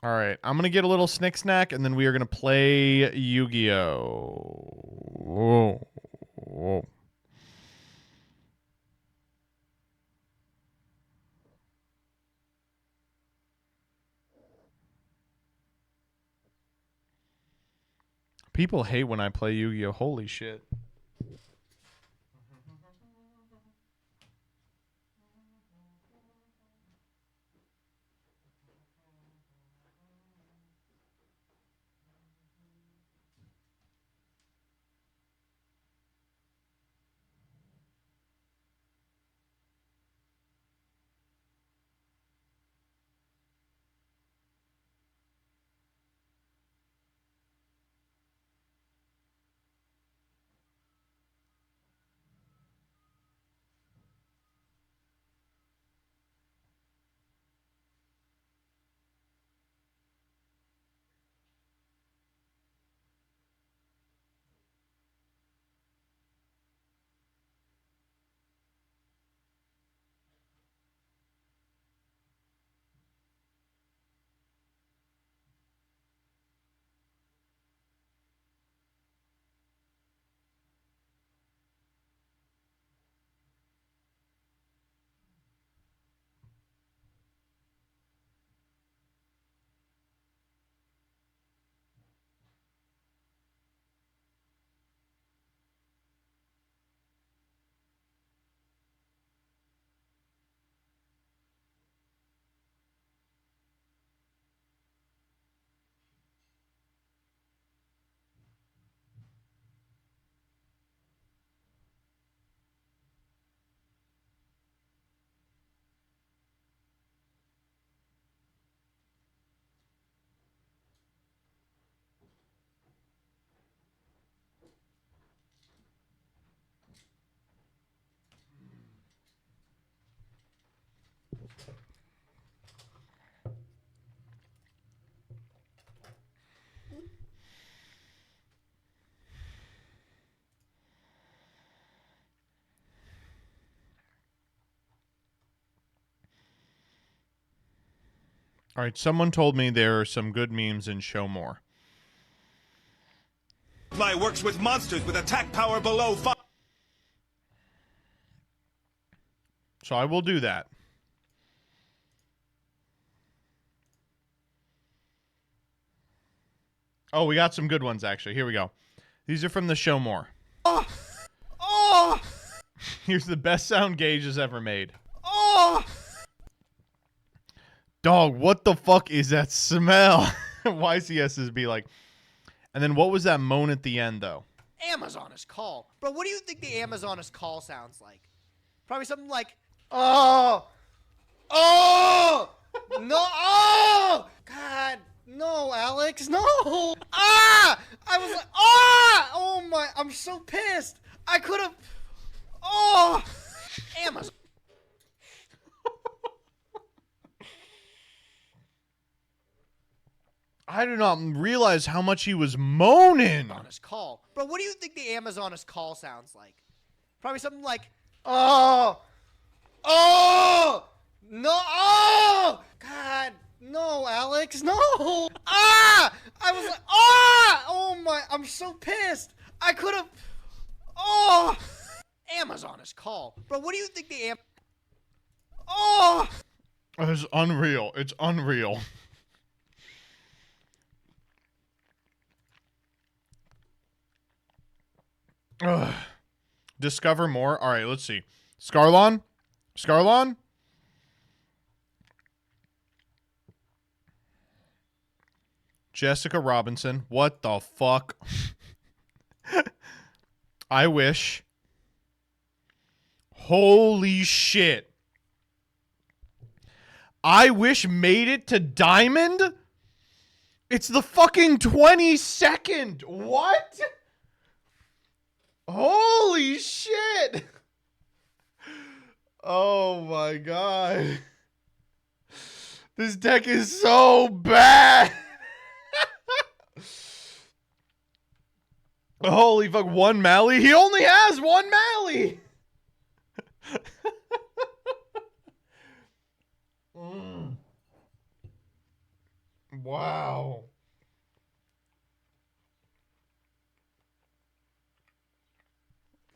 All right, I'm going to get a little snick snack, and then we are going to play Yu-Gi-Oh! Whoa. Whoa. People hate when I play Yu-Gi-Oh! Holy shit. All right, someone told me there are some good memes in Show More. Fly works with monsters with attack power below 5. So I will do that. Oh, we got some good ones, actually. Here we go. These are from the Show More. Oh! Oh! Here's the best sound Gage has ever made. Oh! Dog, what the fuck is that smell? YCS's be like. And then what was that moan at the end, though? Amazonist call. Bro, what do you think the Amazonist call sounds like? Probably something like, oh! Oh! No! Oh! God, no, Alex, no! Ah! I was like, ah! Oh my, I'm so pissed. I could have, oh! Amazon. I did not realize how much he was moaning. Amazonist call. Bro, what do you think the Amazonist call sounds like? Probably something like, oh! Oh! No! Oh! God, no, Alex, no! Ah! I was like, ah! Oh my, I'm so pissed. I could have, oh! Amazonist call. Bro, what do you think the oh! It's unreal. It's unreal. Ugh. Discover more. All right, let's see. Scarlon? Scarlon? Jessica Robinson. What the fuck? I wish. Holy shit. I wish made it to Diamond? It's the fucking 22nd. What? Holy shit. Oh my god. This deck is so bad. Holy fuck, one Mally? He only has one Mally. Wow.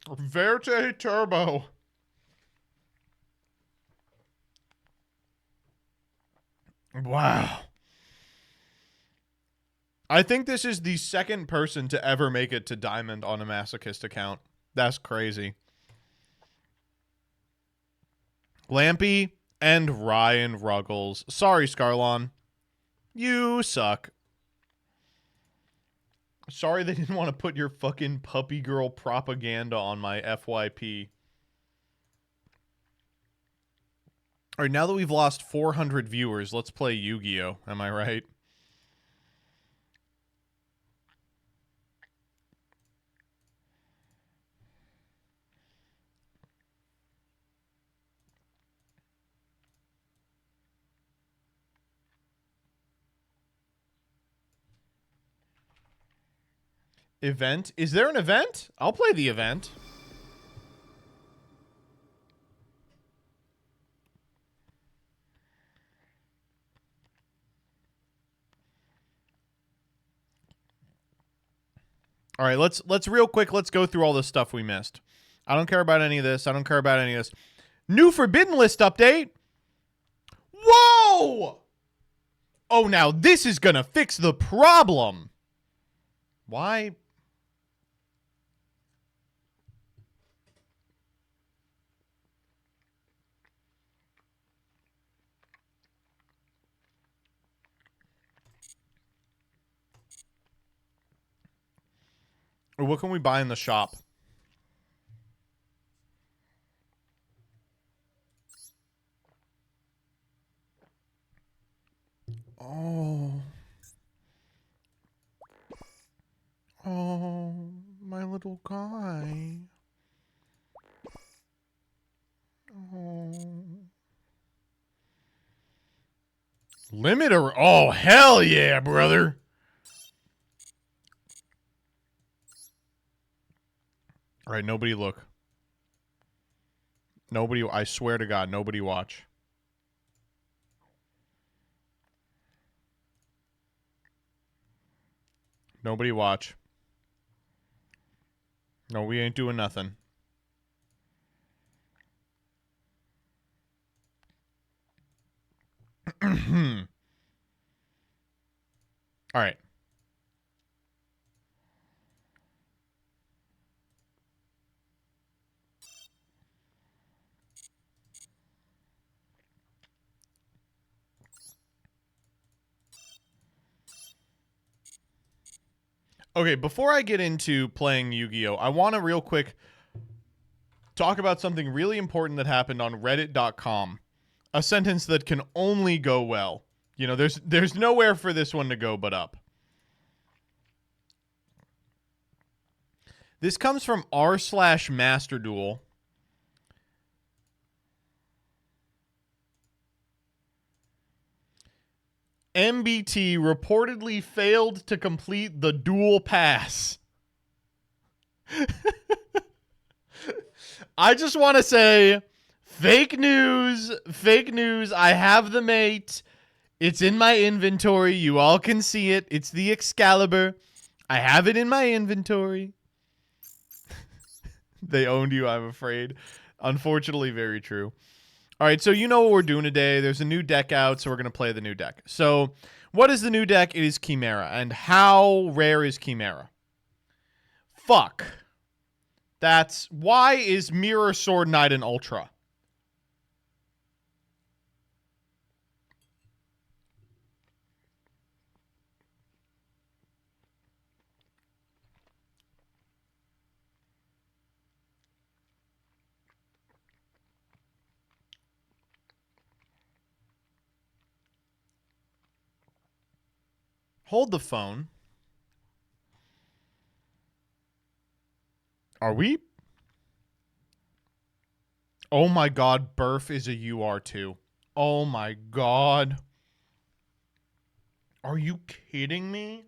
Verte Turbo. Wow. I think this is the second person to ever make it to Diamond on a Masochist account. That's crazy. Lampy and Ryan Ruggles. Sorry, Scarlon. You suck. Sorry they didn't want to put your fucking puppy girl propaganda on my FYP. All right, now that we've lost 400 viewers, let's play Yu-Gi-Oh! Am I right? Event? Is there an event? I'll play the event. All right, let's real quick, let's go through all the stuff we missed. I don't care about any of this. I don't care about any of this. New Forbidden List update. Whoa! Oh, now this is going to fix the problem. Why? Or what can we buy in the shop? Oh. Oh, my little guy. Oh. Limiter. Oh, hell yeah, brother. All right, nobody look. Nobody, I swear to God, nobody watch. Nobody watch. No, we ain't doing nothing. All right. Okay, before I get into playing Yu-Gi-Oh, I want to real quick talk about something really important that happened on reddit.com. A sentence that can only go well. You know, there's nowhere for this one to go but up. This comes from r/masterduel. MBT reportedly failed to complete the duel pass. I just want to say, fake news, fake news. I have the mate. It's in my inventory. You all can see it. It's the Excalibur. I have it in my inventory. They owned you, I'm afraid. Unfortunately, very true. All right, so you know what we're doing today. There's a new deck out, so we're going to play the new deck. So what is the new deck? It is Chimera. And how rare is Chimera? Fuck. Why is Mirror Sword Knight an Ultra? Hold the phone. Are we? Oh my god, Burf is a UR2. Oh my god. Are you kidding me?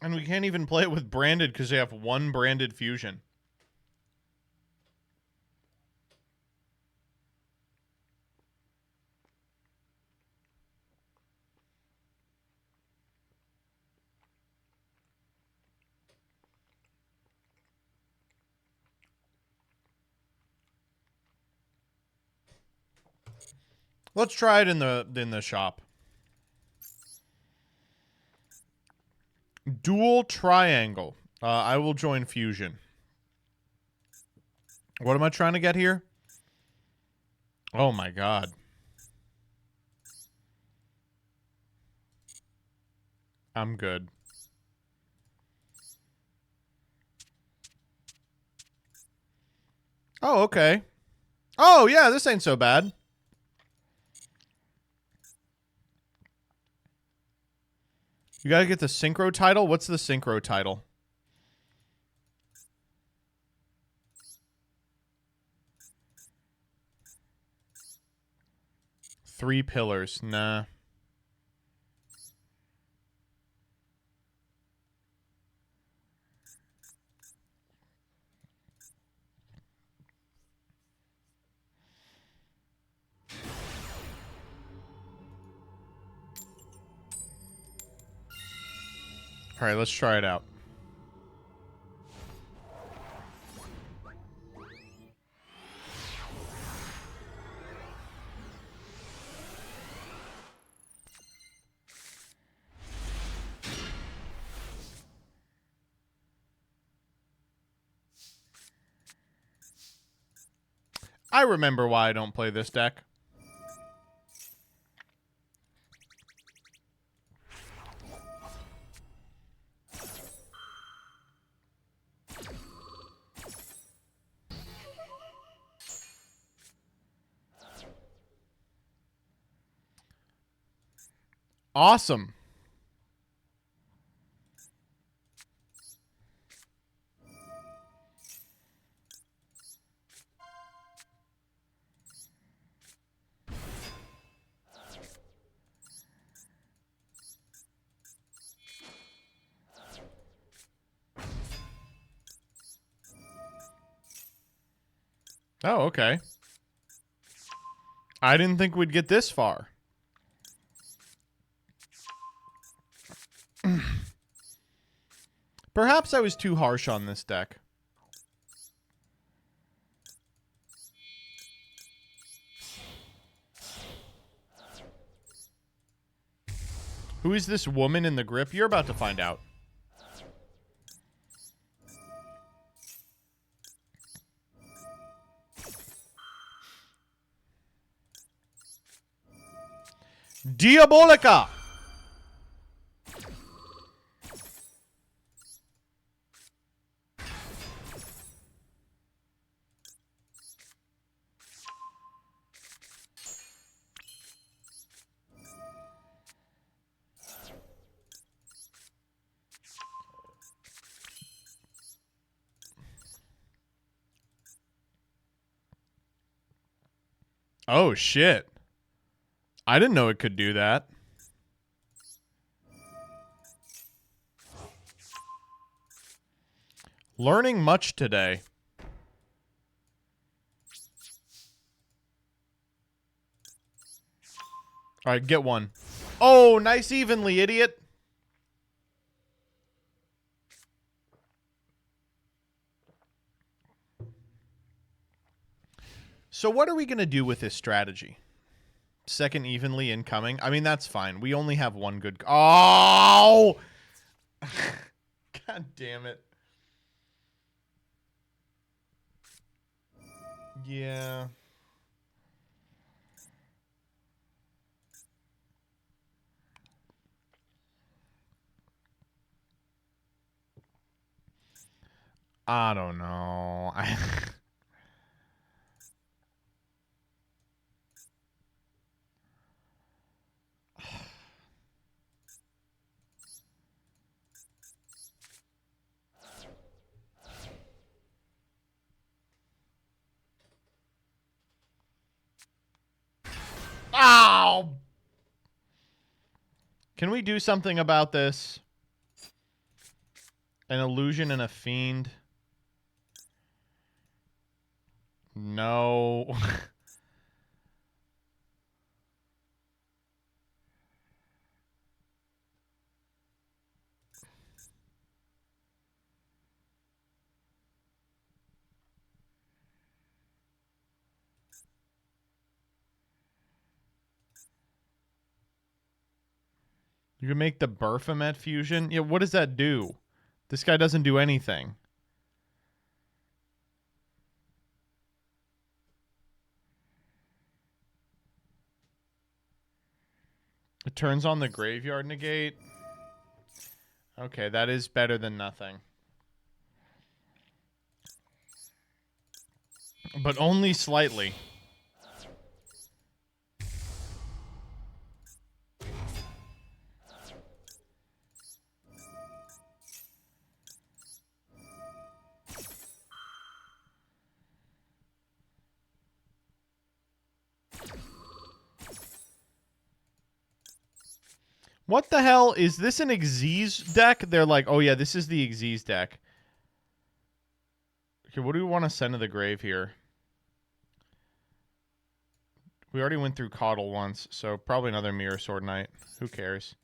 And we can't even play it with branded because they have one branded fusion. Let's try it in the shop. Dual triangle. I will join fusion. What am I trying to get here? Oh my god. I'm good. Oh, okay. Oh, yeah, this ain't so bad. You gotta get the synchro title? What's the synchro title? Three pillars. Nah. All right, let's try it out. I remember why I don't play this deck. Awesome. Oh, okay. I didn't think we'd get this far. Perhaps I was too harsh on this deck. Who is this woman in the grip? You're about to find out. Diabolica! Oh, shit. I didn't know it could do that. Learning much today. All right, get one. Oh, nice evenly, idiot. So what are we going to do with this strategy? Second evenly incoming? I mean, that's fine. We only have one good... Oh! God damn it. Yeah. I don't know. Ow! Can we do something about this? An illusion and a fiend? No. You can make the Baphomet fusion? Yeah, what does that do? This guy doesn't do anything. It turns on the graveyard negate. Okay, that is better than nothing. But only slightly. What the hell? Is this an Xyz deck? They're like, oh yeah, this is the Xyz deck. Okay, what do we want to send to the grave here? We already went through Coddle once, so probably another Mirror Sword Knight. Who cares?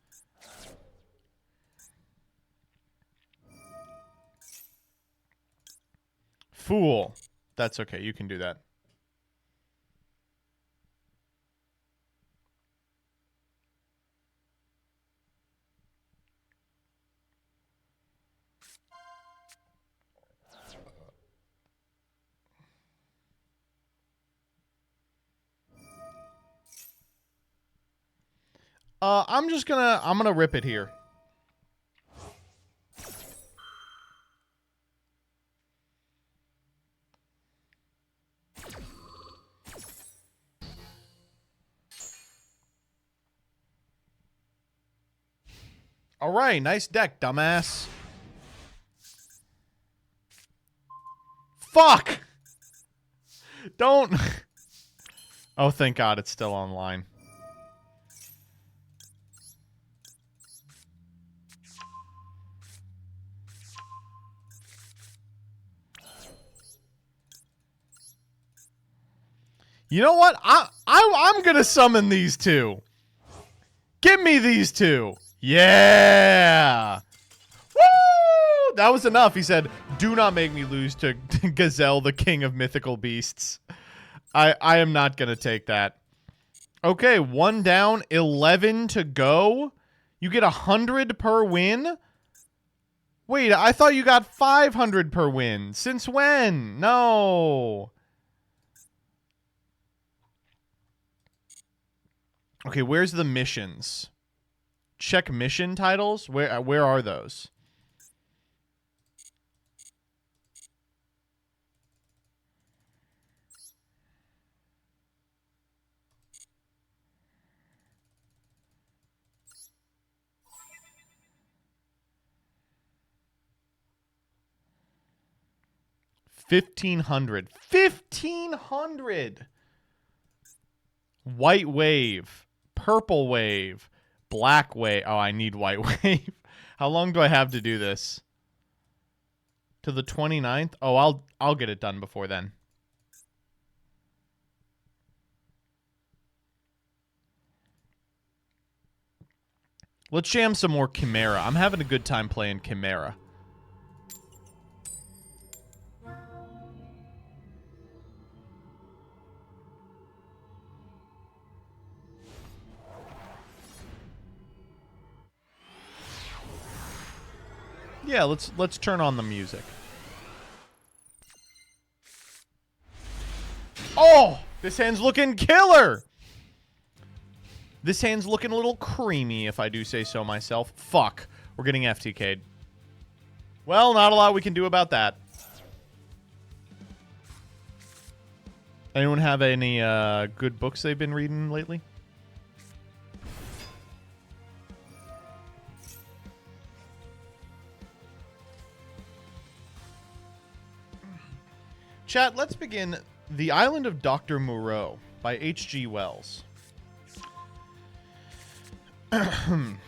Fool. That's okay, you can do that. I'm gonna rip it here. All right, nice deck, dumbass. Fuck! Don't. Oh, thank God it's still online. You know what? I'm gonna summon these two. Give me these two. Yeah. Woo! That was enough. He said, "Do not make me lose to Gazelle, the king of mythical beasts." I am not gonna take that. Okay, 1 down, 11 to go. You get 100 per win. Wait, I thought you got 500 per win. Since when? No. Okay, where's the missions? Check mission titles. Where are those? $1,500. White wave. Purple wave. Black wave. Oh, I need white wave. How long do I have to do this? To the 29th? Oh, I'll get it done before then. Let's jam some more Chimera. I'm having a good time playing Chimera. Yeah, let's turn on the music. Oh, this hand's looking killer. This hand's looking a little creamy, if I do say so myself. Fuck, we're getting FTK'd. Well, not a lot we can do about that. Anyone have any good books they've been reading lately? Chat, let's begin The Island of Dr. Moreau by H.G. Wells. On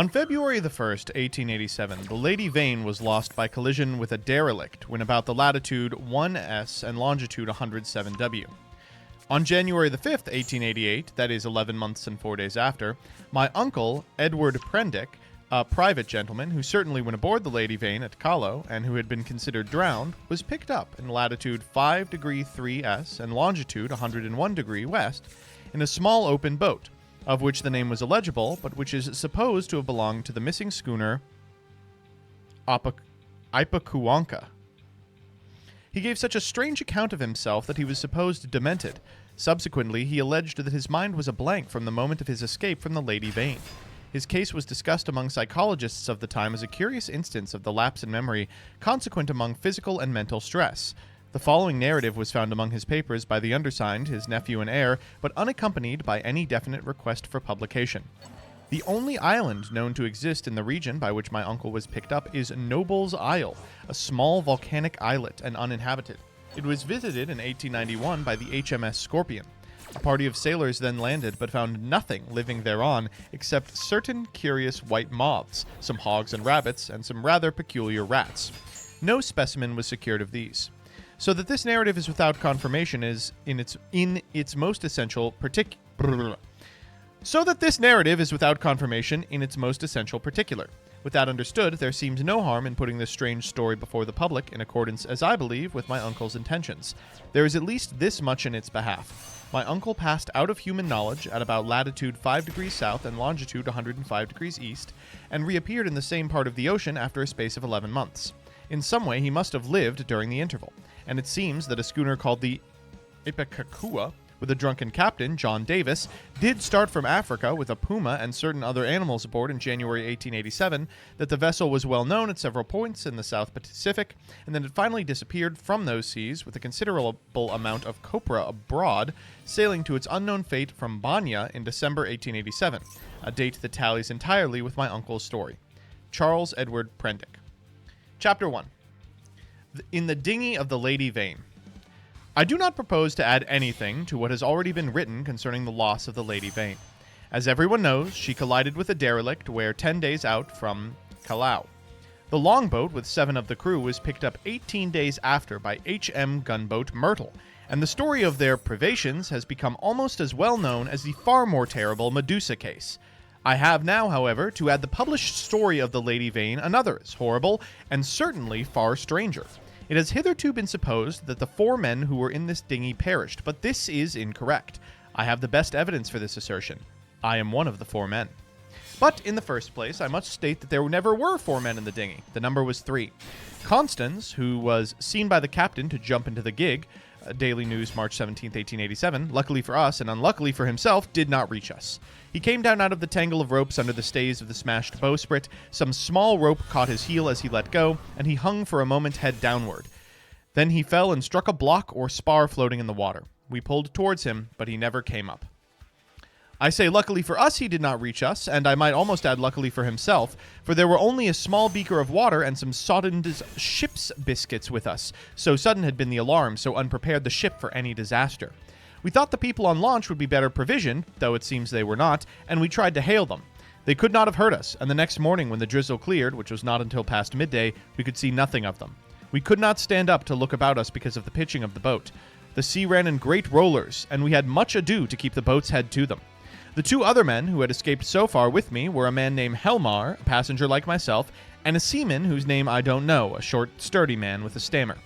February the 1st, 1887, the Lady Vane was lost by collision with a derelict when about the latitude 1S and longitude 107W. On January the 5th, 1888, that is 11 months and 4 days after, my uncle, Edward Prendick, a private gentleman who certainly went aboard the Lady Vane at Callao and who had been considered drowned, was picked up in latitude 5 degree 3S and longitude 101 degree west in a small open boat, of which the name was illegible, but which is supposed to have belonged to the missing schooner Ipacuanca. He gave such a strange account of himself that he was supposed demented. Subsequently, he alleged that his mind was a blank from the moment of his escape from the Lady Vane. His case was discussed among psychologists of the time as a curious instance of the lapse in memory consequent among physical and mental stress. The following narrative was found among his papers by the undersigned, his nephew and heir, but unaccompanied by any definite request for publication. The only island known to exist in the region by which my uncle was picked up is Noble's Isle, a small volcanic islet and uninhabited. It was visited in 1891 by the HMS Scorpion. A party of sailors then landed but found nothing living thereon except certain curious white moths, some hogs and rabbits, and some rather peculiar rats. No specimen was secured of these. So that this narrative is without confirmation is in its most essential particular. With that understood, there seems no harm in putting this strange story before the public in accordance, as I believe, with my uncle's intentions. There is at least this much in its behalf. My uncle passed out of human knowledge at about latitude 5 degrees south and longitude 105 degrees east, and reappeared in the same part of the ocean after a space of 11 months. In some way, he must have lived during the interval, and it seems that a schooner called the Ipecacuanca, with a drunken captain, John Davis, did start from Africa with a puma and certain other animals aboard in January 1887, that the vessel was well known at several points in the South Pacific, and then it finally disappeared from those seas with a considerable amount of copra abroad, sailing to its unknown fate from Banya in December 1887, a date that tallies entirely with my uncle's story. Charles Edward Prendick. Chapter 1. In the Dinghy of the Lady Vane. I do not propose to add anything to what has already been written concerning the loss of the Lady Vane. As everyone knows, she collided with a derelict where 10 days out from Callao. The longboat with 7 of the crew was picked up 18 days after by HM gunboat Myrtle, and the story of their privations has become almost as well known as the far more terrible Medusa case. I have now, however, to add the published story of the Lady Vane, another as horrible, and certainly far stranger. It has hitherto been supposed that the 4 men who were in this dinghy perished, but this is incorrect. I have the best evidence for this assertion. I am one of the 4 men. But, in the first place, I must state that there never were 4 men in the dinghy. The number was 3. Constance, who was seen by the captain to jump into the gig, Daily News, March 17, 1887, luckily for us and unluckily for himself, did not reach us. He came down out of the tangle of ropes under the stays of the smashed bowsprit. Some small rope caught his heel as he let go, and he hung for a moment head downward. Then he fell and struck a block or spar floating in the water. We pulled towards him, but he never came up. I say luckily for us he did not reach us, and I might almost add luckily for himself, for there were only a small beaker of water and some sodden ship's biscuits with us. So sudden had been the alarm, so unprepared the ship for any disaster. We thought the people on launch would be better provisioned, though it seems they were not, and we tried to hail them. They could not have heard us, and the next morning when the drizzle cleared, which was not until past midday, we could see nothing of them. We could not stand up to look about us because of the pitching of the boat. The sea ran in great rollers, and we had much ado to keep the boat's head to them. The 2 other men who had escaped so far with me were a man named Helmar, a passenger like myself, and a seaman whose name I don't know, a short, sturdy man with a stammer.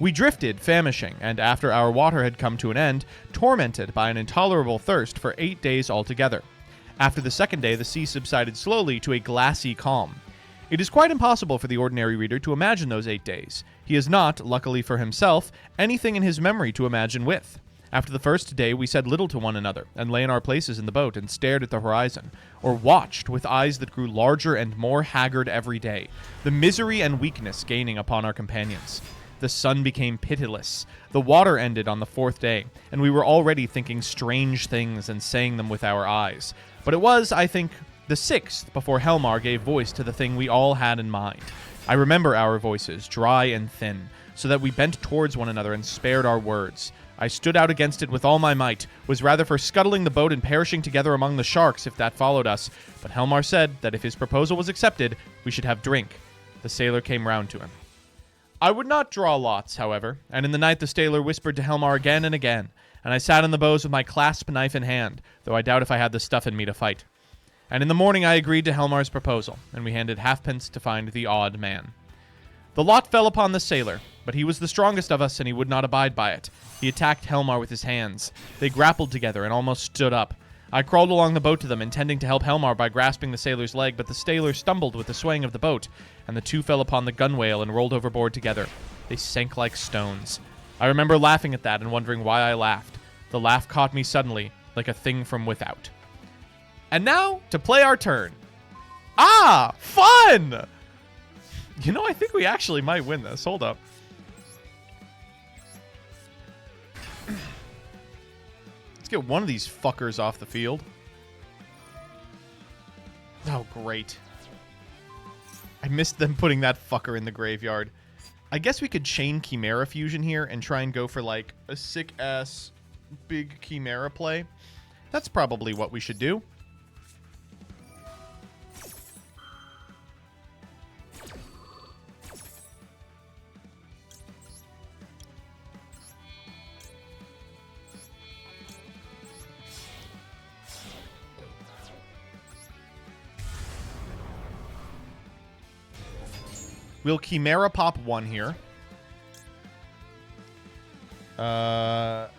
We drifted, famishing, and after our water had come to an end, tormented by an intolerable thirst for 8 days altogether. After the second day, the sea subsided slowly to a glassy calm. It is quite impossible for the ordinary reader to imagine those 8 days. He has not, luckily for himself, anything in his memory to imagine with. After the first day, we said little to one another, and lay in our places in the boat and stared at the horizon, or watched with eyes that grew larger and more haggard every day, the misery and weakness gaining upon our companions. The sun became pitiless. The water ended on the 4th day, and we were already thinking strange things and saying them with our eyes. But it was, I think, the 6th before Helmar gave voice to the thing we all had in mind. I remember our voices, dry and thin, so that we bent towards one another and spared our words. I stood out against it with all my might, was rather for scuttling the boat and perishing together among the sharks if that followed us, but Helmar said that if his proposal was accepted, we should have drink. The sailor came round to him. I would not draw lots, however, and in the night the sailor whispered to Helmar again and again, and I sat on the bows with my clasp knife in hand, though I doubt if I had the stuff in me to fight. And in the morning I agreed to Helmar's proposal, and we handed halfpence to find the odd man. The lot fell upon the sailor, but he was the strongest of us, and he would not abide by it. He attacked Helmar with his hands. They grappled together and almost stood up. I crawled along the boat to them, intending to help Helmar by grasping the sailor's leg, but the sailor stumbled with the swaying of the boat, and the two fell upon the gunwale and rolled overboard together. They sank like stones. I remember laughing at that and wondering why I laughed. The laugh caught me suddenly, like a thing from without. And now, to play our turn. Ah! Fun! You know, I think we actually might win this. Hold up. Let's get one of these fuckers off the field. Oh, great. I missed them putting that fucker in the graveyard. I guess we could chain Chimera Fusion here and try and go for, like, a sick-ass big Chimera play. That's probably what we should do. We'll Chimera pop 1 here. The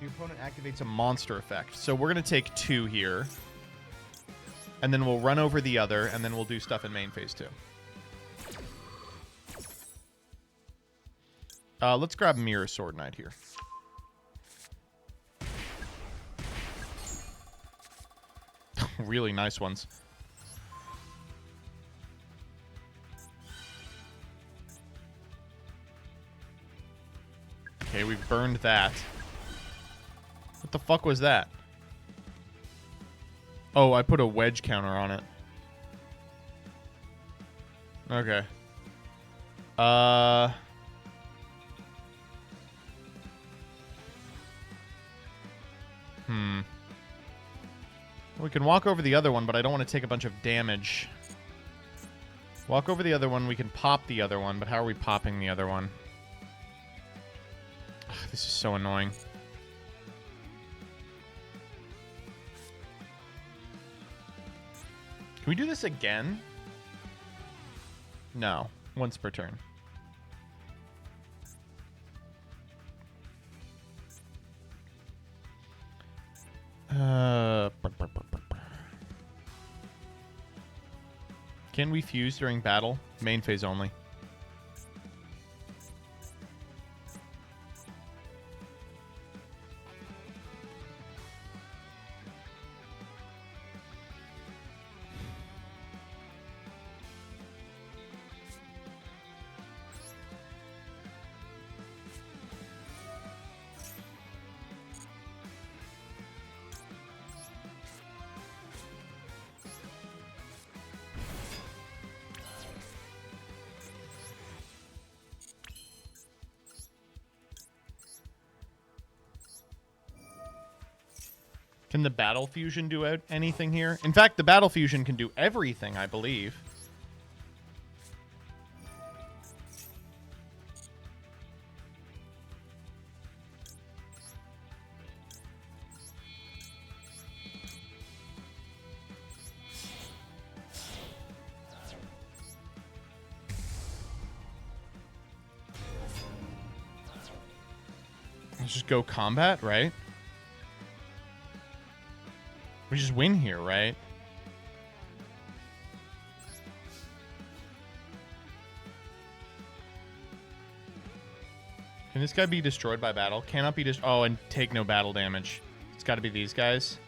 opponent activates a monster effect. So we're going to take 2 here. And then we'll run over the other, and then we'll do stuff in main phase 2. Let's grab Mirror Sword Knight here. Really nice ones. Okay, we've burned that. What the fuck was that? Oh, I put a wedge counter on it. Okay. We can walk over the other one, but I don't want to take a bunch of damage. Walk over the other one, we can pop the other one, but how are we popping the other one? Ugh, this is so annoying. Can we do this again? No. Once per turn. Can we fuse during battle? Main phase only. Can the Battle Fusion do anything here? In fact, the Battle Fusion can do everything, I believe. Let's just go combat, right? We just win here, right? Can this guy be destroyed by battle? Cannot be oh, and take no battle damage. It's got to be these guys.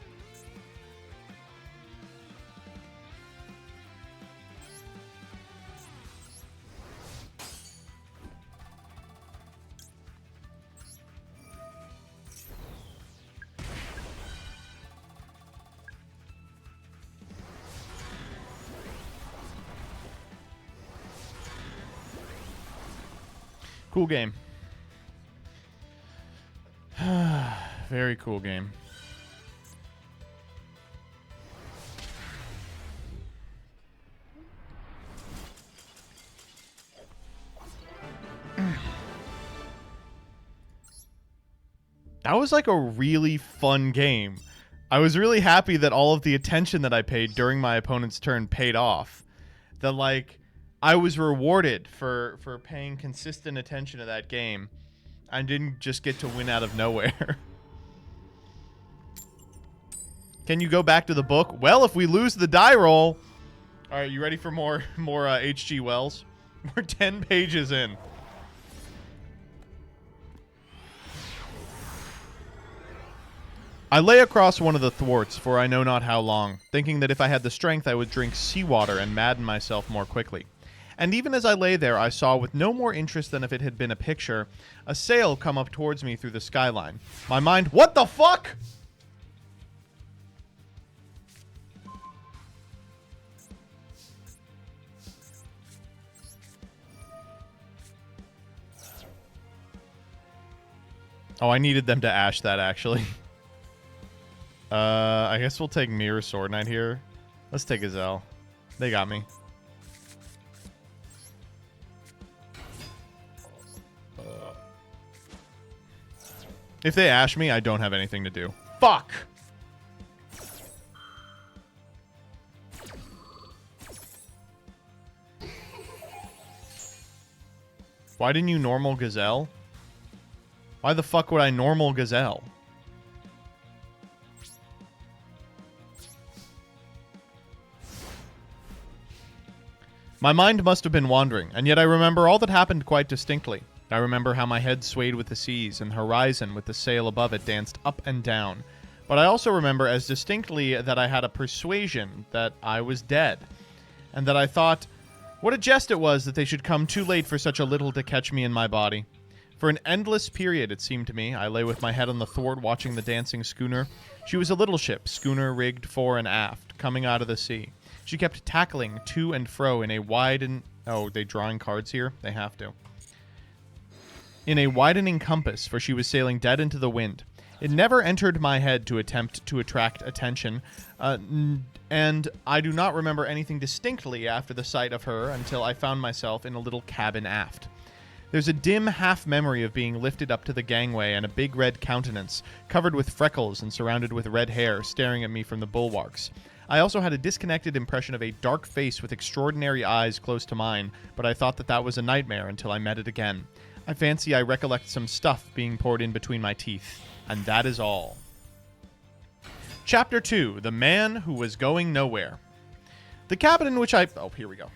Cool game. Very cool game. That was like a really fun game. I was really happy that all of the attention that I paid during my opponent's turn paid off. That, like, I was rewarded for paying consistent attention to that game. I didn't just get to win out of nowhere. Can you go back to the book? Well, if we lose the die roll... All right, you ready for more H.G. Wells? We're 10 pages in. I lay across one of the thwarts for I know not how long, thinking that if I had the strength I would drink seawater and madden myself more quickly. And even as I lay there, I saw, with no more interest than if it had been a picture, a sail come up towards me through the skyline. My mind... What the fuck?! Oh, I needed them to ash that, actually. I guess we'll take Mirror Sword Knight here. Let's take Gazelle. They got me. If they ash me, I don't have anything to do. Fuck! Why didn't you normal Gazelle? Why the fuck would I normal Gazelle? My mind must have been wandering, and yet I remember all that happened quite distinctly. I remember how my head swayed with the seas, and the horizon with the sail above it danced up and down. But I also remember as distinctly that I had a persuasion that I was dead, and that I thought, what a jest it was that they should come too late for such a little to catch me in my body. For an endless period, it seemed to me, I lay with my head on the thwart watching the dancing schooner. She was a little ship, schooner rigged fore and aft, coming out of the sea. She kept tackling to and fro in a widening... Oh, they drawing cards here? They have to. In a widening compass, for she was sailing dead into the wind. It never entered my head to attempt to attract attention, and I do not remember anything distinctly after the sight of her until I found myself in a little cabin aft. There's a dim half-memory of being lifted up to the gangway and a big red countenance, covered with freckles and surrounded with red hair, staring at me from the bulwarks. I also had a disconnected impression of a dark face with extraordinary eyes close to mine, but I thought that that was a nightmare until I met it again. I fancy I recollect some stuff being poured in between my teeth, and that is all. Chapter 2, The Man Who Was Going Nowhere. The cabin in which I... Oh, here we go.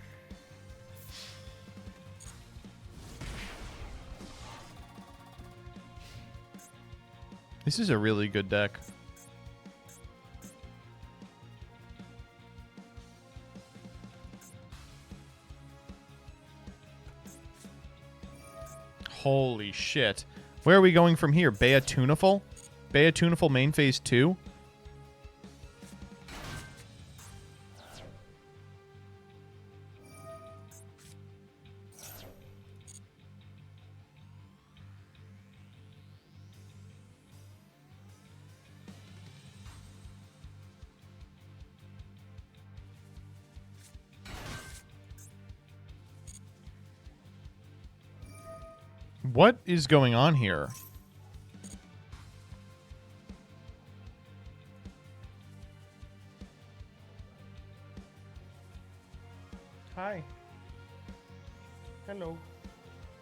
This is a really good deck. Holy shit. Where are we going from here? Beatuniful? Beatuniful main phase 2? What is going on here? Hi. Hello.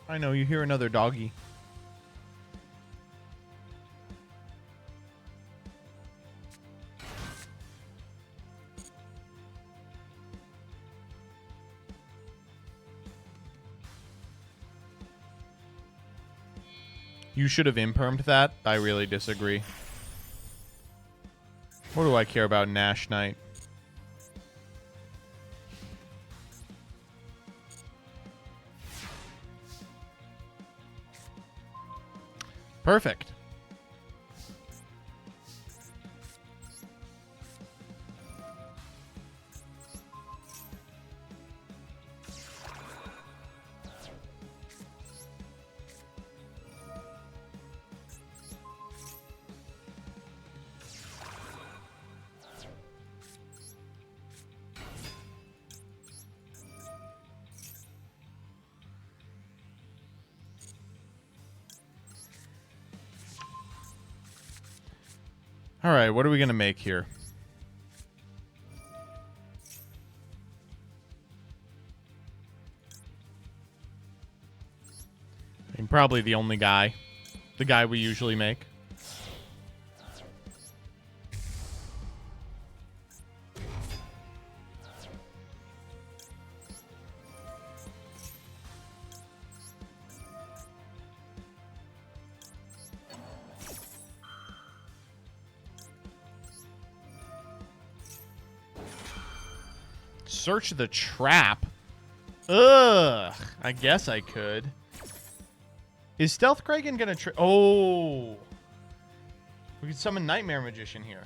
I know, you hear another doggy. You should have impermed that. I really disagree. What do I care about Nash Knight? Perfect. All right, what are we going to make here? I mean, probably the only guy. The guy we usually make. Search the trap. Ugh. I guess I could. Is Stealth Kraken gonna oh. We could summon Nightmare Magician here.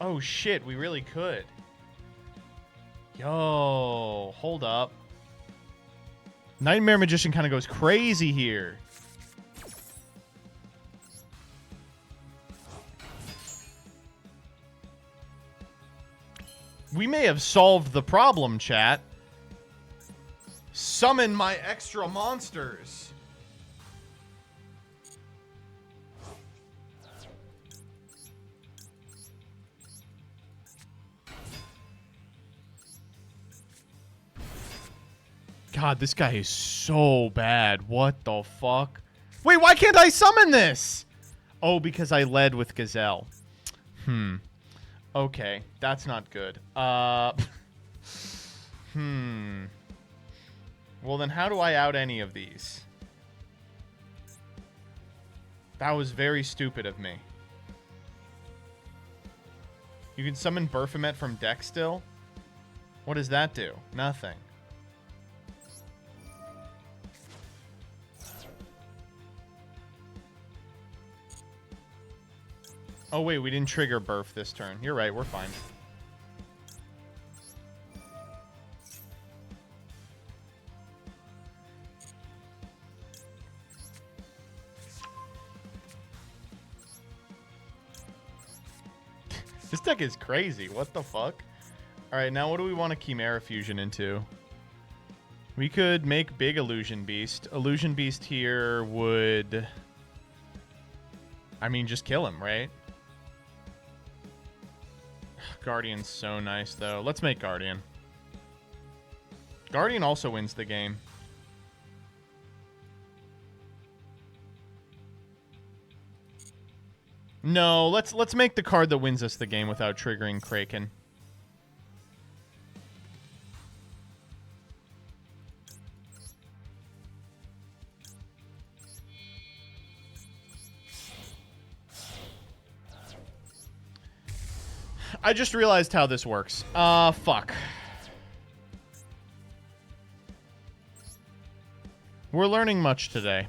Oh shit, we really could. Yo, hold up. Nightmare Magician kind of goes crazy here. We may have solved the problem, chat. Summon my extra monsters. God, this guy is so bad. What the fuck? Wait, why can't I summon this? Oh, because I led with Gazelle. Okay, that's not good. Well, then how do I out any of these? That was very stupid of me. You can summon Baphomet from deck still? What does that do? Nothing. Oh, wait, we didn't trigger Burf this turn. You're right, we're fine. This deck is crazy. What the fuck? Alright, now what do we want to Chimera Fusion into? We could make big Illusion Beast. Illusion Beast here would... I mean, just kill him, right? Guardian's so nice, though. Let's make Guardian. Guardian also wins the game. No, let's make the card that wins us the game without triggering Kraken. I just realized how this works. Fuck. We're learning much today.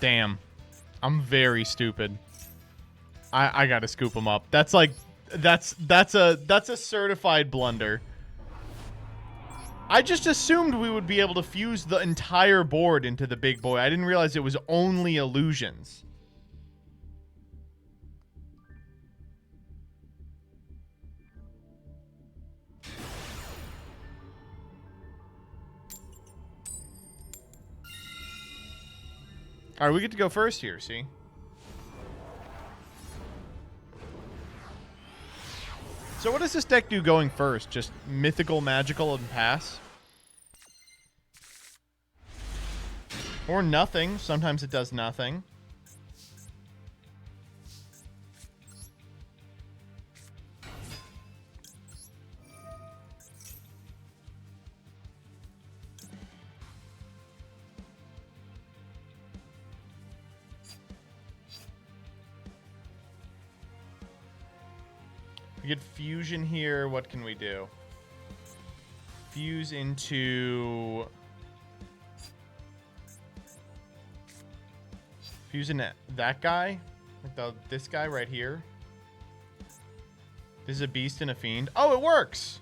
Damn. I'm very stupid. I gotta scoop him up. That's like, that's a certified blunder. I just assumed we would be able to fuse the entire board into the big boy. I didn't realize it was only illusions. All right, we get to go first here, see? So what does this deck do going first? Just mythical, magical, and pass? Or nothing. Sometimes it does nothing. We get fusion here. What can we do? Fuse into... Fuse in that guy? Like this guy right here? This is a beast and a fiend. Oh, it works!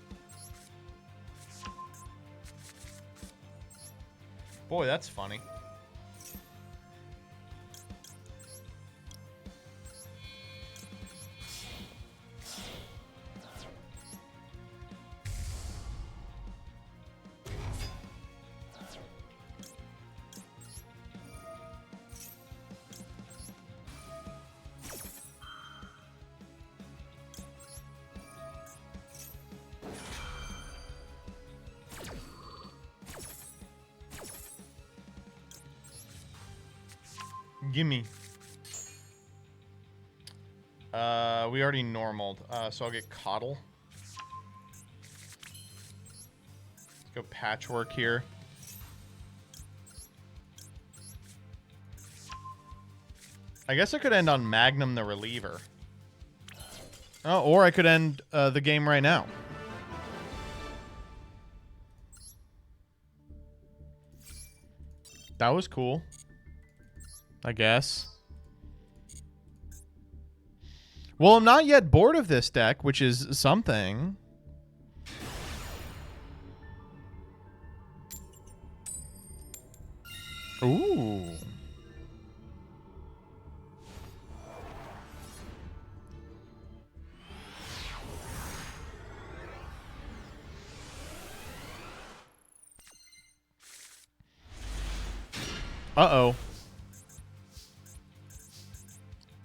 Boy, that's funny. Gimme. We already normaled, so I'll get Coddle. Let's go Patchwork here. I guess I could end on Magnum the Reliever. Oh, or I could end the game right now. That was cool. I guess. Well, I'm not yet bored of this deck, which is something. Ooh. Uh-oh.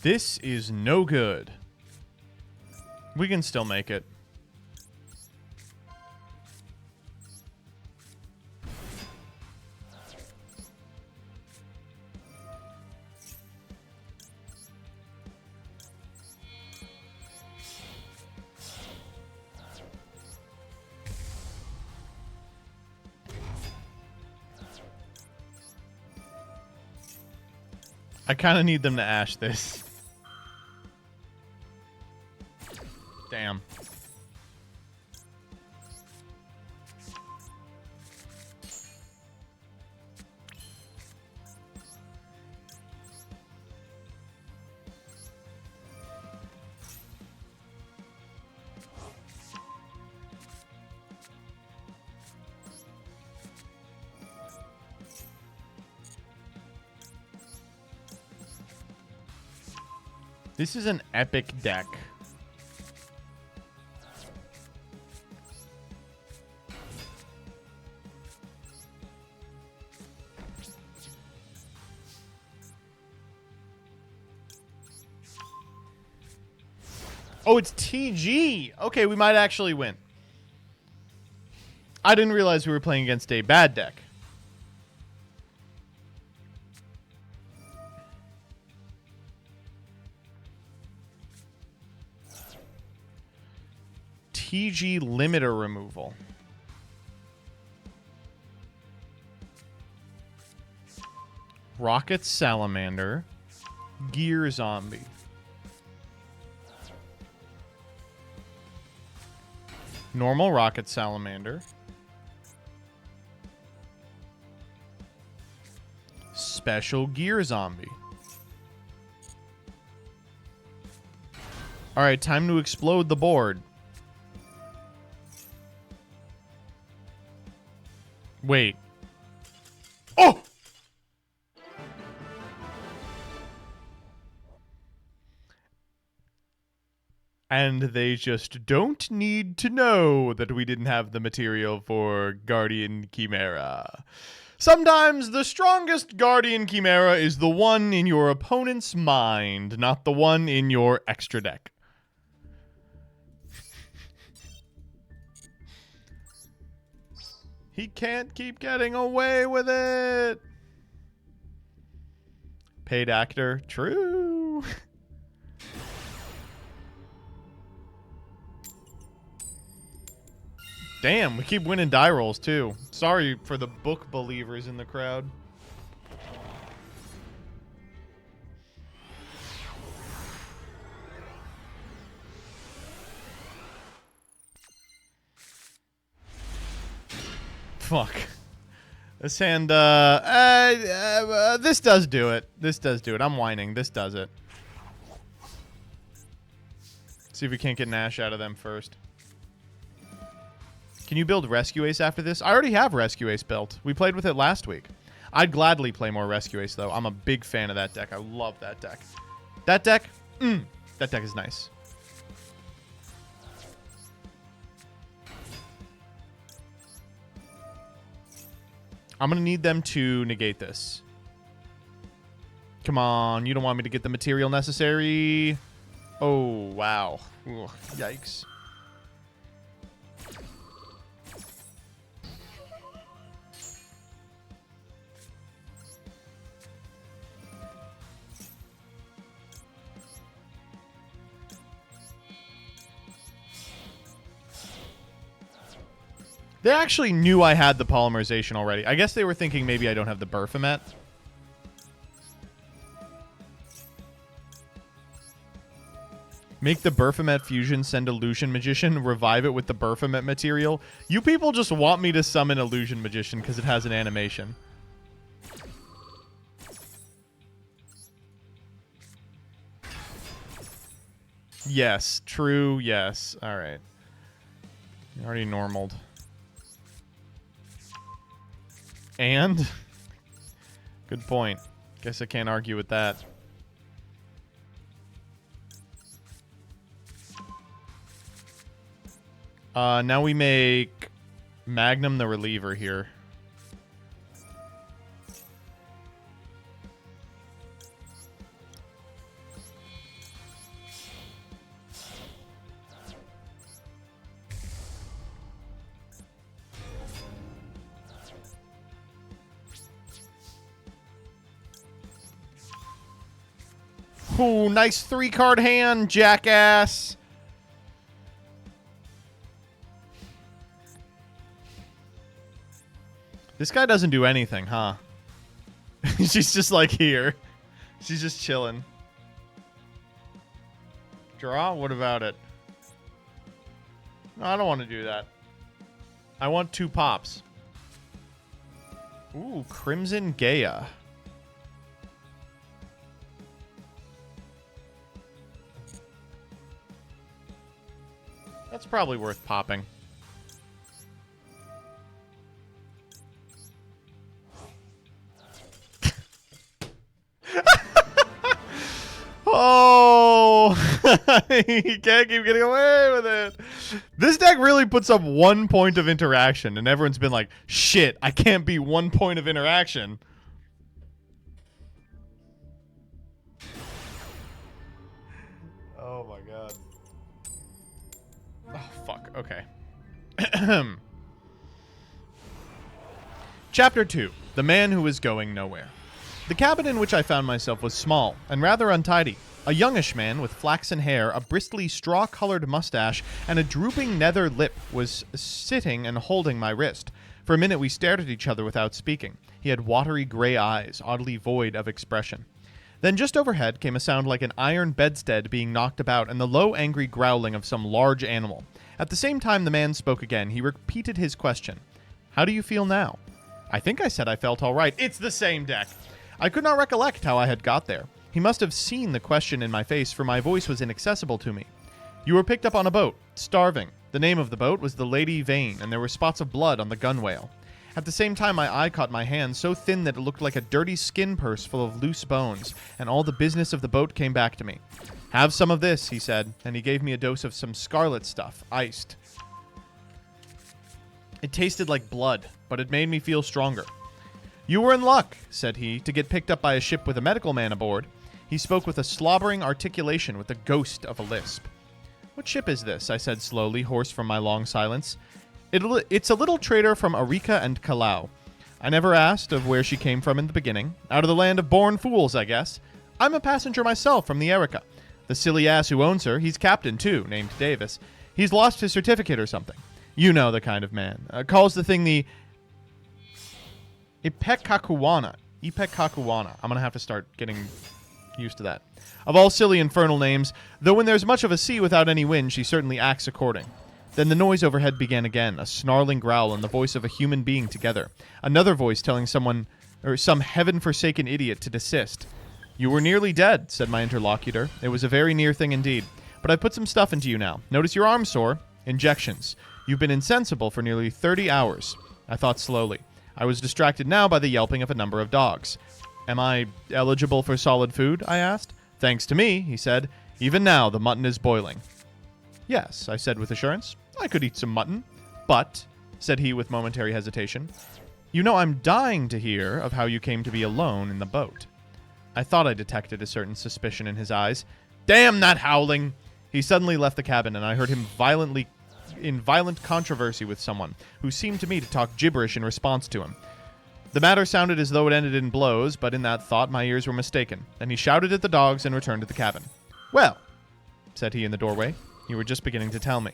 This is no good. We can still make it. I kind of need them to ash this. Damn. This is an epic deck. Oh, it's TG. Okay, we might actually win. I didn't realize we were playing against a bad deck. TG limiter removal. Rocket Salamander. Gear Zombie. Normal Rocket Salamander. Special Gear Zombie. Alright, time to explode the board. Wait. Oh! And they just don't need to know that we didn't have the material for Guardian Chimera. Sometimes the strongest Guardian Chimera is the one in your opponent's mind, not the one in your extra deck. He can't keep getting away with it. Paid actor. True. Damn, we keep winning die rolls, too. Sorry for the book believers in the crowd. Fuck. This hand, this does do it. This does do it. I'm whining. This does it. See if we can't get Nash out of them first. Can you build Rescue Ace after this? I already have Rescue Ace built. We played with it last week. I'd gladly play more Rescue Ace, though. I'm a big fan of that deck. I love that deck. That deck, that deck is nice. I'm going to need them to negate this. Come on. You don't want me to get the material necessary. Oh, wow. Ugh, yikes. They actually knew I had the polymerization already. I guess they were thinking maybe I don't have the Berfomet. Make the Berfomet fusion, send Illusion Magician, revive it with the Berfomet material. You people just want me to summon Illusion Magician because it has an animation. Yes, true, yes. All right. You already normaled. And? Good point. Guess I can't argue with that. Now we make Magnum the reliever here. Ooh, nice 3-card hand, jackass. This guy doesn't do anything, huh? She's just like here. She's just chilling. Draw? What about it? No, I don't want to do that. I want 2 pops. Ooh, Crimson Gaia. That's probably worth popping. Oh, he can't keep getting away with it. This deck really puts up 1 point of interaction, and everyone's been like, shit, I can't beat 1 point of interaction. Oh my god. Oh, fuck. Okay. Chapter 2. The Man Who Was Going Nowhere. The cabin in which I found myself was small and rather untidy. A youngish man with flaxen hair, a bristly straw-colored mustache, and a drooping nether lip was sitting and holding my wrist. For a minute we stared at each other without speaking. He had watery gray eyes, oddly void of expression. Then just overhead came a sound like an iron bedstead being knocked about and the low, angry growling of some large animal. At the same time the man spoke again. He repeated his question. How do you feel now? I think I said I felt all right. It's the same deck. I could not recollect how I had got there. He must have seen the question in my face, for my voice was inaccessible to me. You were picked up on a boat, starving. The name of the boat was the Lady Vane, and there were spots of blood on the gunwale. At the same time, my eye caught my hand, so thin that it looked like a dirty skin purse full of loose bones, and all the business of the boat came back to me. Have some of this, he said, and he gave me a dose of some scarlet stuff, iced. It tasted like blood, but it made me feel stronger. You were in luck, said he, to get picked up by a ship with a medical man aboard. He spoke with a slobbering articulation with the ghost of a lisp. What ship is this? I said slowly, hoarse from my long silence. It's a little trader from Arica and Kalau. I never asked of where she came from in the beginning. Out of the land of born fools, I guess. I'm a passenger myself from the Erica. The silly ass who owns her, he's captain too, named Davis. He's lost his certificate or something. You know the kind of man. Calls the thing the Ipekakuwana. Ipekakuwana. I'm going to have to start getting used to that. Of all silly infernal names, though when there's much of a sea without any wind, she certainly acts according. Then the noise overhead began again, a snarling growl and the voice of a human being together. Another voice telling someone, or some heaven-forsaken idiot to desist. You were nearly dead, said my interlocutor. It was a very near thing indeed. But I've put some stuff into you now. Notice your arm sore? Injections. You've been insensible for nearly 30 hours. I thought slowly. I was distracted now by the yelping of a number of dogs. Am I eligible for solid food? I asked. Thanks to me, he said. Even now the mutton is boiling. Yes, I said with assurance. I could eat some mutton. But, said he with momentary hesitation, you know I'm dying to hear of how you came to be alone in the boat. I thought I detected a certain suspicion in his eyes. Damn that howling! He suddenly left the cabin, and I heard him in violent controversy with someone, who seemed to me to talk gibberish in response to him. The matter sounded as though it ended in blows, but in that thought my ears were mistaken. Then he shouted at the dogs and returned to the cabin. Well, said he in the doorway, you were just beginning to tell me.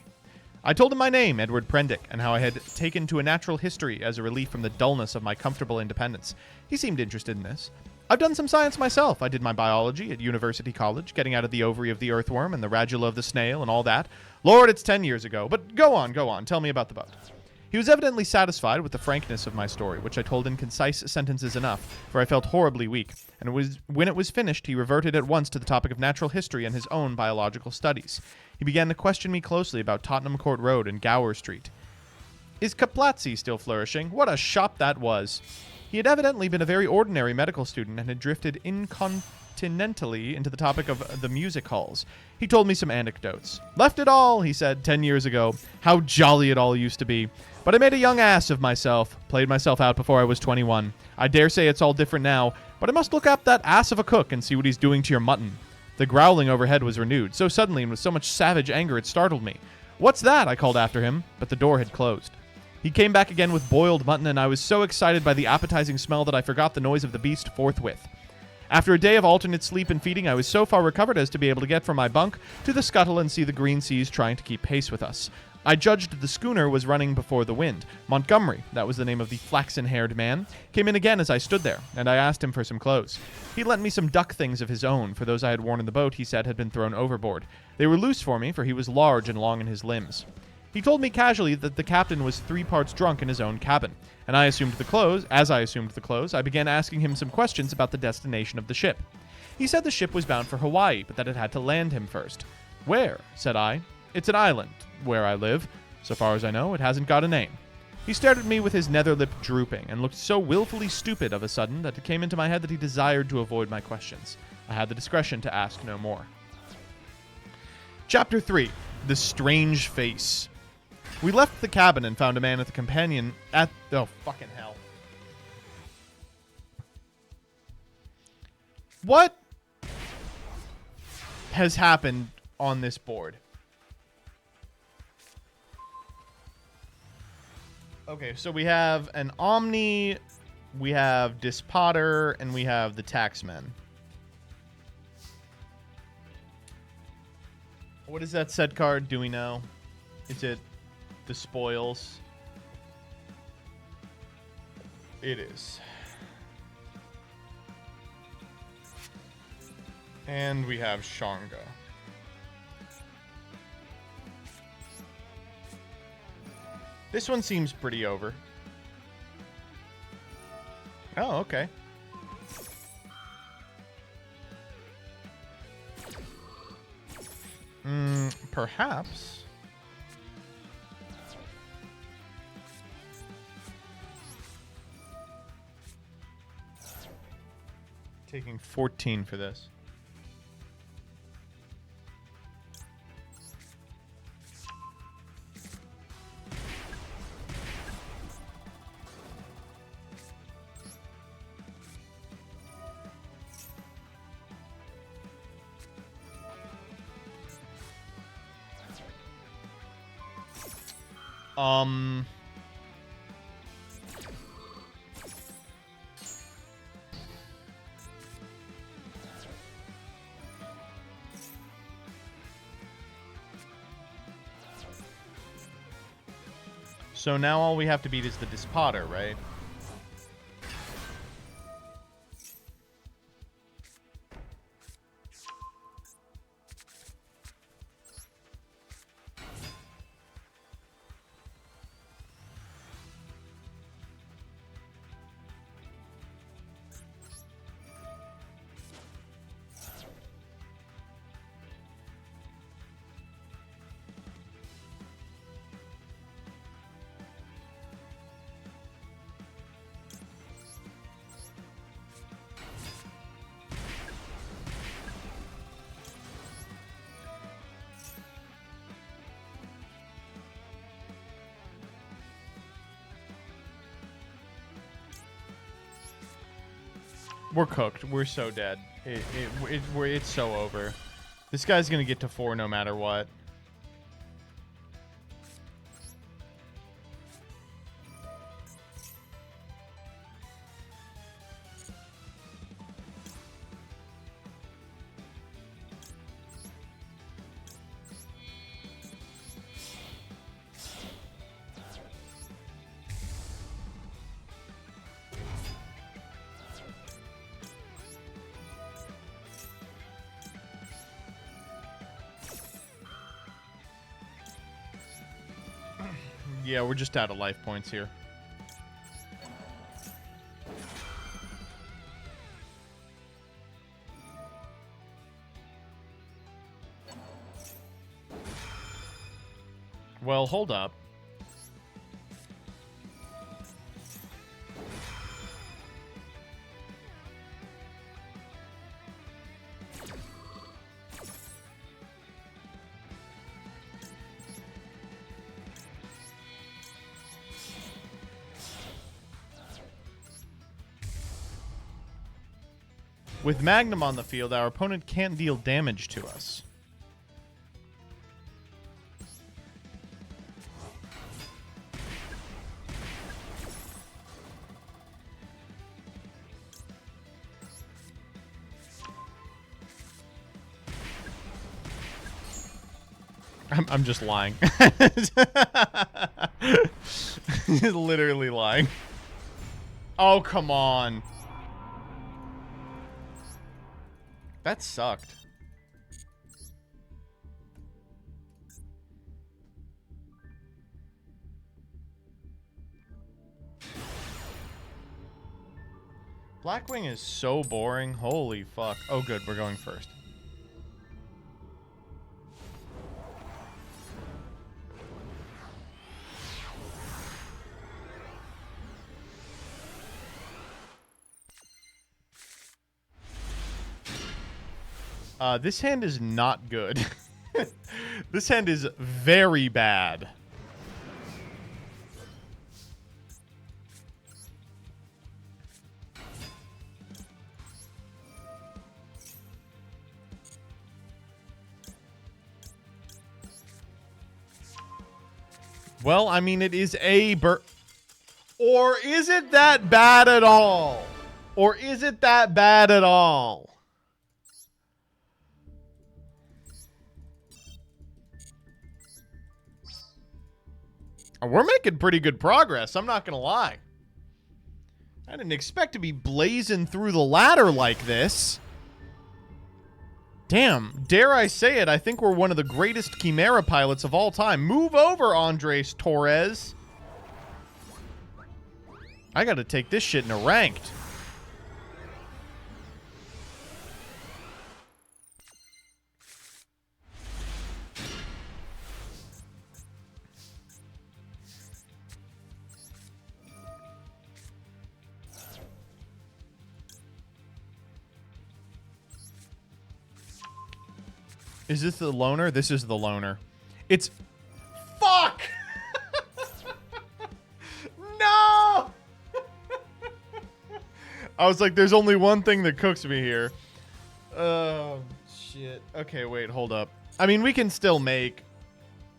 I told him my name, Edward Prendick, and how I had taken to a natural history as a relief from the dullness of my comfortable independence. He seemed interested in this. I've done some science myself. I did my biology at University College, getting out of the ovary of the earthworm and the radula of the snail and all that. Lord, it's 10 years ago. But go on. Tell me about the boat. He was evidently satisfied with the frankness of my story, which I told in concise sentences enough, for I felt horribly weak, and when it was finished, he reverted at once to the topic of natural history and his own biological studies. He began to question me closely about Tottenham Court Road and Gower Street. Is Kaplatzi still flourishing? What a shop that was! He had evidently been a very ordinary medical student and had drifted incontinentally into the topic of the music halls. He told me some anecdotes. Left it all, he said, 10 years ago. How jolly it all used to be. But I made a young ass of myself. Played myself out before I was 21. I dare say it's all different now, but I must look up that ass of a cook and see what he's doing to your mutton. The growling overhead was renewed, so suddenly and with so much savage anger it startled me. What's that? I called after him, but the door had closed. He came back again with boiled mutton, and I was so excited by the appetizing smell that I forgot the noise of the beast forthwith. After a day of alternate sleep and feeding, I was so far recovered as to be able to get from my bunk to the scuttle and see the green seas trying to keep pace with us. I judged the schooner was running before the wind. Montgomery, that was the name of the flaxen-haired man, came in again as I stood there, and I asked him for some clothes. He lent me some duck things of his own, for those I had worn in the boat, he said, had been thrown overboard. They were loose for me, for he was large and long in his limbs. He told me casually that the captain was 3 parts drunk in his own cabin, and I assumed the clothes. I began asking him some questions about the destination of the ship. He said the ship was bound for Hawaii, but that it had to land him first. Where? Said I. It's an island, where I live. So far as I know, it hasn't got a name. He stared at me with his nether lip drooping, and looked so willfully stupid of a sudden that it came into my head that he desired to avoid my questions. I had the discretion to ask no more. Chapter 3. The Strange Face. We left the cabin and found a man at the companion at... Oh, fucking hell. What has happened on this board? Okay, so we have an Omni, we have Dispotter, and we have the Taxmen. What is that set card? Do we know? Is it the Spoils? It is. And we have Shanga. This one seems pretty over. Oh, okay. Perhaps. Taking 14 for this. So now all we have to beat is the Dispotter, right? We're cooked. We're so dead. It's so over. This guy's gonna get to 4 no matter what. Yeah, we're just out of life points here. Well, hold up. With Magnum on the field, our opponent can't deal damage to us. I'm just lying. Literally lying. Oh, come on. That sucked. Blackwing is so boring. Holy fuck. Oh, good. We're going first. This hand is not good. This hand is very bad. Well, I mean, it is a Or is it that bad at all? Or is it that bad at all? We're making pretty good progress, I'm not going to lie. I didn't expect to be blazing through the ladder like this. Damn, dare I say it, I think we're one of the greatest Chimera pilots of all time. Move over, Andres Torres. I got to take this shit in a ranked. Is this the loner? This is the loner. It's... Fuck! No! I was like, there's only one thing that cooks me here. Oh, shit. Okay, wait, hold up. I mean, we can still make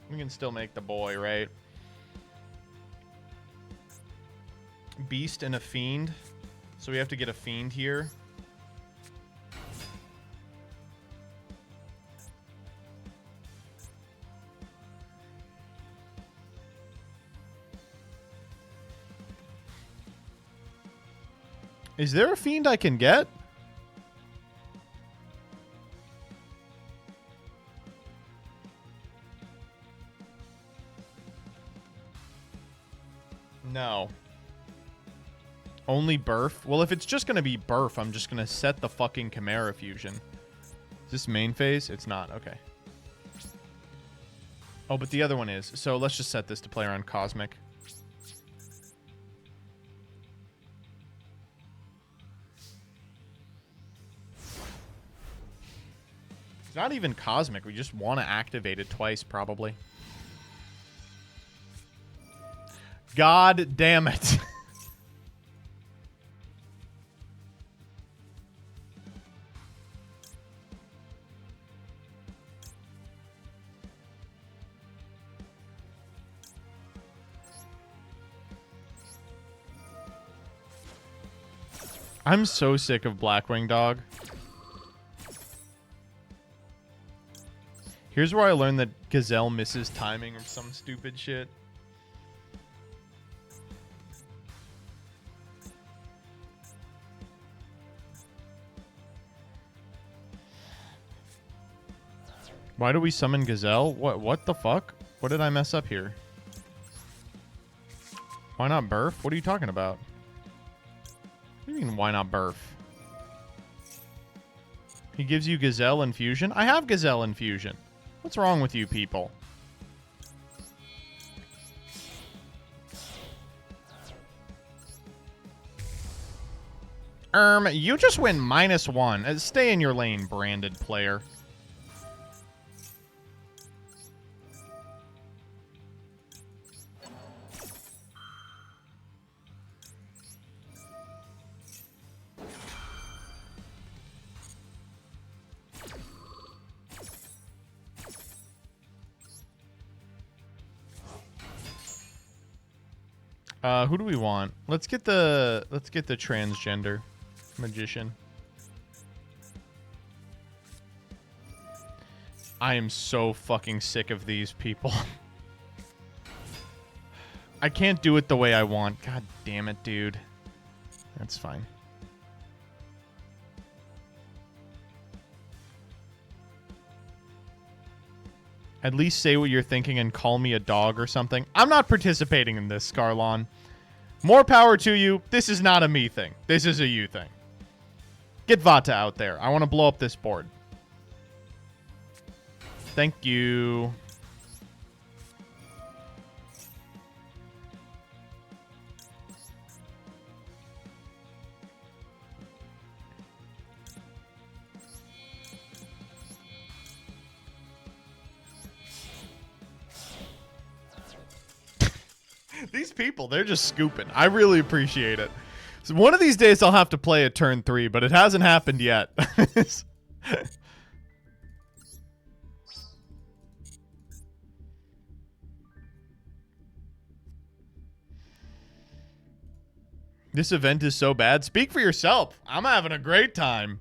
the boy, right? Beast and a Fiend. So we have to get a Fiend here. Is there a Fiend I can get? No. Only Burf? Well, if it's just going to be Burf, I'm just going to set the fucking Chimera Fusion. Is this main phase? It's not. Okay. Oh, but the other one is. So let's just set this to play around Cosmic. It's not even Cosmic. We just want to activate it twice, probably. God damn it. I'm so sick of Blackwing Dog. Here's where I learned that Gazelle misses timing or some stupid shit. Why do we summon Gazelle? What the fuck? What did I mess up here? Why not Burf? What are you talking about? What do you mean, why not Burf? He gives you Gazelle Infusion? I have Gazelle Infusion. What's wrong with you people? You just win -1. Stay in your lane, branded player. Who do we want? Let's get the transgender magician. I am so fucking sick of these people. I can't do it the way I want. God damn it, dude. That's fine. At least say what you're thinking and call me a dog or something. I'm not participating in this, Scarlon. More power to you. This is not a me thing. This is a you thing. Get Vata out there. I want to blow up this board. Thank you. These people, they're just scooping. I really appreciate it. So one of these days I'll have to play a turn 3, but it hasn't happened yet. This event is so bad. Speak for yourself. I'm having a great time.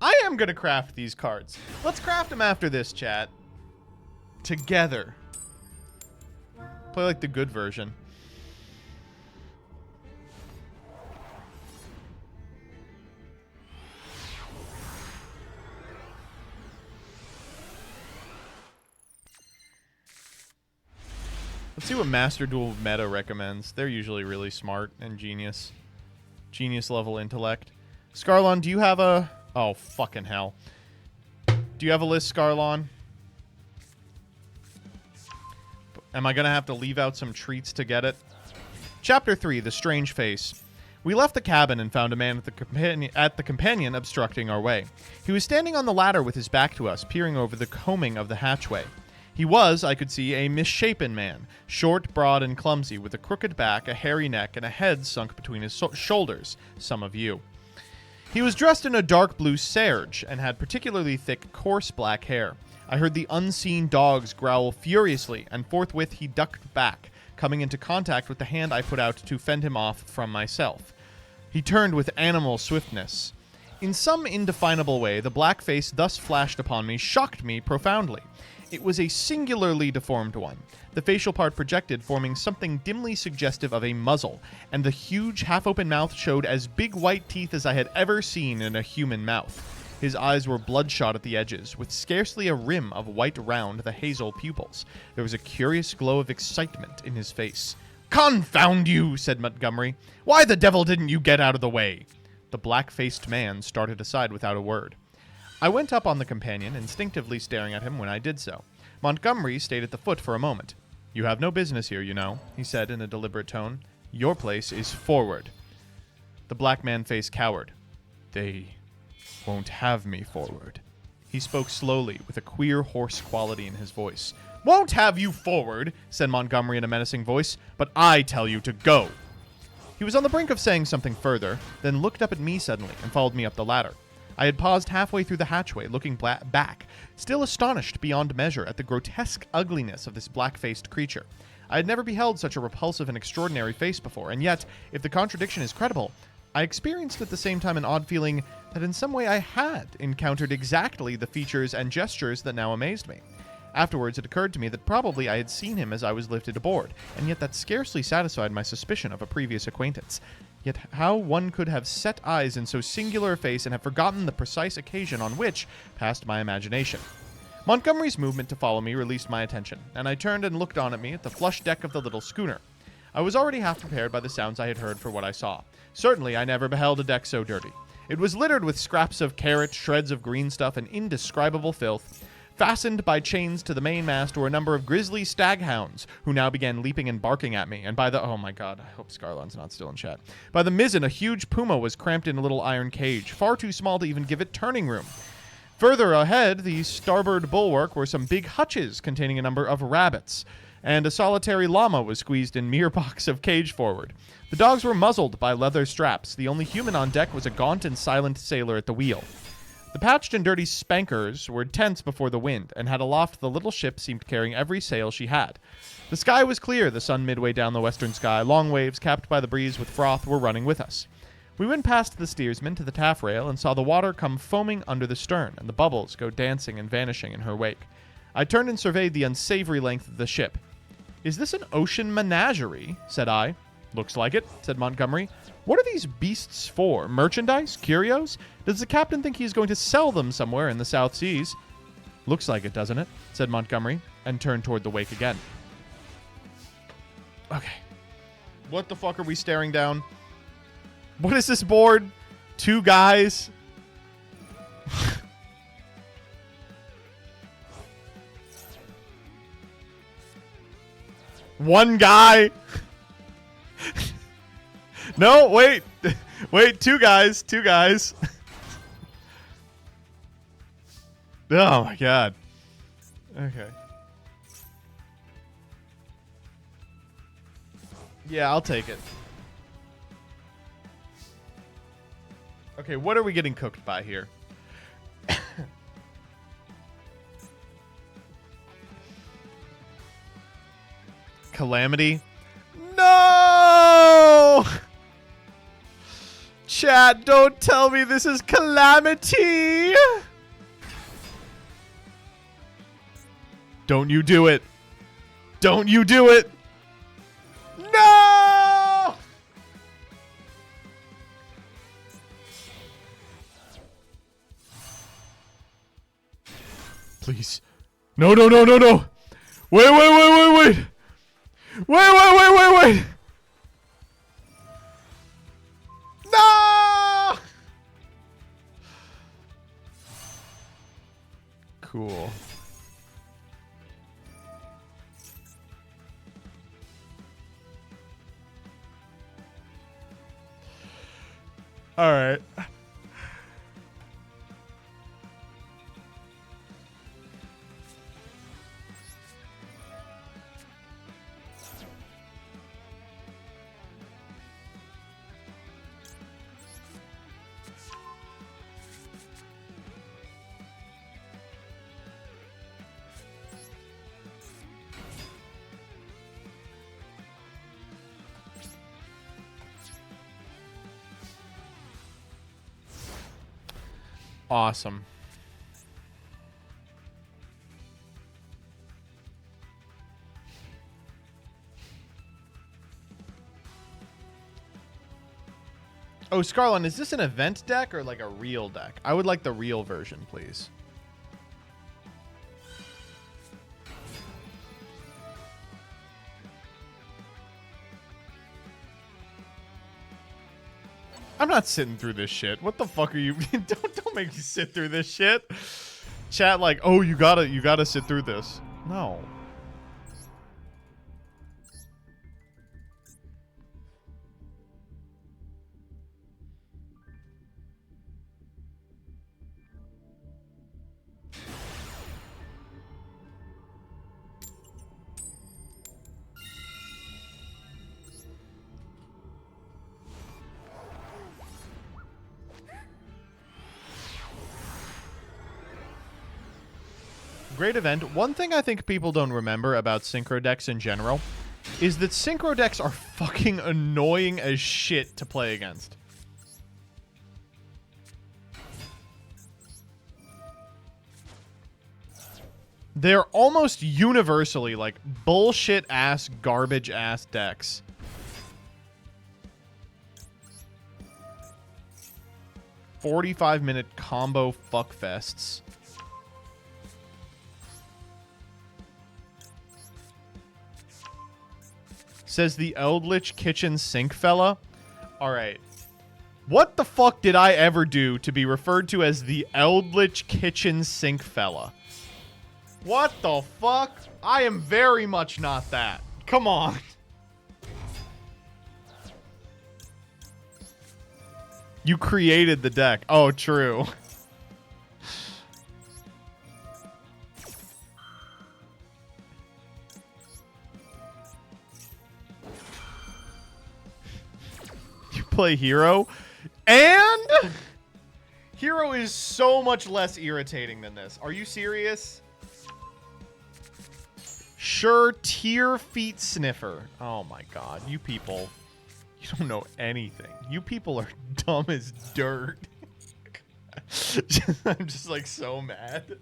I am going to craft these cards. Let's craft them after this, chat. Together. Play like the good version. Let's see what Master Duel Meta recommends. They're usually really smart and genius. Genius level intellect. Scarlon, do you have a... Oh, fucking hell. Do you have a list, Scarlon? Am I going to have to leave out some treats to get it? Chapter 3, The Strange Face. We left the cabin and found a man at the companion obstructing our way. He was standing on the ladder with his back to us, peering over the combing of the hatchway. He was, I could see, a misshapen man, short, broad, and clumsy, with a crooked back, a hairy neck, and a head sunk between his shoulders, some of you. He was dressed in a dark blue serge, and had particularly thick, coarse black hair. I heard the unseen dogs growl furiously, and forthwith he ducked back, coming into contact with the hand I put out to fend him off from myself. He turned with animal swiftness. In some indefinable way, the black face thus flashed upon me shocked me profoundly. It was a singularly deformed one, the facial part projected forming something dimly suggestive of a muzzle, and the huge half-open mouth showed as big white teeth as I had ever seen in a human mouth. His eyes were bloodshot at the edges, with scarcely a rim of white round the hazel pupils. There was a curious glow of excitement in his face. "Confound you!" said Montgomery. "Why the devil didn't you get out of the way?" The black-faced man started aside without a word. I went up on the companion, instinctively staring at him when I did so. Montgomery stayed at the foot for a moment. "You have no business here, you know," he said in a deliberate tone. "Your place is forward." The black man face cowered. "They won't have me forward." He spoke slowly, with a queer, hoarse quality in his voice. "Won't have you forward," said Montgomery in a menacing voice, "but I tell you to go." He was on the brink of saying something further, then looked up at me suddenly and followed me up the ladder. I had paused halfway through the hatchway, looking back, still astonished beyond measure at the grotesque ugliness of this black-faced creature. I had never beheld such a repulsive and extraordinary face before, and yet, if the contradiction is credible, I experienced at the same time an odd feeling that in some way I had encountered exactly the features and gestures that now amazed me. Afterwards, it occurred to me that probably I had seen him as I was lifted aboard, and yet that scarcely satisfied my suspicion of a previous acquaintance. Yet how one could have set eyes in so singular a face and have forgotten the precise occasion on which passed my imagination. Montgomery's movement to follow me released my attention, and I turned and looked on at me at the flush deck of the little schooner. I was already half prepared by the sounds I had heard for what I saw. Certainly I never beheld a deck so dirty. It was littered with scraps of carrot, shreds of green stuff, and indescribable filth. Fastened by chains to the mainmast were a number of grisly staghounds, who now began leaping and barking at me, and by the— oh my god, I hope Scarlon's not still in chat. By the mizzen, a huge puma was cramped in a little iron cage, far too small to even give it turning room. Further ahead, the starboard bulwark, were some big hutches containing a number of rabbits, and a solitary llama was squeezed in mere box of cage forward. The dogs were muzzled by leather straps. The only human on deck was a gaunt and silent sailor at the wheel. The patched and dirty spankers were tense before the wind, and had aloft the little ship seemed carrying every sail she had. The sky was clear, the sun midway down the western sky. Long waves, capped by the breeze with froth, were running with us. We went past the steersman to the taffrail and saw the water come foaming under the stern, and the bubbles go dancing and vanishing in her wake. I turned and surveyed the unsavory length of the ship. "Is this an ocean menagerie?" said I. "Looks like it," said Montgomery. "What are these beasts for? Merchandise? Curios? Does the captain think he's going to sell them somewhere in the South Seas?" "Looks like it, doesn't it?" said Montgomery, and turned toward the wake again. Okay. What the fuck are we staring down? What is this board? 2 guys? One guy? No, wait. Wait, 2 guys. 2 guys. Oh my god. Okay. Yeah, I'll take it. Okay, what are we getting cooked by here? Calamity? No! Chat, don't tell me this is Calamity! Don't you do it. Don't you do it. No! Please. No, no, no, no, no. Wait, wait, wait, wait, wait. Wait, wait, wait, wait, wait. No! Cool. All right. Awesome. Oh, Scarlin, is this an event deck or like a real deck? I would like the real version, please. I'm not sitting through this shit. What the fuck are you? Don't make me sit through this shit. Chat like, oh, you gotta sit through this. No. Great event. One thing I think people don't remember about synchro decks in general is that synchro decks are fucking annoying as shit to play against. They're almost universally like bullshit ass, garbage ass decks. "45-minute combo fuckfests." Says the Eldritch Kitchen Sink fella. Alright. What the fuck did I ever do to be referred to as the Eldritch Kitchen Sink fella? What the fuck? I am very much not that. Come on. You created the deck. Oh, true. Play Hero, and Hero is so much less irritating than this. Are you serious? Sure, Tier Feet Sniffer. Oh my god, you people, you don't know anything. You people are dumb as dirt. I'm just like so mad.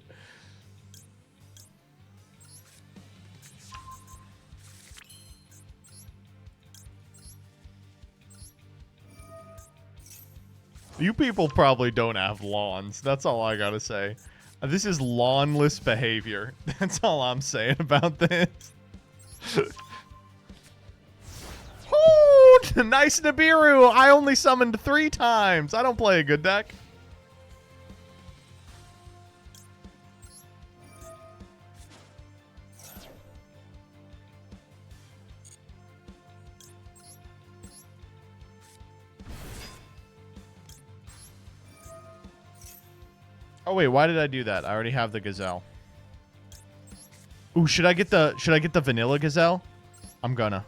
You people probably don't have lawns. That's all I gotta say. This is lawnless behavior. That's all I'm saying about this. Ooh, nice Nibiru. I only summoned 3 times. I don't play a good deck. Oh wait, why did I do that? I already have the Gazelle. Ooh, should I get the vanilla Gazelle? I'm gonna.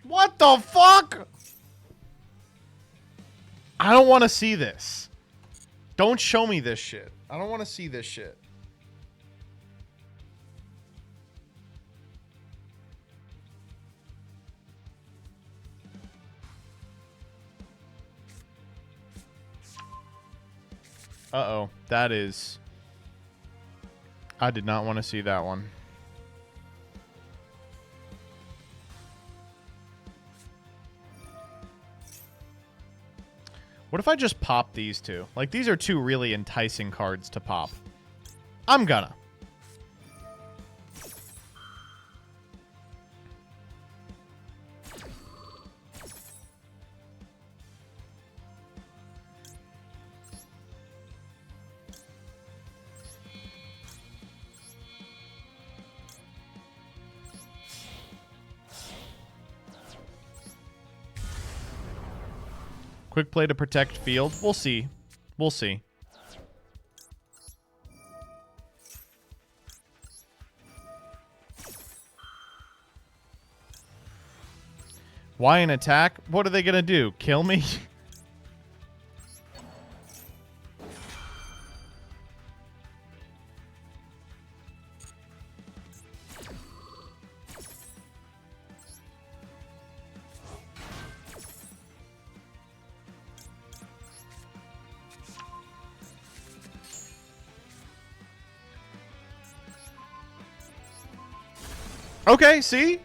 What the fuck? I don't want to see this. Don't show me this shit. I don't want to see this shit. Uh-oh. That is... I did not want to see that one. What if I just pop these two? Like, these are 2 really enticing cards to pop. I'm gonna. Quick play to protect field. We'll see. We'll see. Why an attack? What are they going to do? Kill me? Okay, see?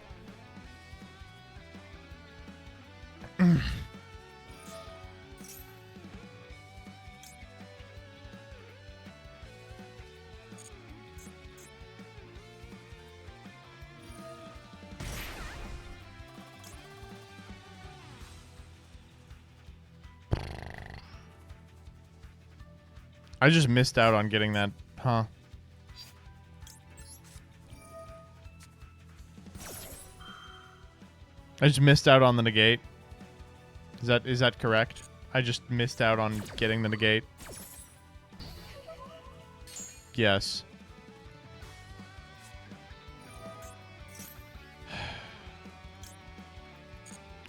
I just missed out on getting that, huh? I just missed out on the negate. Is that correct? I just missed out on getting the negate. Yes.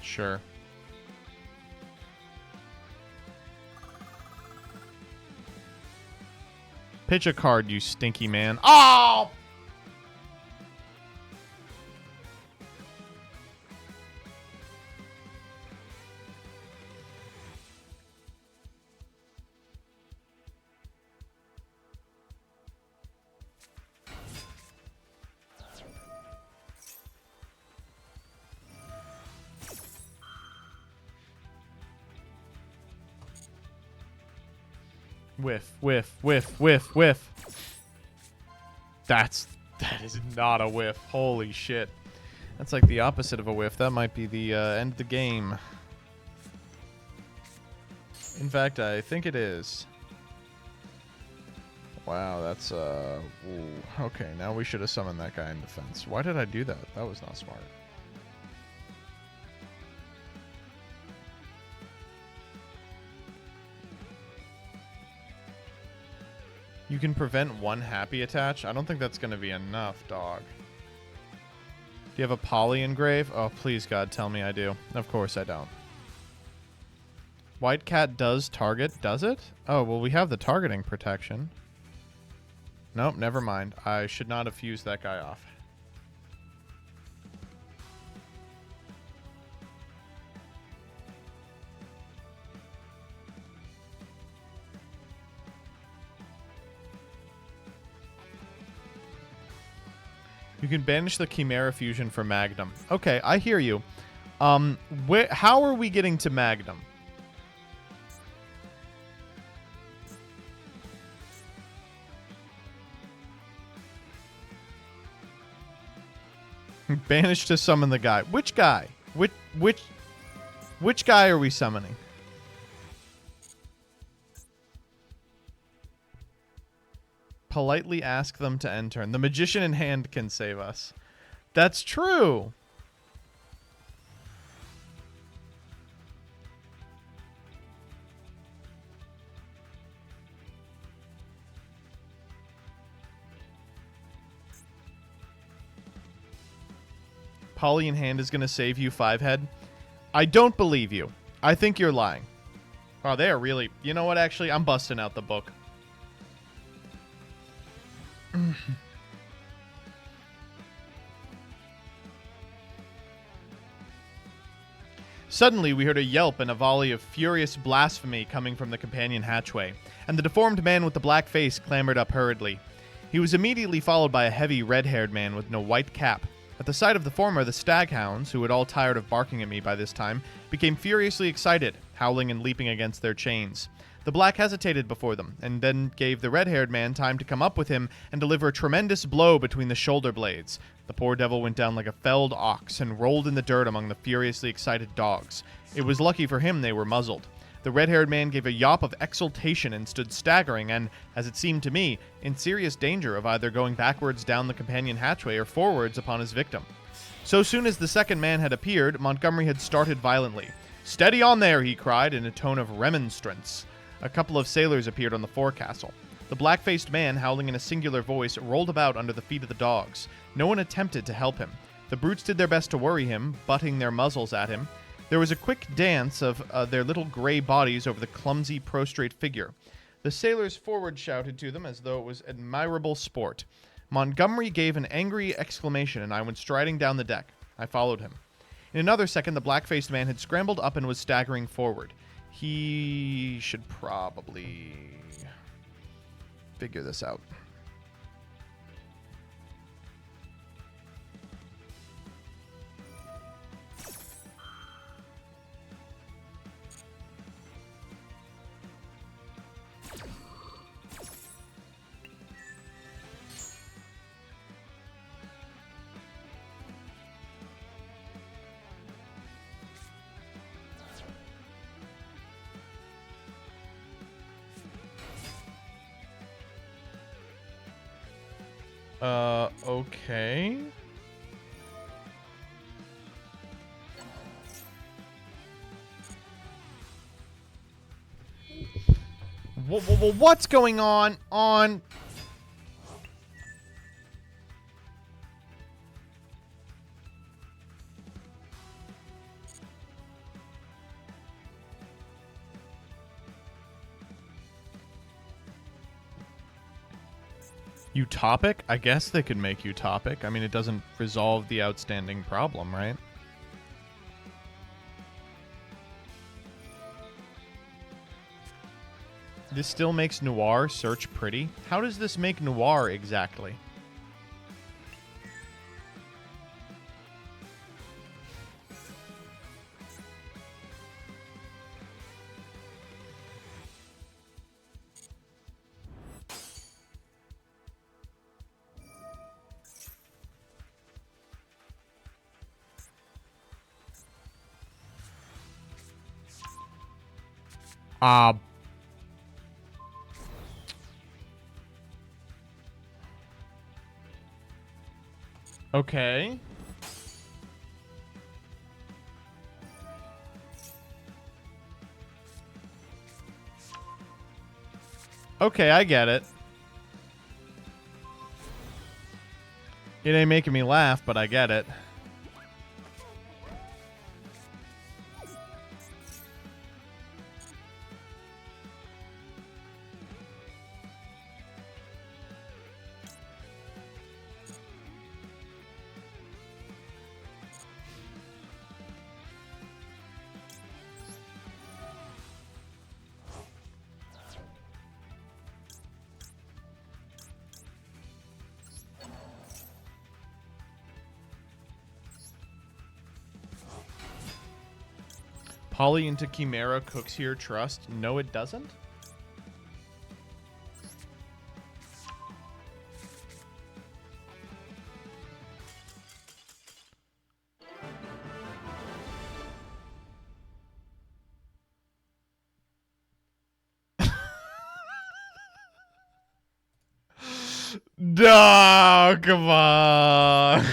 Sure. Pitch a card, you stinky man. Oh! Whiff, whiff, whiff, whiff, whiff. That is not a whiff. Holy shit. That's like the opposite of a whiff. That might be the end of the game. In fact, I think it is. Wow, that's ooh. Okay, now we should have summoned that guy in defense. Why did I do that? That was not smart. You can prevent one happy attach? I don't think that's going to be enough, dog. Do you have a poly engrave? Oh, please, God, tell me I do. Of course I don't. White cat does target, does it? Oh, well, we have the targeting protection. Nope, never mind. I should not have fused that guy off. You can banish the Chimera Fusion for Magnum. Okay, I hear you. How are we getting to Magnum? Banish to summon the guy. Which guy? Which guy are we summoning? Politely ask them to end turn. The magician in hand can save us. That's true. Polly in hand is going to save you 5-head. I don't believe you. I think you're lying. Oh, they are really... You know what, actually? I'm busting out the book. Suddenly, we heard a yelp and a volley of furious blasphemy coming from the companion hatchway, and the deformed man with the black face clambered up hurriedly. He was immediately followed by a heavy, red-haired man with no white cap. At the sight of the former, the staghounds, who had all tired of barking at me by this time, became furiously excited, howling and leaping against their chains. The black hesitated before them, and then gave the red-haired man time to come up with him and deliver a tremendous blow between the shoulder blades. The poor devil went down like a felled ox and rolled in the dirt among the furiously excited dogs. It was lucky for him they were muzzled. The red-haired man gave a yawp of exultation and stood staggering and, as it seemed to me, in serious danger of either going backwards down the companion hatchway or forwards upon his victim. So soon as the second man had appeared, Montgomery had started violently. "Steady on there," he cried in a tone of remonstrance. A couple of sailors appeared on the forecastle. The black-faced man, howling in a singular voice, rolled about under the feet of the dogs. No one attempted to help him. The brutes did their best to worry him, butting their muzzles at him. There was a quick dance of their little gray bodies over the clumsy, prostrate figure. The sailors forward shouted to them as though it was admirable sport. Montgomery gave an angry exclamation, and I went striding down the deck. I followed him. In another second, the black-faced man had scrambled up and was staggering forward. He should probably figure this out. Okay. What's going on? Utopic? I guess they could make utopic. I mean, it doesn't resolve the outstanding problem, right? This still makes Noir search pretty. How does this make Noir exactly? Okay. Okay, I get it. It ain't making me laugh, but I get it. Poly into Chimera cooks here, trust. No, it doesn't? No, come on.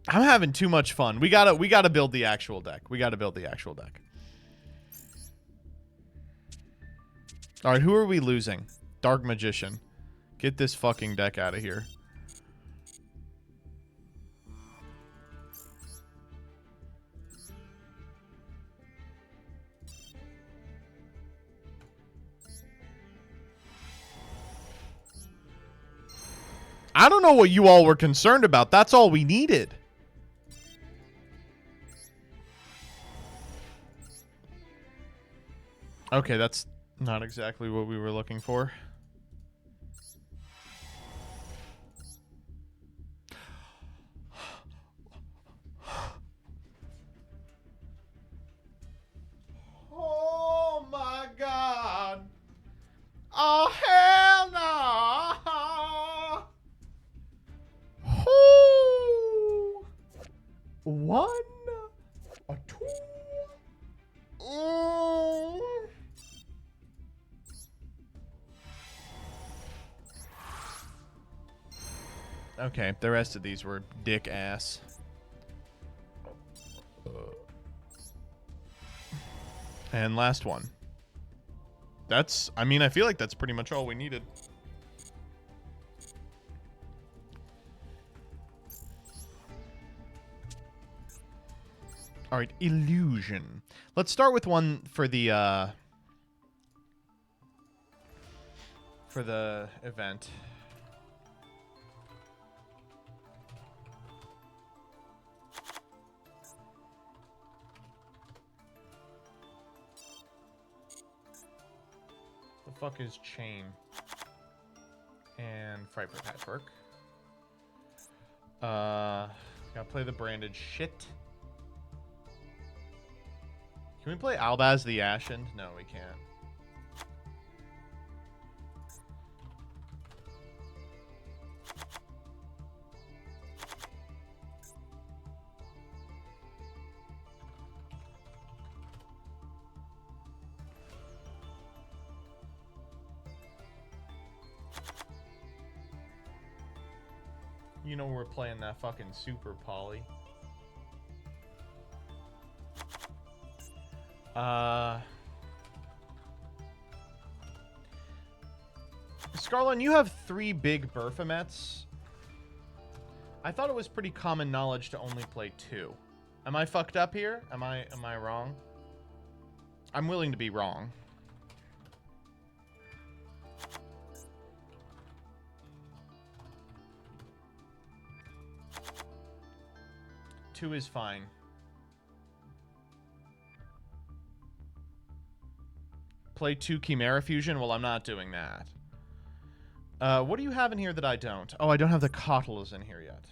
I'm having too much fun. We gotta build the actual deck. We gotta build the actual deck. All right, who are we losing? Dark Magician. Get this fucking deck out of here. I don't know what you all were concerned about. That's all we needed. Okay, that's not exactly what we were looking for. Oh my God. Oh, hell no. Oh. One. A two. Oh. Okay, the rest of these were dick ass. And last one. That's, I mean, I feel like that's pretty much all we needed. All right, illusion. Let's start with one for the event. The fuck is chain? And fright for patchwork. Gotta play the branded shit. Can we play Albaz the Ashen? No, we can't. You know we're playing that fucking super poly. Scarlon, you have 3 big Berfamets. I thought it was pretty common knowledge to only play 2. Am I fucked up here? Am I wrong? I'm willing to be wrong. Two is fine. Play 2 Chimera Fusion? Well, I'm not doing that. What do you have in here that I don't? Oh, I don't have the Cottles in here yet.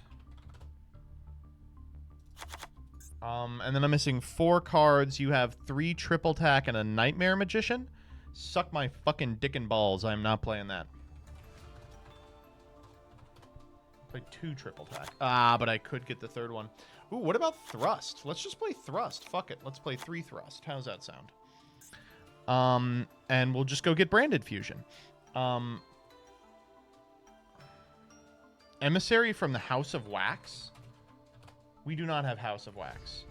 And then I'm missing 4 cards. You have 3 Triple Tack and a Nightmare Magician? Suck my fucking dick and balls. I'm not playing that. Play 2 Triple Tack. Ah, but I could get the 3rd one. Ooh, what about Thrust? Let's just play Thrust. Fuck it. Let's play 3 Thrust. How's that sound? And we'll just go get Branded Fusion. Emissary from the House of Wax? We do not have House of Wax.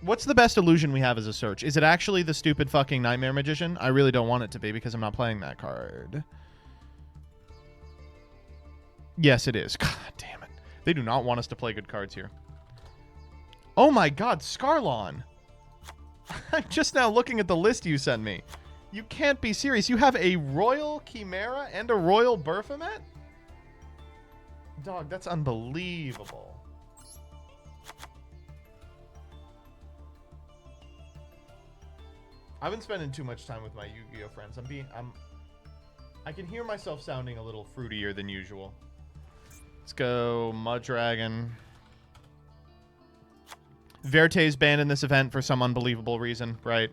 What's the best illusion we have as a search? Is it actually the stupid fucking Nightmare Magician? I really don't want it to be because I'm not playing that card. Yes, it is. God damn it. They do not want us to play good cards here. Oh my god, Scarlon! I'm just now looking at the list you sent me. You can't be serious. You have a Royal Chimera and a Royal Berfamet? Dog, that's unbelievable. I've been spending too much time with my Yu-Gi-Oh friends. I can hear myself sounding a little fruitier than usual. Let's go Mudragon. Verte's banned in this event for some unbelievable reason, right?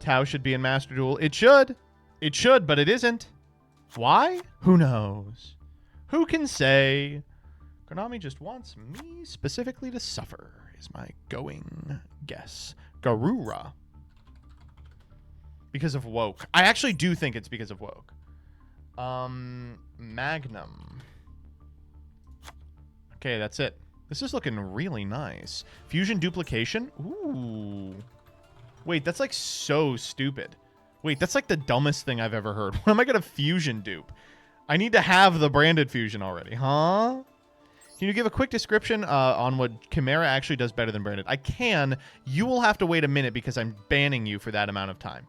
Tau should be in Master Duel. It should. It should, but it isn't. Why? Who knows? Who can say? Konami just wants me specifically to suffer, is my going guess. Garura. Because of Woke. I actually do think it's because of Woke. Magnum. Okay, that's it. This is looking really nice. Fusion duplication? Ooh. Wait, that's like so stupid. Wait, that's like the dumbest thing I've ever heard. When am I gonna fusion dupe? I need to have the branded fusion already, huh? Can you give a quick description on what Chimera actually does better than branded? I can. You will have to wait a minute because I'm banning you for that amount of time.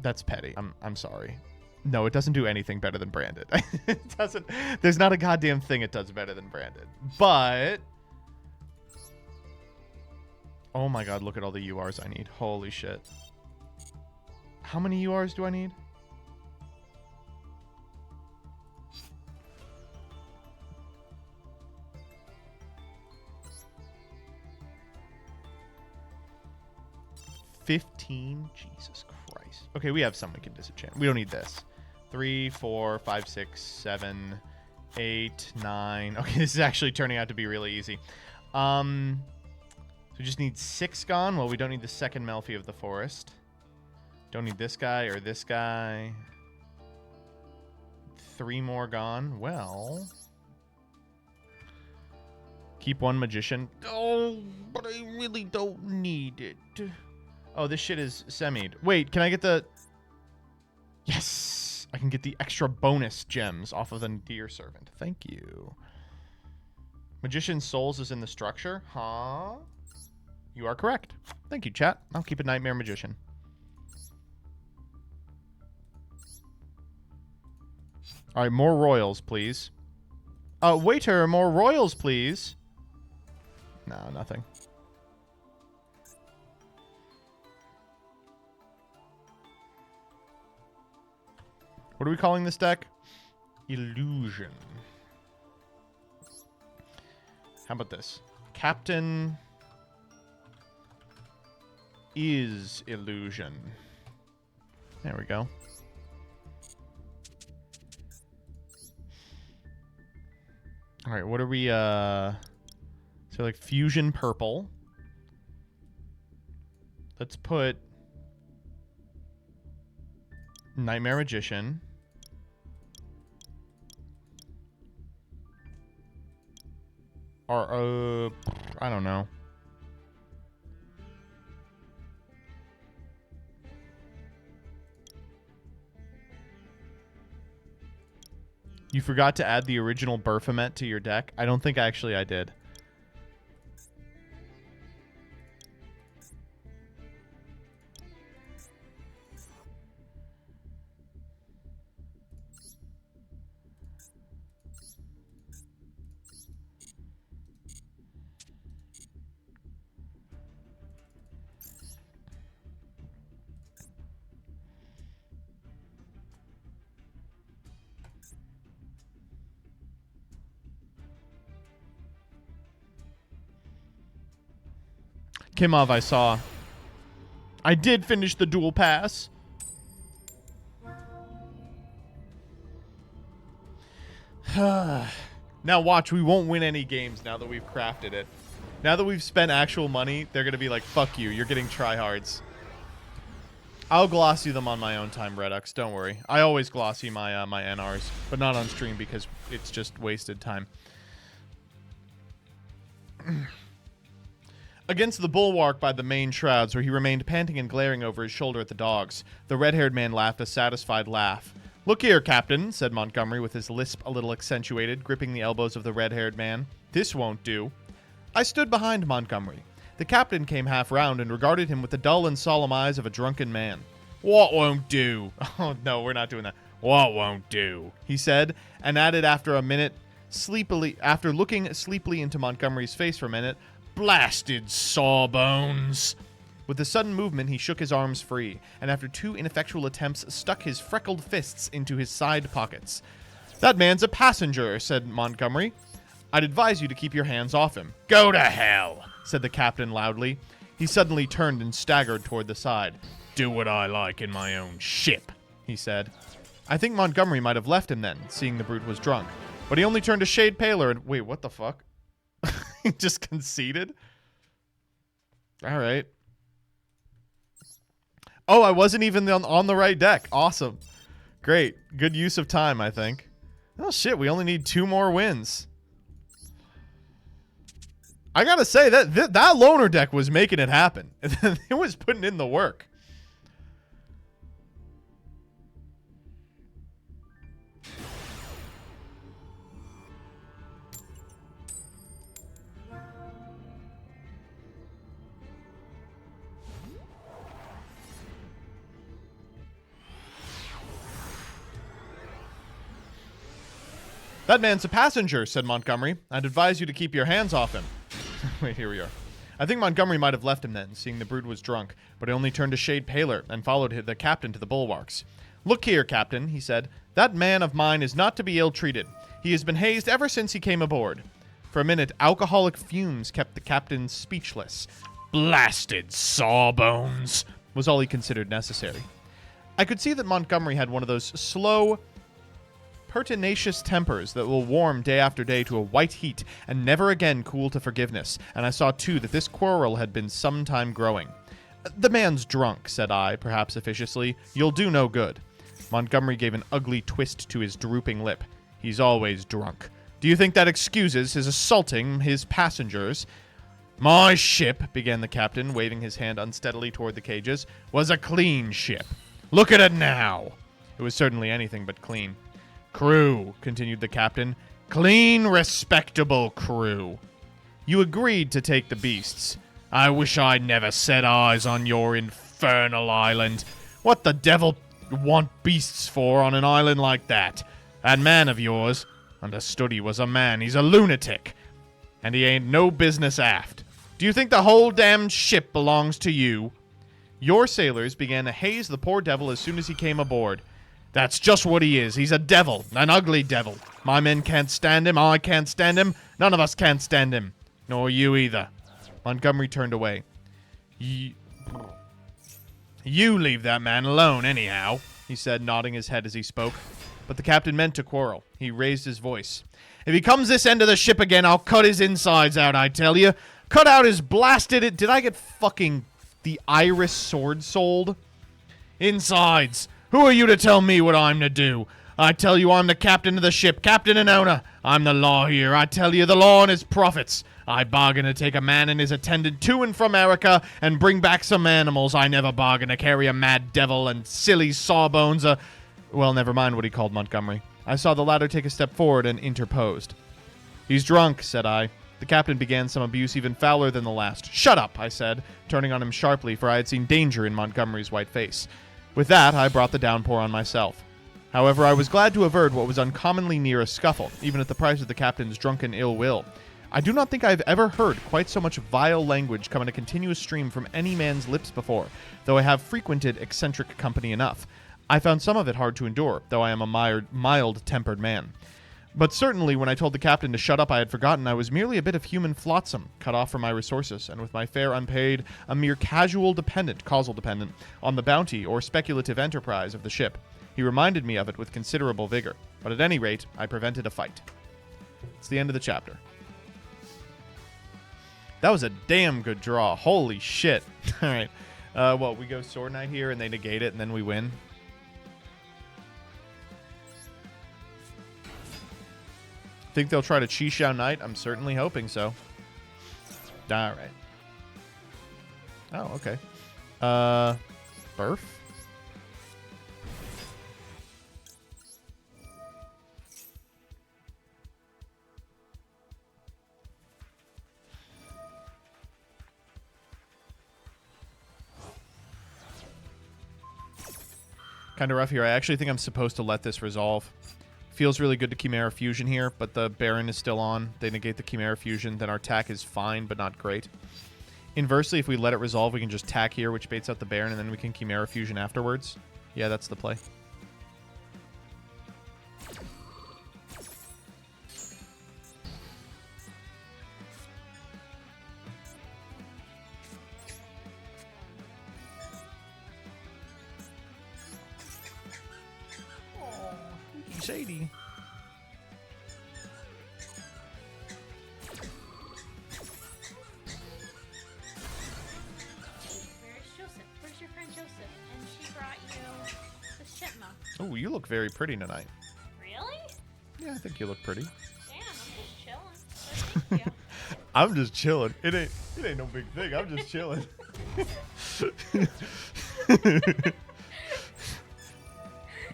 That's petty. I'm sorry. No, it doesn't do anything better than branded. It doesn't. There's not a goddamn thing it does better than branded. But oh my god, look at all the URs I need. Holy shit. How many URs do I need? $15? Jesus Christ. Okay, we have some we can disenchant. We don't need this. 3, 4, 5, 6, 7, 8, 9. Okay, this is actually turning out to be really easy. So we just need 6 gone. Well, we don't need the second Melfi of the Forest. Don't need this guy or this guy. 3 more gone. Well, keep 1 magician. Oh, but I really don't need it. Oh, this shit is semied. Wait, can I get the... Yes! I can get the extra bonus gems off of the Deer Servant. Thank you. Magician's Souls is in the structure? Huh? You are correct. Thank you, chat. I'll keep a Nightmare Magician. All right, more royals, please. Waiter, more royals, please. No, nothing. What are we calling this deck? Illusion. How about this? Captain is illusion. There we go. All right, what are we, so like fusion purple. Let's put Nightmare Magician. Or, I don't know. You forgot to add the original Baphomet to your deck? I don't think actually I did. Kimov, I saw. I did finish the dual pass. Now watch, we won't win any games now that we've crafted it. Now that we've spent actual money, they're going to be like, fuck you, you're getting tryhards. I'll glossy them on my own time, Redux, don't worry. I always glossy my my NRs, but not on stream because it's just wasted time. Against the bulwark by the main shrouds, where he remained panting and glaring over his shoulder at the dogs, the red-haired man laughed a satisfied laugh. "Look here, Captain," said Montgomery, with his lisp a little accentuated, gripping the elbows of the red-haired man. "This won't do." I stood behind Montgomery. The captain came half round and regarded him with the dull and solemn eyes of a drunken man. "What won't do?" "Oh, no, we're not doing that." "What won't do?" he said, and added after a minute, after looking sleepily into Montgomery's face for a minute, "Blasted sawbones." With a sudden movement, he shook his arms free, and after 2 ineffectual attempts, stuck his freckled fists into his side pockets. "That man's a passenger," said Montgomery. "I'd advise you to keep your hands off him." "Go to hell," said the captain loudly. He suddenly turned and staggered toward the side. "Do what I like in my own ship," he said. I think Montgomery might have left him then, seeing the brute was drunk. But he only turned a shade paler and... Wait, what the fuck? He just conceded? Alright. Oh, I wasn't even on the right deck. Awesome. Great. Good use of time, I think. Oh, shit. We only need 2 more wins. I gotta say, that loner deck was making it happen. It was putting in the work. "That man's a passenger," said Montgomery. "I'd advise you to keep your hands off him." Wait, here we are. I think Montgomery might have left him then, seeing the brute was drunk, but he only turned a shade paler and followed the captain to the bulwarks. "Look here, Captain," he said. "That man of mine is not to be ill-treated. He has been hazed ever since he came aboard." For a minute, alcoholic fumes kept the captain speechless. "Blasted sawbones," was all he considered necessary. I could see that Montgomery had one of those slow, pertinacious tempers that will warm day after day to a white heat and never again cool to forgiveness, and I saw too that this quarrel had been some time growing. The man's drunk, said I, perhaps officiously. You'll do no good. Montgomery gave an ugly twist to his drooping lip. He's always drunk. Do you think that excuses his assaulting his passengers? My ship, began the captain, waving his hand unsteadily toward the cages, was a clean ship. Look at it now. It was certainly anything but clean. Crew, continued the captain. Clean, respectable crew. You agreed to take the beasts. I wish I'd never set eyes on your infernal island. What the devil want beasts for on an island like that? That man of yours, understood he was a man, he's a lunatic. And he ain't no business aft. Do you think the whole damned ship belongs to you? Your sailors began to haze the poor devil as soon as he came aboard. That's just what he is. He's a devil, an ugly devil. My men can't stand him, I can't stand him, none of us can't stand him. Nor you either. Montgomery turned away. You leave that man alone, anyhow, he said, nodding his head as he spoke. But the captain meant to quarrel. He raised his voice. If he comes this end of the ship again, I'll cut his insides out, I tell you. Cut out his blasted... Did I get fucking the iris sword sold? Insides. Who are you to tell me what I'm to do? I tell you I'm the captain of the ship, captain and owner. I'm the law here. I tell you the law and his prophets. I bargain to take a man and his attendant to and from America and bring back some animals. I never bargain to carry a mad devil and silly sawbones. Well, never mind what he called Montgomery. I saw the latter take a step forward and interposed. He's drunk, said I. The captain began some abuse even fouler than the last. Shut up, I said, turning on him sharply, for I had seen danger in Montgomery's white face. With that, I brought the downpour on myself. However, I was glad to avert what was uncommonly near a scuffle, even at the price of the captain's drunken ill will. I do not think I have ever heard quite so much vile language come in a continuous stream from any man's lips before, though I have frequented eccentric company enough. I found some of it hard to endure, though I am a mild-tempered man. But certainly when I told the captain to shut up, I had forgotten I was merely a bit of human flotsam, cut off from my resources, and with my fare unpaid, a mere causal dependent, on the bounty or speculative enterprise of the ship. He reminded me of it with considerable vigor, but at any rate, I prevented a fight. It's the end of the chapter. That was a damn good draw. Holy shit. All right. Well, we go Sword Knight here, and they negate it, and then we win. Think they'll try to Chi-Xiao Knight? I'm certainly hoping so. All right. Oh, okay. Burf? Kind of rough here. I actually think I'm supposed to let this resolve. Feels really good to Chimera Fusion here, but the Baron is still on. They negate the Chimera Fusion, then our attack is fine, but not great. Inversely, if we let it resolve, we can just tack here, which baits out the Baron, and then we can Chimera Fusion afterwards. Yeah, that's the play. Sadie. Where's Joseph? Where's your friend Joseph? And she brought you this chipmunk. Oh, you look very pretty tonight. Really? Yeah, I think you look pretty. Damn, I'm just chilling. Thank you. I'm just chilling. It ain't no big thing. I'm just chilling.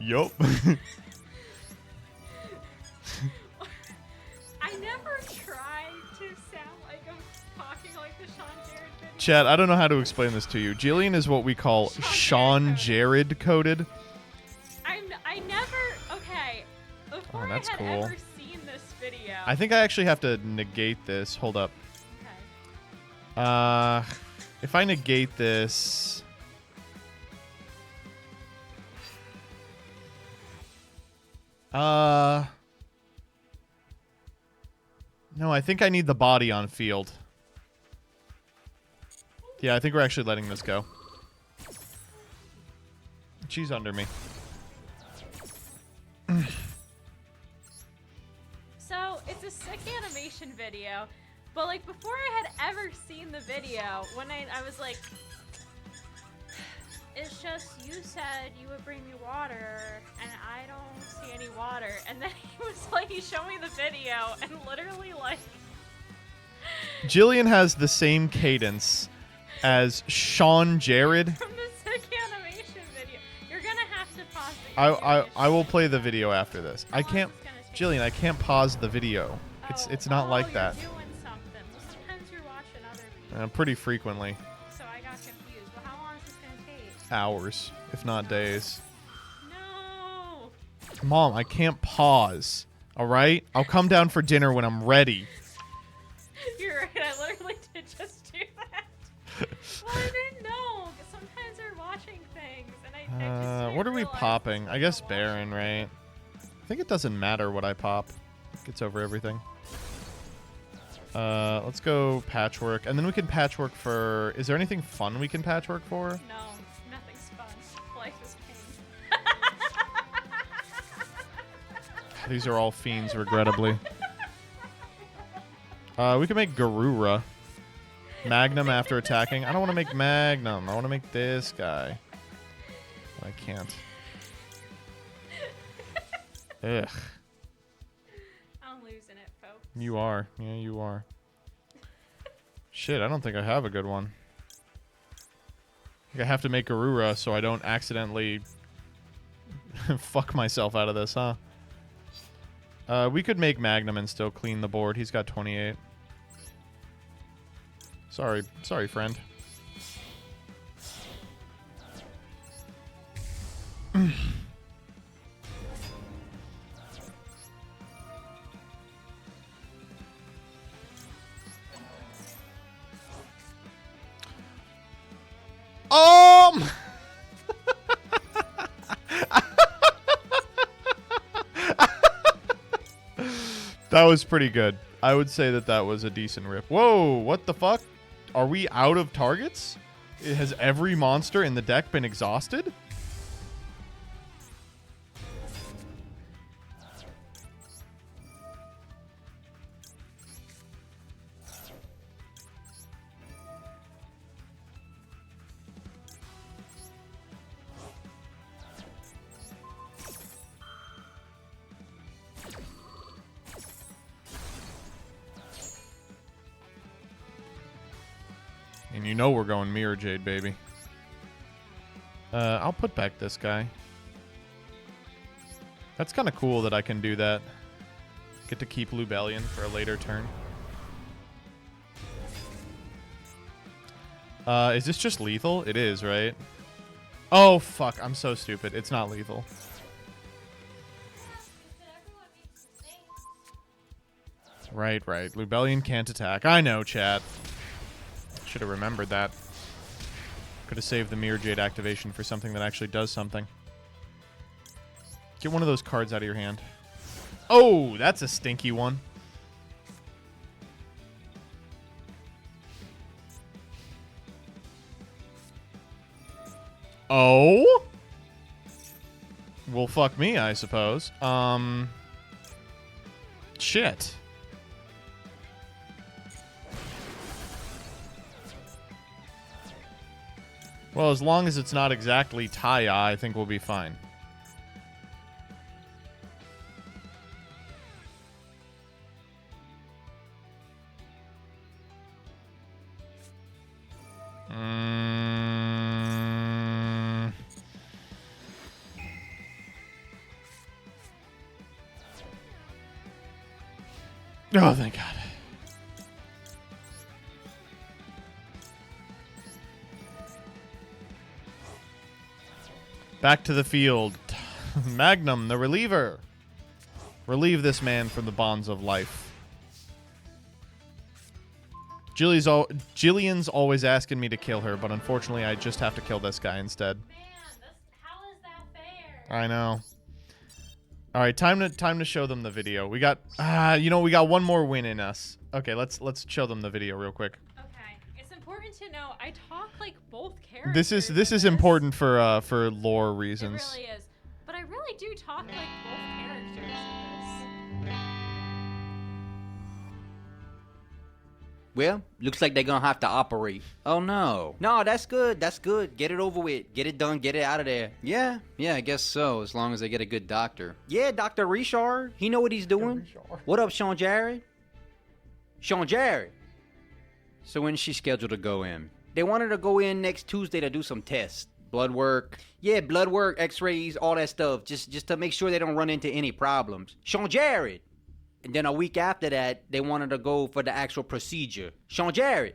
Yup. I never tried to sound like I'm talking like the Sean Jared video. Chad, I don't know how to explain this to you. Jillian is what we call Sean Jared coded. I never, okay, before I that's had cool. ever seen this video. I think I actually have to negate this. Hold up. Okay. If I negate this... No, I think I need the body on field. Yeah, I think we're actually letting this go. She's under me. So, it's a sick animation video, but like before I had ever seen the video, when I was like, It's just you said you would bring me water, and I don't see any water. And then he was like, he showed me the video, and literally like. Jillian has the same cadence as Sean Jared. From the sick animation video. You're gonna have to pause it. I will play the video after this. I can't, Jillian. I can't pause the video. It's not like that. You're doing something. Well, sometimes you're watching other people. Pretty frequently. So I got confused. Well, how long is this gonna take? Hours, if not days. No. Mom, I can't pause. All right, I'll come down for dinner when I'm ready. You're right. I literally did just do that. Well, I didn't know. 'Cause sometimes they're watching things, and I just didn't What are we realize popping? I guess Baron, right? I think it doesn't matter what I pop. It gets over everything. Let's go patchwork, and then we can patchwork for. Is there anything fun we can patchwork for? No, nothing's fun. Life is pain. These are all fiends, regrettably. We can make Garura. Magnum after attacking. I don't want to make Magnum. I want to make this guy. I can't. Ugh. I'm losing it, folks. You are. Yeah, you are. Shit, I don't think I have a good one. I think I have to make Garura so I don't accidentally fuck myself out of this, huh? We could make Magnum and still clean the board. He's got 28. Sorry, friend. That was pretty good. I would say that was a decent rip. Whoa, what the fuck? Are we out of targets? Has every monster in the deck been exhausted? And you know we're going Mirror Jade, baby. I'll put back this guy. That's kind of cool that I can do that. Get to keep Lubellion for a later turn. Is this just lethal? It is, right? Oh, fuck. I'm so stupid. It's not lethal. Right. Lubellion can't attack. I know, chat. Should have remembered that. Could have saved the Mirror Jade activation for something that actually does something. Get one of those cards out of your hand. Oh, that's a stinky one. Oh? Well, fuck me, I suppose. Shit. Well, as long as it's not exactly Taya, I think we'll be fine. Oh, thank God. Back to the field. Magnum, the reliever. Relieve this man from the bonds of life. Jillian's always asking me to kill her, but unfortunately I just have to kill this guy instead. Man, how is that fair? I know. All right, time to show them the video. We got we got one more win in us. Okay, let's show them the video real quick. Okay, it's important to know I talk like both characters. This is important for lore reasons. It really is, but I really do talk like both characters in this. Well, looks like they're gonna have to operate. Oh no. No, that's good. That's good. Get it over with. Get it done. Get it out of there. Yeah, I guess so. As long as they get a good doctor. Yeah, Dr. Richard. He know what he's doing. What up, Sean Jared? Sean Jared. So when's she scheduled to go in? They wanted to go in next Tuesday to do some tests. Blood work. Yeah, blood work, x-rays, all that stuff. Just to make sure they don't run into any problems. Sean Jared. And then a week after that, they wanted to go for the actual procedure. Sean Jared.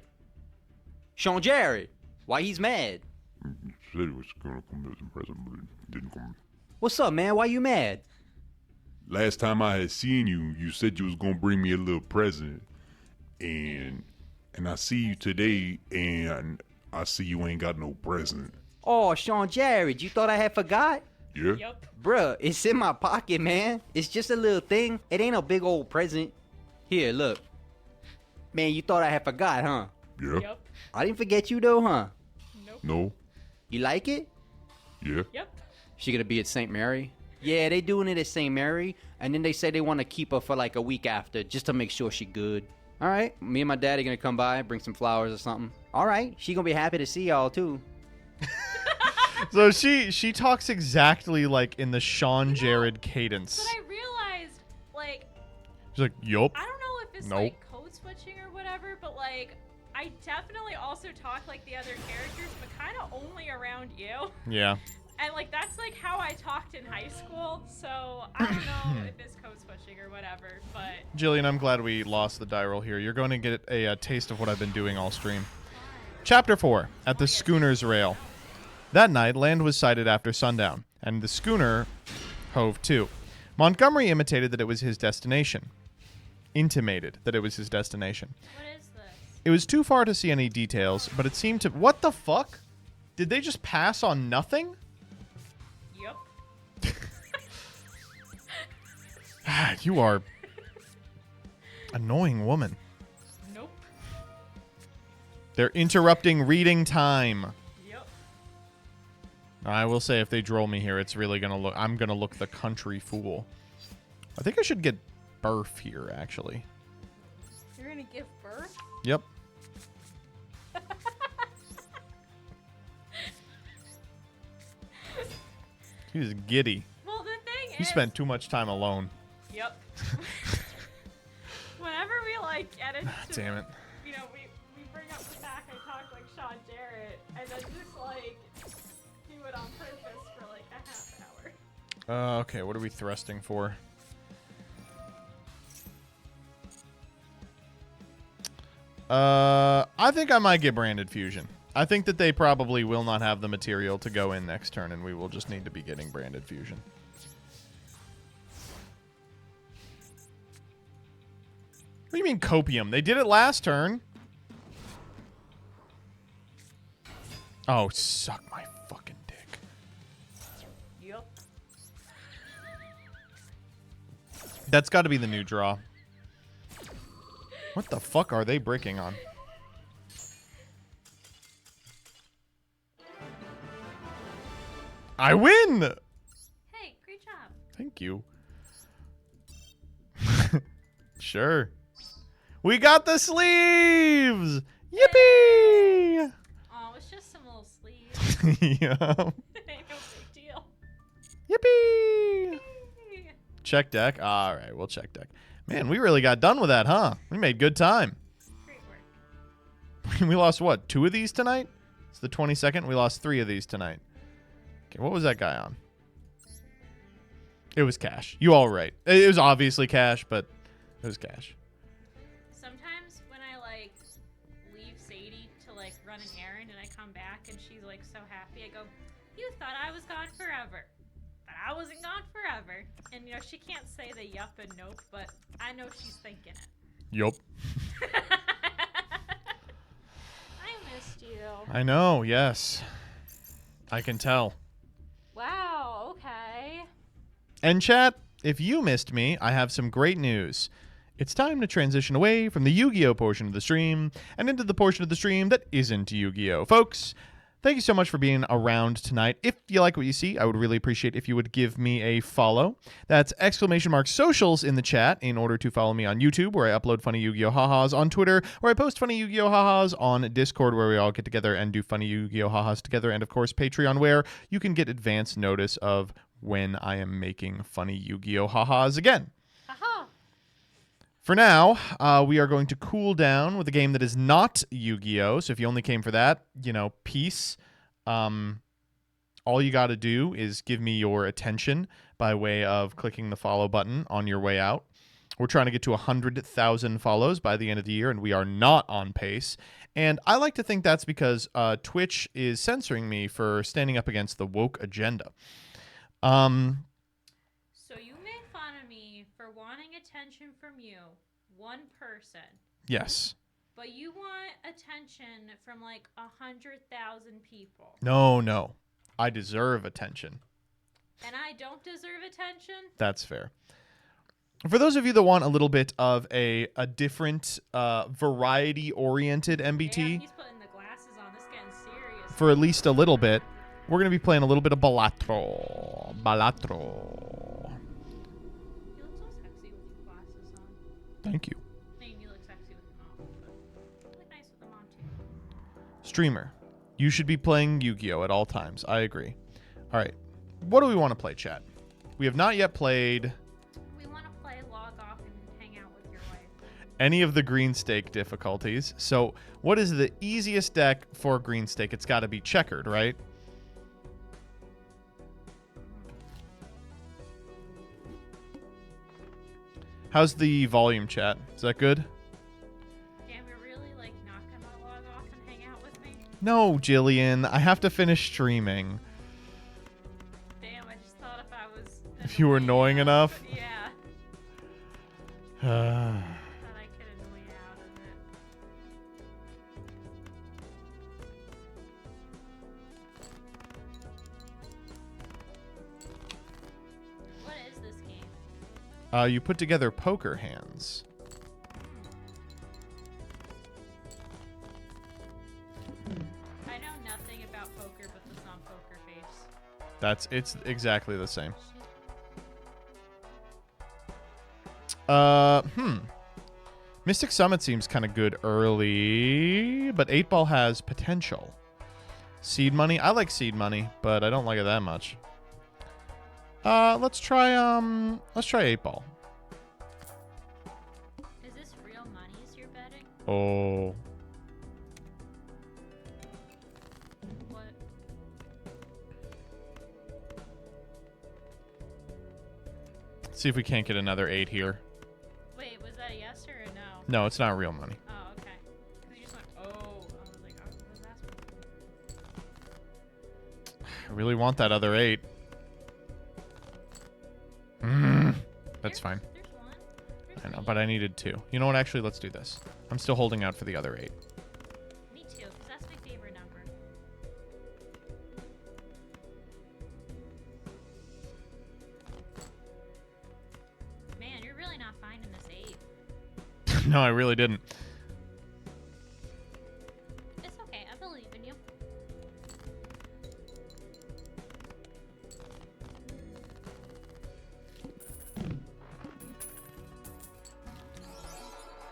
Sean Jared. Why he's mad? Said he was gonna come as a present, but he didn't come. What's up, man? Why you mad? Last time I had seen you, you said you was gonna bring me a little present. And I see you today, and I see you ain't got no present. Oh, Sean Jared, you thought I had forgot? Yeah? Yep. Bruh, it's in my pocket, man. It's just a little thing. It ain't a big old present. Here, look. Man, you thought I had forgot, huh? Yeah. Yep. I didn't forget you, though, huh? Nope. No. You like it? Yeah. Yep. She gonna be at St. Mary? Yeah, they doing it at St. Mary, and then they say they want to keep her for like a week after, just to make sure she good. All right, me and my daddy gonna come by, bring some flowers or something. All right, she gonna be happy to see y'all too. So she talks exactly like in the Sean Jared cadence. But I realized, like, She's like, yup. I don't know if it's Nope. like code switching or whatever, but like, I definitely also talk like the other characters, but kind of only around you. Yeah. And like that's like how I talked in high school, so I don't know if it's code switching or whatever, but Jillian, I'm glad we lost the die roll here. You're going to get a taste of what I've been doing all stream. Chapter 4, at the schooner's rail. That night, land was sighted after sundown, and the schooner hove to. Montgomery intimated that it was his destination. What is this? It was too far to see any details, but it seemed to... What the fuck? Did they just pass on nothing? Yep. You are... annoying woman. Nope. They're interrupting reading time. Yep. I will say if they droll me here, it's really going to look... I'm going to look the country fool. I think I should get Burf here, actually. You're gonna give birth? Yep. He was giddy. Well, the thing He is... spent too much time alone. Yep. Whenever we like get into, Damn it. you know, we bring up the fact I talk like Sean Jarrett, and then just like do it on purpose for like a half hour. Okay, what are we thrusting for? I think I might get Branded Fusion. I think that they probably will not have the material to go in next turn, and we will just need to be getting Branded Fusion. What do you mean copium? They did it last turn. Oh, suck my fucking dick. Yep. That's got to be the new draw. What the fuck are they bricking on? I win! Hey, great job. Thank you. Sure. We got the sleeves! Yippee! Oh, it's just some little sleeves. Yeah. Ain't no big deal. Yippee! Check deck. All right, we'll check deck. Man, we really got done with that, huh? We made good time. Great work. We lost, what, 2 of these tonight? It's the 22nd. We lost 3 of these tonight. Okay, what was that guy on? It was Cash. You all right. It was obviously Cash, but it was Cash. Sometimes when I like leave Sadie to like run an errand and I come back and she's like so happy, I go, "You thought I was gone forever." But I wasn't gone forever. And you know, she can't say the yup and nope, but I know she's thinking it. Yup. I missed you. I know, yes. I can tell. Wow, okay. And chat, if you missed me, I have some great news. It's time to transition away from the Yu-Gi-Oh portion of the stream and into the portion of the stream that isn't Yu-Gi-Oh. Folks, Thank you so much for being around tonight. If you like what you see, I would really appreciate if you would give me a follow. That's !socials in the chat in order to follow me on YouTube, where I upload funny Yu-Gi-Oh! Ha-has, on Twitter, where I post funny Yu-Gi-Oh! Ha-has, on Discord, where we all get together and do funny Yu-Gi-Oh! Ha-has together, and of course Patreon, where you can get advance notice of when I am making funny Yu-Gi-Oh! Ha-has again. For now, we are going to cool down with a game that is not Yu-Gi-Oh! So if you only came for that, peace. All you got to do is give me your attention by way of clicking the follow button on your way out. We're trying to get to 100,000 follows by the end of the year, and we are not on pace. And I like to think that's because Twitch is censoring me for standing up against the woke agenda. So you made fun of me for wanting attention from you, one person. Yes. But you want attention from like 100,000 people. No. I deserve attention. And I don't deserve attention? That's fair. For those of you that want a little bit of a different variety-oriented MBT, Damn, he's putting the glasses on. This is getting serious. for at least a little bit, we're going to be playing a little bit of balatro. Balatro. You look so sexy with your glasses on. Thank you. I mean, you look sexy with them off, but you look nice with them on too. Streamer, you should be playing Yu-Gi-Oh! At all times. I agree. All right. What do we want to play, chat? We have not yet played We want to play log off and hang out with your wife. any of the green stake difficulties. So what is the easiest deck for green stake? It's got to be checkered, right? How's the volume, chat? Is that good? Damn, you're really like not gonna log off and hang out with me? No, Jillian. I have to finish streaming. Damn, I just thought if I was... If you were annoying enough. Yeah. Uh, Thought I could annoy you out of it. What is this game? you put together poker hands. I know nothing about poker but the song Poker Face. It's exactly the same. Mystic Summit seems kind of good early, but 8-Ball has potential. Seed Money, I like Seed Money, but I don't like it that much. Let's try 8-Ball. Is this real monies you're betting? Oh. What? See if we can't get another 8 here. Wait, was that a yes or a no? No, it's not real money. Oh, okay. 'Cause you just went, oh. I was like, oh, what was that? I really want that other 8. That's fine. There's one. I know, but I needed 2. You know what? Actually, let's do this. I'm still holding out for the other 8. Me too, because that's my favorite number. Man, you're really not finding this 8. No, I really didn't. It's okay, I believe in you.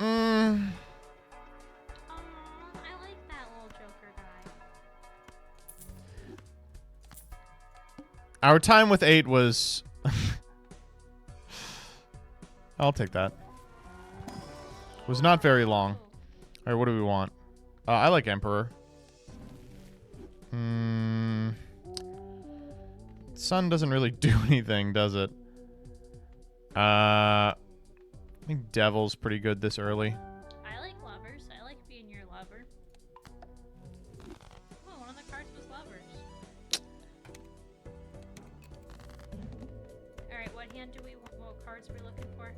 I like that little Joker guy. Our time with 8 was... I'll take that. Was not very long. All right, what do we want? I like Emperor. Sun doesn't really do anything, does it? I think Devil's pretty good this early. I like lovers. I like being your lover. Oh, one of the cards was lovers. Alright, what hand do we want? What cards are we looking for?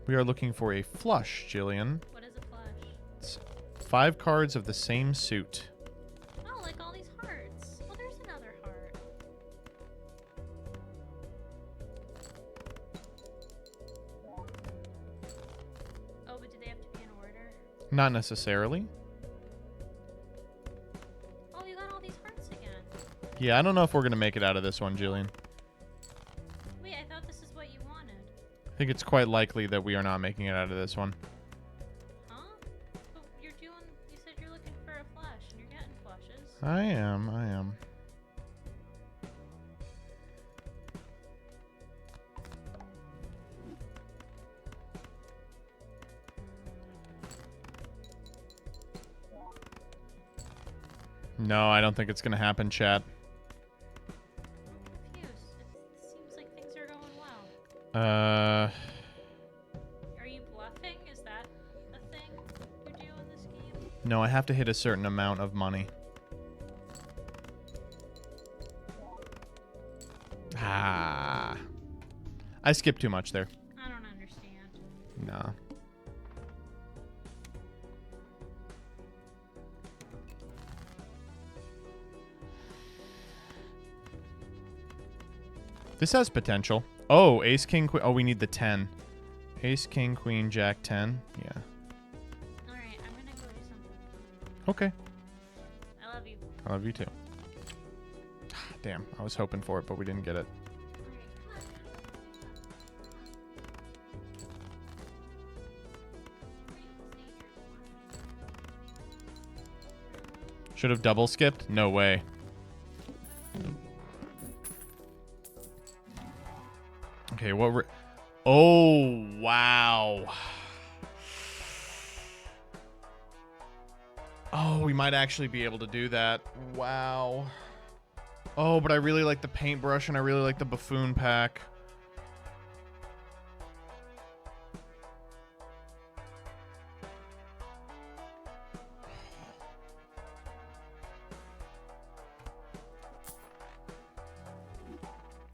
We are looking for a flush, Jillian. What is a flush? It's 5 cards of the same suit. Oh, like all these hearts. Well, there's another heart. Oh, but do they have to be in order? Not necessarily. Oh, you got all these Yeah, I don't know if we're going to make it out of this one, Jillian. Wait, I thought this is what you wanted. I think it's quite likely that we are not making it out of this one. Huh? But you're doing... You said you're looking for a flush, and you're getting flushes. I am. No, I don't think it's going to happen, chat. I'm confused. It seems like things are going well. Are you bluffing? Is that a thing you do in this game? No, I have to hit a certain amount of money. Ah. I skipped too much there. I don't understand. Nah. This has potential. Oh, ace, king, queen. Oh, we need the 10. Ace, king, queen, jack, 10. Yeah. Alright, I'm gonna go do something. Okay. I love you. I love you too. Damn, I was hoping for it, but we didn't get it. Should have double skipped? No way. Okay, what oh, wow. Oh, we might actually be able to do that. Wow. Oh, but I really like the paintbrush and I really like the buffoon pack.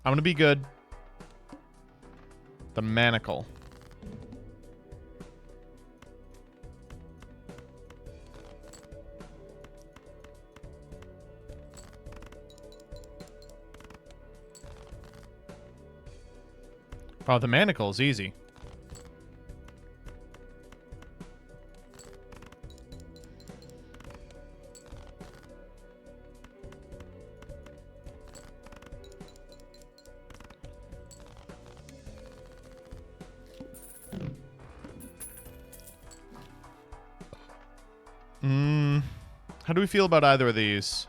I'm gonna be good. The manacle. Oh, the manacle is easy. How do we feel about either of these?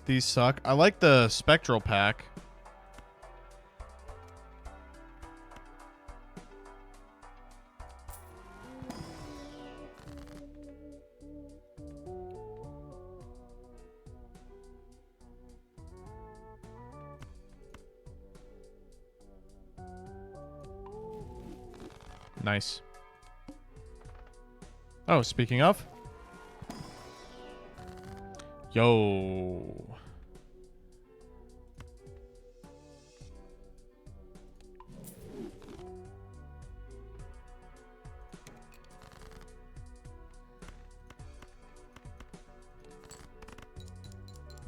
These suck. I like the spectral pack. Nice. Oh, speaking of. Yo.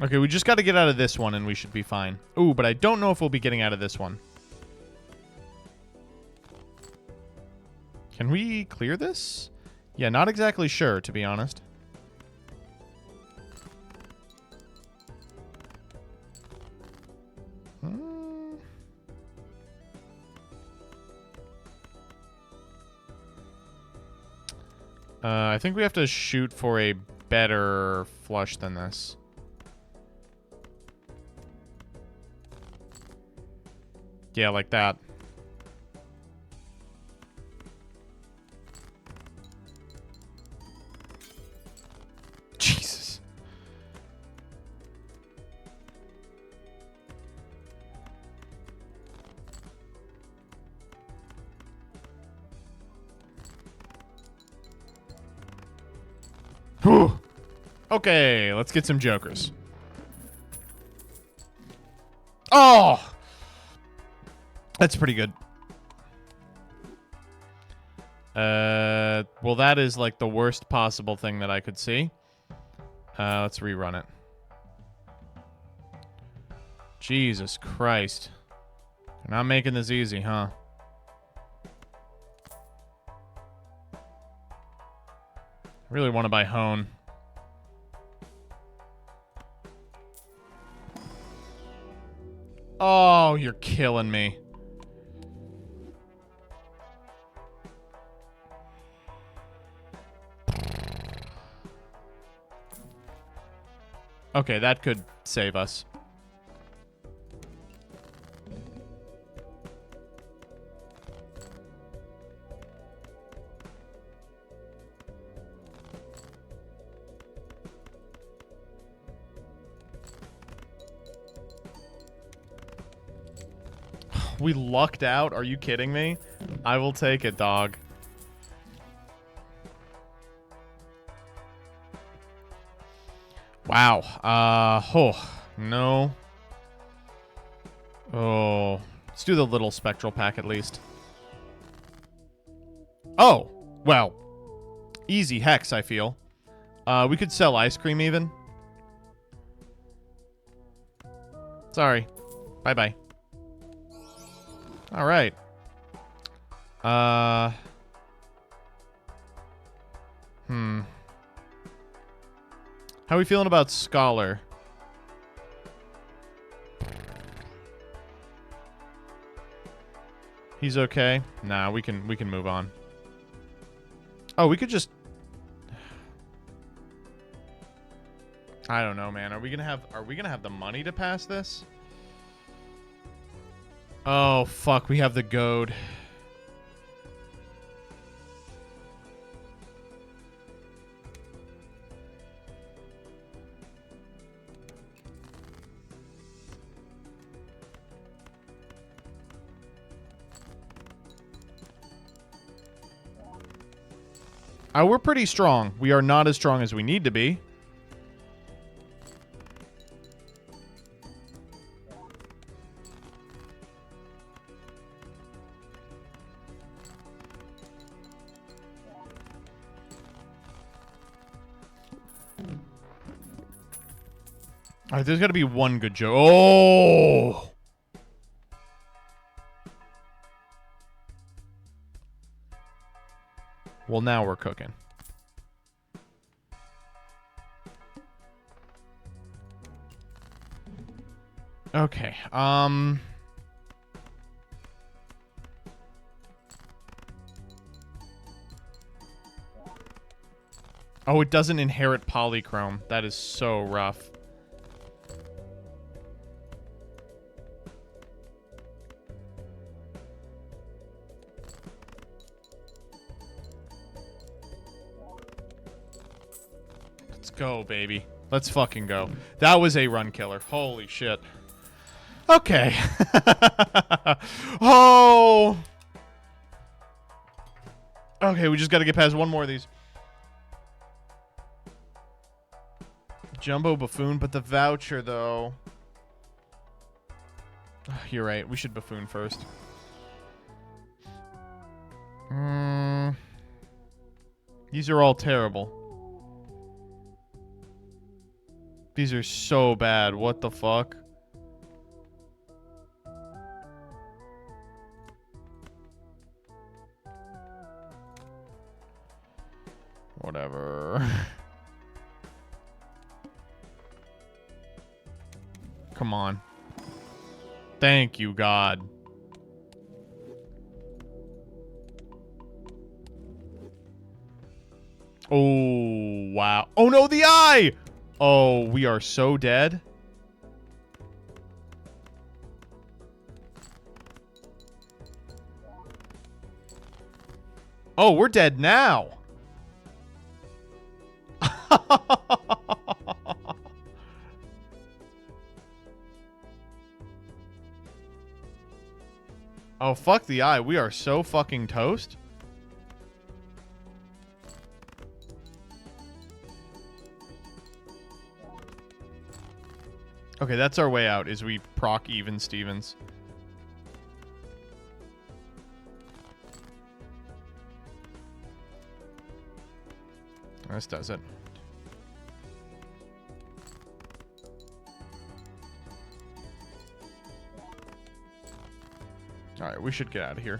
Okay, we just got to get out of this one and we should be fine. Ooh, but I don't know if we'll be getting out of this one. Can we clear this? Yeah, not exactly sure, to be honest. I think we have to shoot for a better flush than this. Yeah, like that. Jesus. Whew. Okay, let's get some jokers. Oh! That's pretty good. Well, that is like the worst possible thing that I could see. Let's rerun it. Jesus Christ. They're not making this easy, huh? Really want to buy Hone. Oh, you're killing me. Okay, that could save us. We lucked out? Are you kidding me? I will take it, dog. Wow. Oh, no. Oh. Let's do the little spectral pack at least. Oh, well. Easy hex, I feel. We could sell ice cream even. Sorry. Bye-bye. All right. How are we feeling about Scholar? He's okay. Nah, we can move on. Oh, we could just. I don't know, man. Are we gonna have the money to pass this? Oh, fuck. We have the goad. We're pretty strong. We are not as strong as we need to be. All right, there's got to be one good joke. Oh! Well, now we're cooking. Okay, Oh, it doesn't inherit polychrome. That is so rough. Let's go, baby. Let's fucking go. That was a run killer. Holy shit. Okay. Oh! Okay, we just gotta get past one more of these. Jumbo Buffoon, but the voucher, though. You're right. We should Buffoon first. These are all terrible. These are so bad. What the fuck? Whatever. Come on. Thank you, God. Oh, wow. Oh, no, the eye! Oh, we are so dead. Oh, we're dead now. Oh, fuck the eye. We are so fucking toast. Okay, that's our way out, is we proc even Stevens. This does it. Alright, we should get out of here.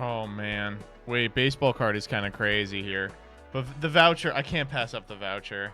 Oh, man. Wait, baseball card is kind of crazy here. But the voucher, I can't pass up the voucher.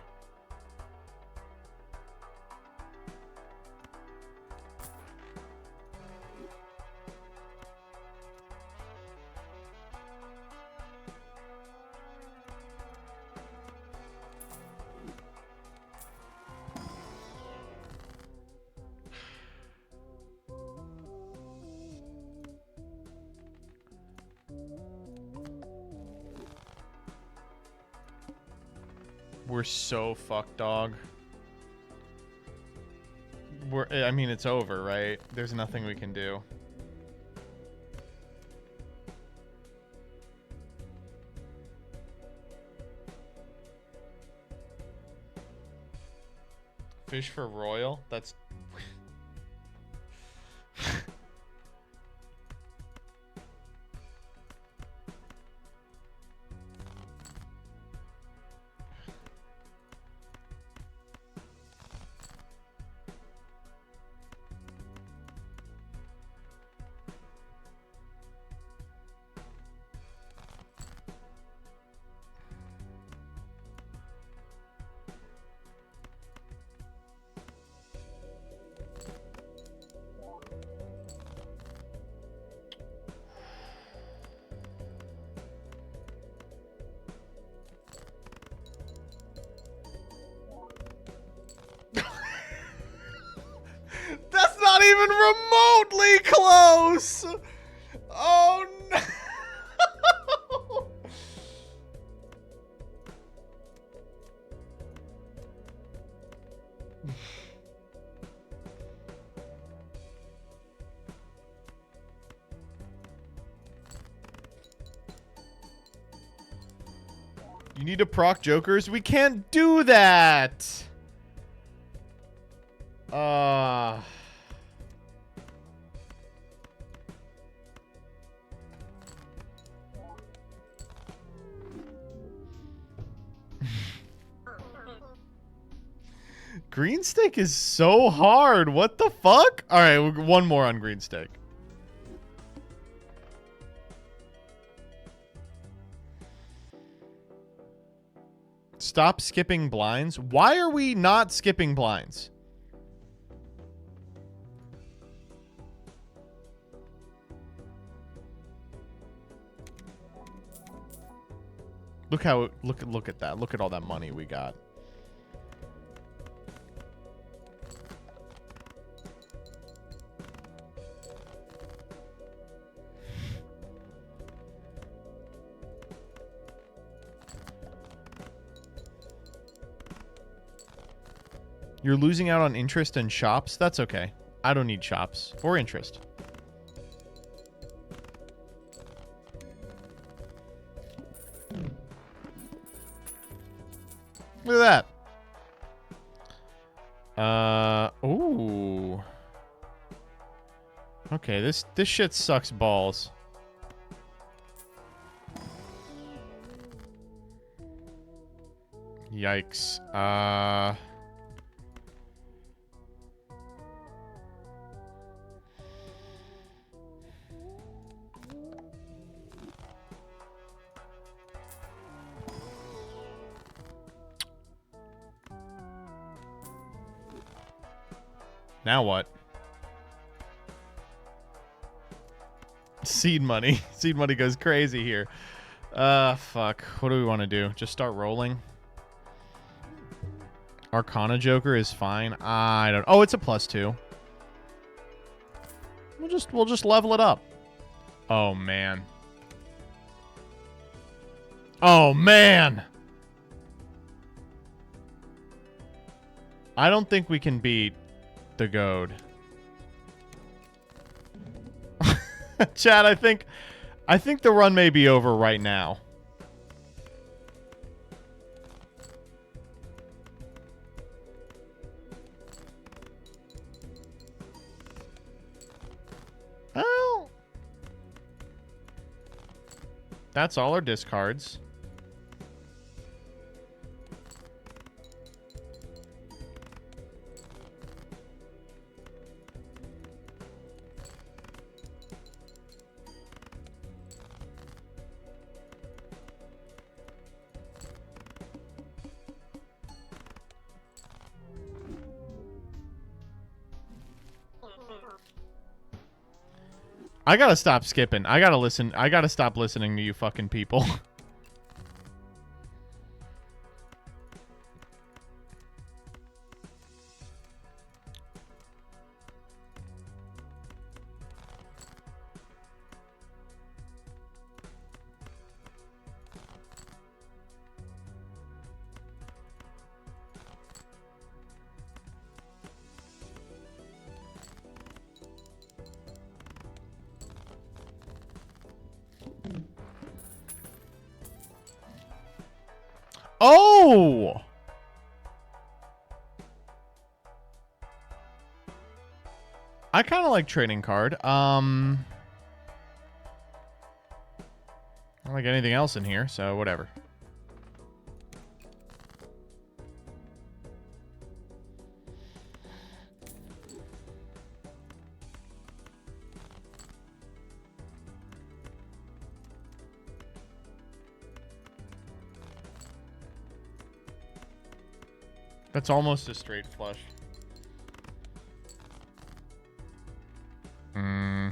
We're so fucked, dog. I mean, it's over, right? There's nothing we can do. Fish for Royal? That's... That's not even remotely close! Oh no! You need to proc jokers? We can't do that! Green steak is so hard. What the fuck? All right, one more on green steak. Stop skipping blinds. Why are we not skipping blinds? Look how look at that. Look at all that money we got. You're losing out on interest and shops? That's okay. I don't need shops or interest. Look at that. Ooh. Okay, this shit sucks balls. Yikes. Now what? Seed money. Seed money goes crazy here. Fuck. What do we want to do? Just start rolling? Arcana Joker is fine. I don't... Oh, it's a +2. We'll just level it up. Oh, man. Oh, man! I don't think we can beat the goad. Chad, I think the run may be over right now. Well, that's all our discards. I gotta stop skipping. I gotta listen. I gotta stop listening to you fucking people. Oh! I kind of like trading card. I don't like anything else in here, so whatever. That's almost a straight flush. Hmm.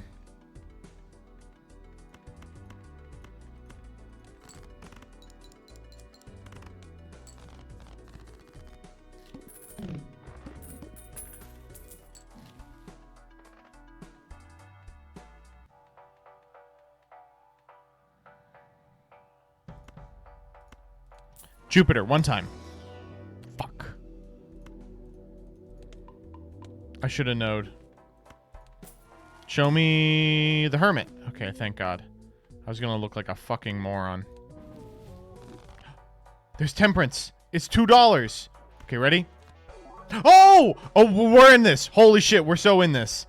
Jupiter, one time. Fuck. I should have known. Show me the Hermit. Okay, thank God. I was gonna look like a fucking moron. There's Temperance. It's $2. Okay, ready? Oh! Oh, we're in this. Holy shit, we're so in this.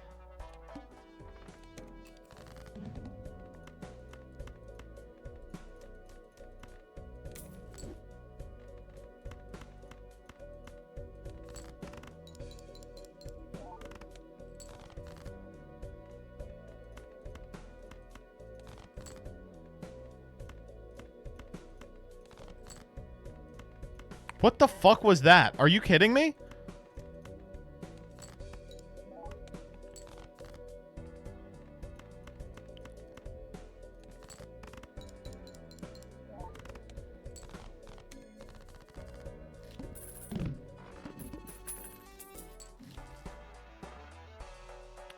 What the fuck was that? Are you kidding me?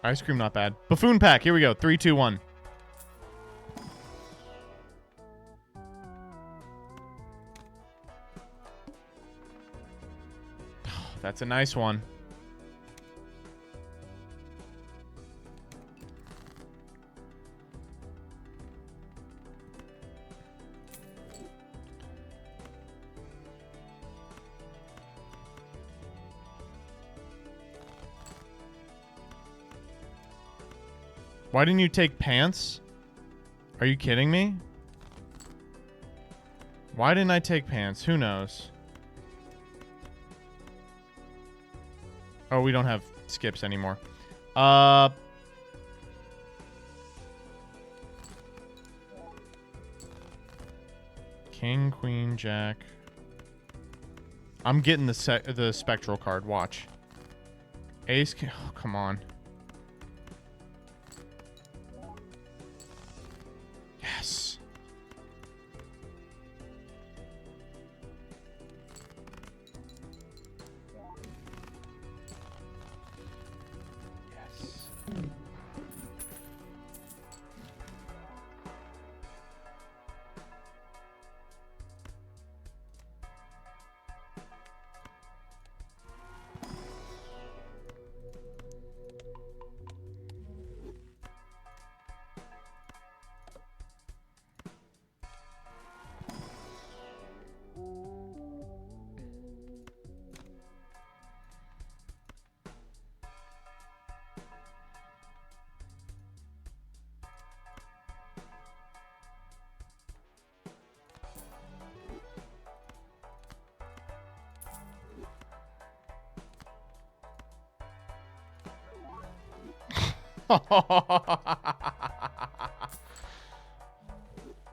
Ice cream, not bad. Buffoon pack. Here we go. 3, 2, 1. That's a nice one. Why didn't you take pants? Are you kidding me? Why didn't I take pants? Who knows? Oh, we don't have skips anymore. King, Queen, Jack. I'm getting the spectral card. Watch. Ace. Oh, come on. Yes.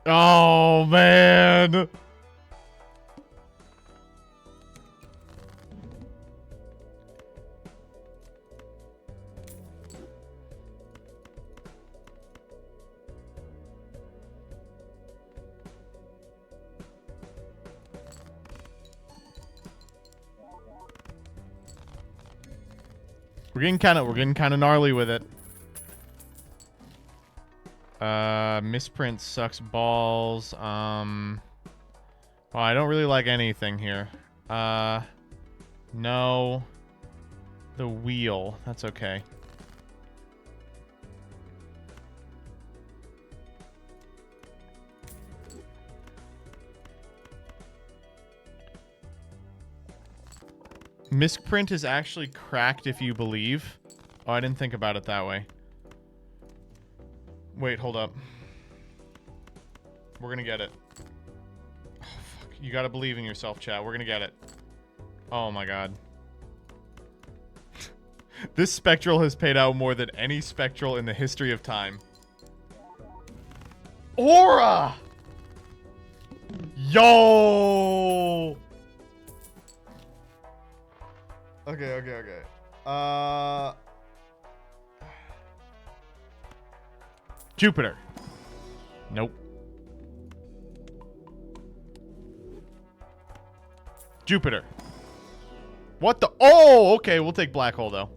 Oh, man. We're getting kind of gnarly with it. Misprint sucks balls. Well, I don't really like anything here. No. The wheel. That's okay. Misprint is actually cracked if you believe. Oh, I didn't think about it that way. Wait, hold up. We're gonna get it. Oh, fuck. You gotta believe in yourself, chat. We're gonna get it. Oh my god. This Spectral has paid out more than any Spectral in the history of time. Aura! Yo! Okay. Jupiter. Nope. Jupiter. What the? Oh, okay. We'll take Black Hole, though.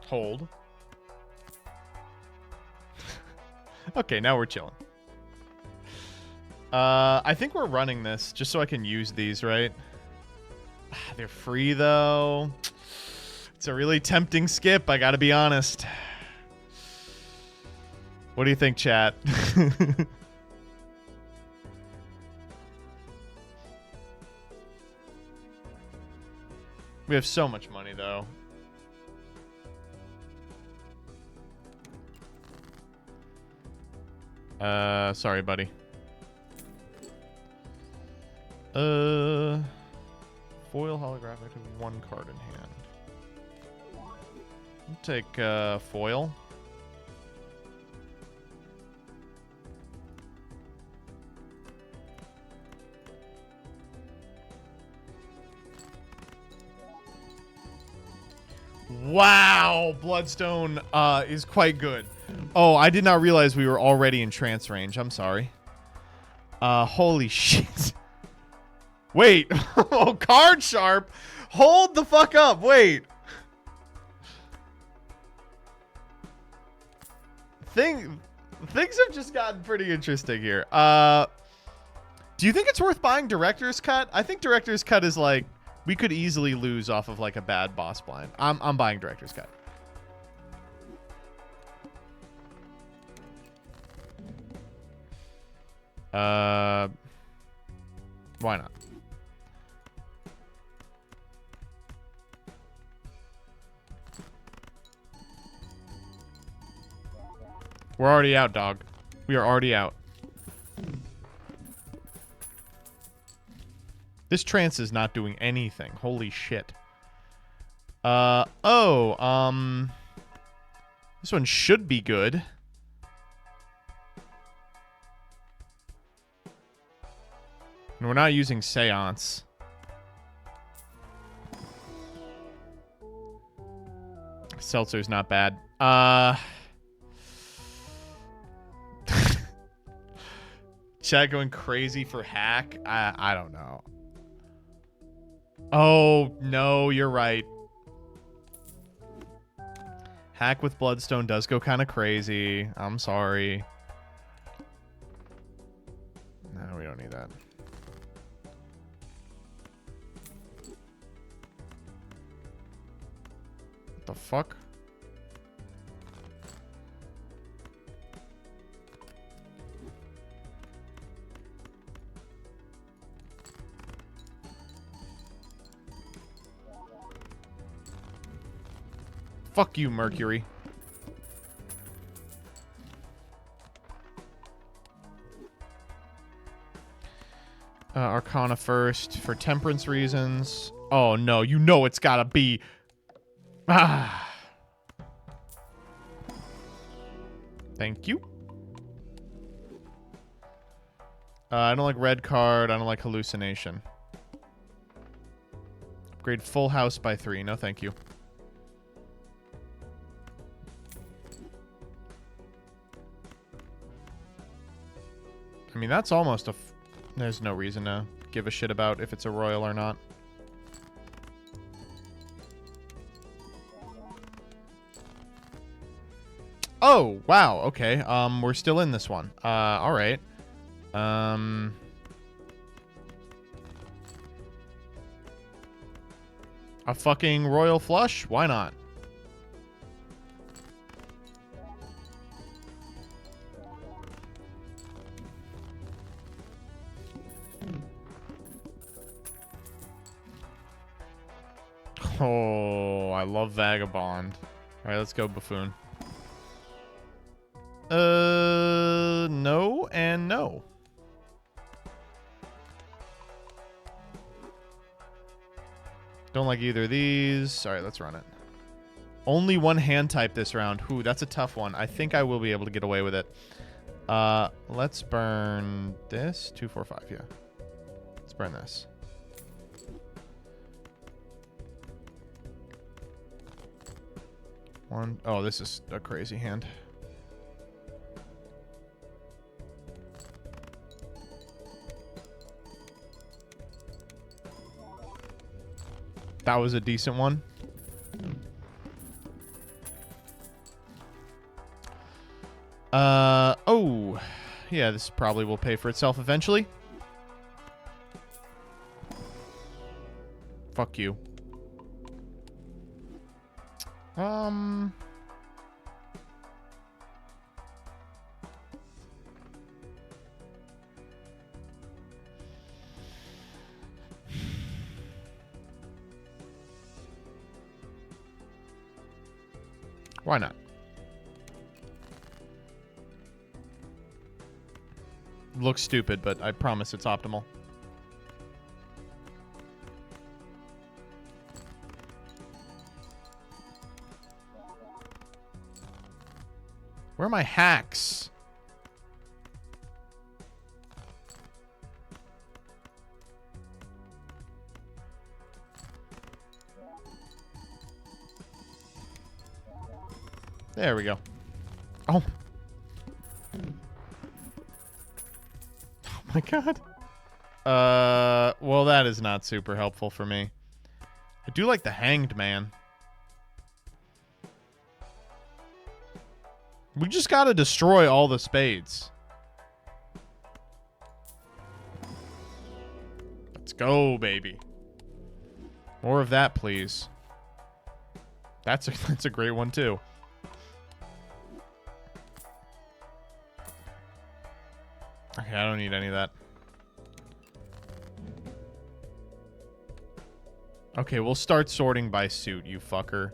Hold. Okay, now we're chilling. I think we're running this just so I can use these, right? They're free, though. It's a really tempting skip, I gotta be honest. What do you think, chat? We have so much money, though. Sorry, buddy. Foil holographic with one card in hand. I'll take, foil. Wow, Bloodstone is quite good. Oh, I did not realize we were already in trance range. I'm sorry. Holy shit. Wait. Oh, card sharp. Hold the fuck up. Wait. Things have just gotten pretty interesting here. Do you think it's worth buying Director's Cut? I think Director's Cut is like, we could easily lose off of like a bad boss blind. I'm buying Director's Cut. Why not? We're already out, dog. We are already out. This trance is not doing anything. Holy shit. This one should be good. And we're not using Seance. Seltzer's not bad. Chat going crazy for hack? I don't know. Oh, no, you're right. Hack with Bloodstone does go kind of crazy. I'm sorry. No, we don't need that. What the fuck? Fuck you, Mercury. Arcana first for temperance reasons. Oh no, you know it's gotta be. Ah. Thank you. I don't like red card. I don't like hallucination. Upgrade full house by 3. No, thank you. I mean, that's almost a... There's no reason to give a shit about if it's a royal or not. Oh, wow. Okay. We're still in this one. All right. A fucking royal flush? Why not? Oh, I love Vagabond. All right, let's go Buffoon. No and no. Don't like either of these. All right, let's run it. Only one hand type this round. Ooh, that's a tough one. I think I will be able to get away with it. Let's burn this. 2, 4, 5, yeah. Let's burn this. One. Oh, this is a crazy hand. That was a decent one. Oh. Yeah, this probably will pay for itself eventually. Fuck you. Why not? Looks stupid, but I promise it's optimal. Where are my hacks? There we go. Oh. Oh my god. Well, that is not super helpful for me. I do like the Hanged Man. We just gotta destroy all the spades. Let's go, baby. More of that, please. That's a great one, too. Okay, I don't need any of that. Okay, we'll start sorting by suit, you fucker.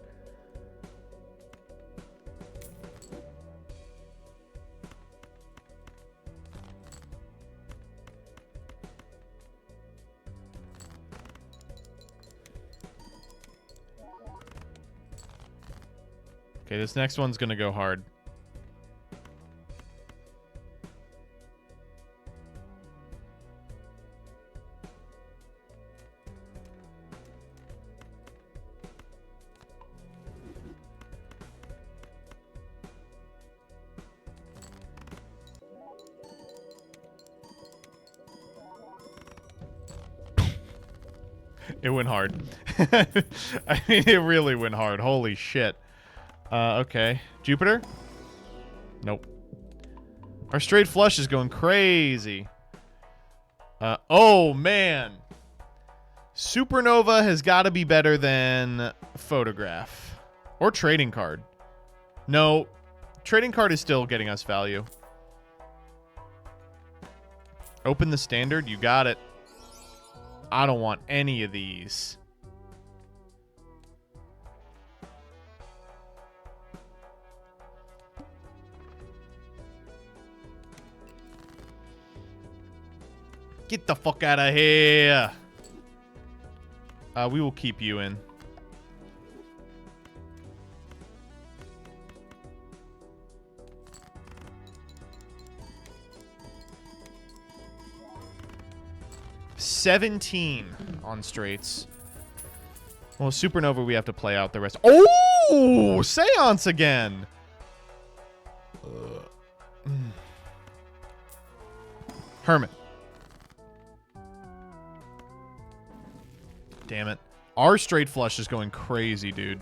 Okay, this next one's gonna go hard. It went hard. I mean, it really went hard. Holy shit. Okay. Jupiter? Nope. Our straight flush is going crazy. Oh, man. Supernova has got to be better than Photograph. Or Trading Card. No. Trading Card is still getting us value. Open the standard. You got it. I don't want any of these. Get the fuck out of here. We will keep you in. $17 on straights. Well, Supernova, we have to play out the rest. Oh! Seance again! Hermit. Damn it. Our straight flush is going crazy, dude.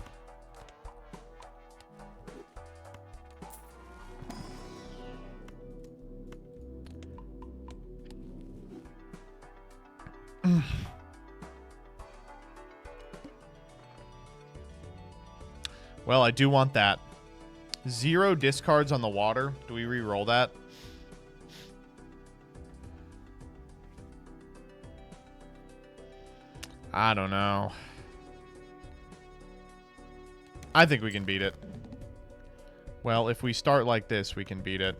Well, I do want that. 0 discards on the water. Do we re-roll that? I don't know. I think we can beat it. Well, if we start like this, we can beat it.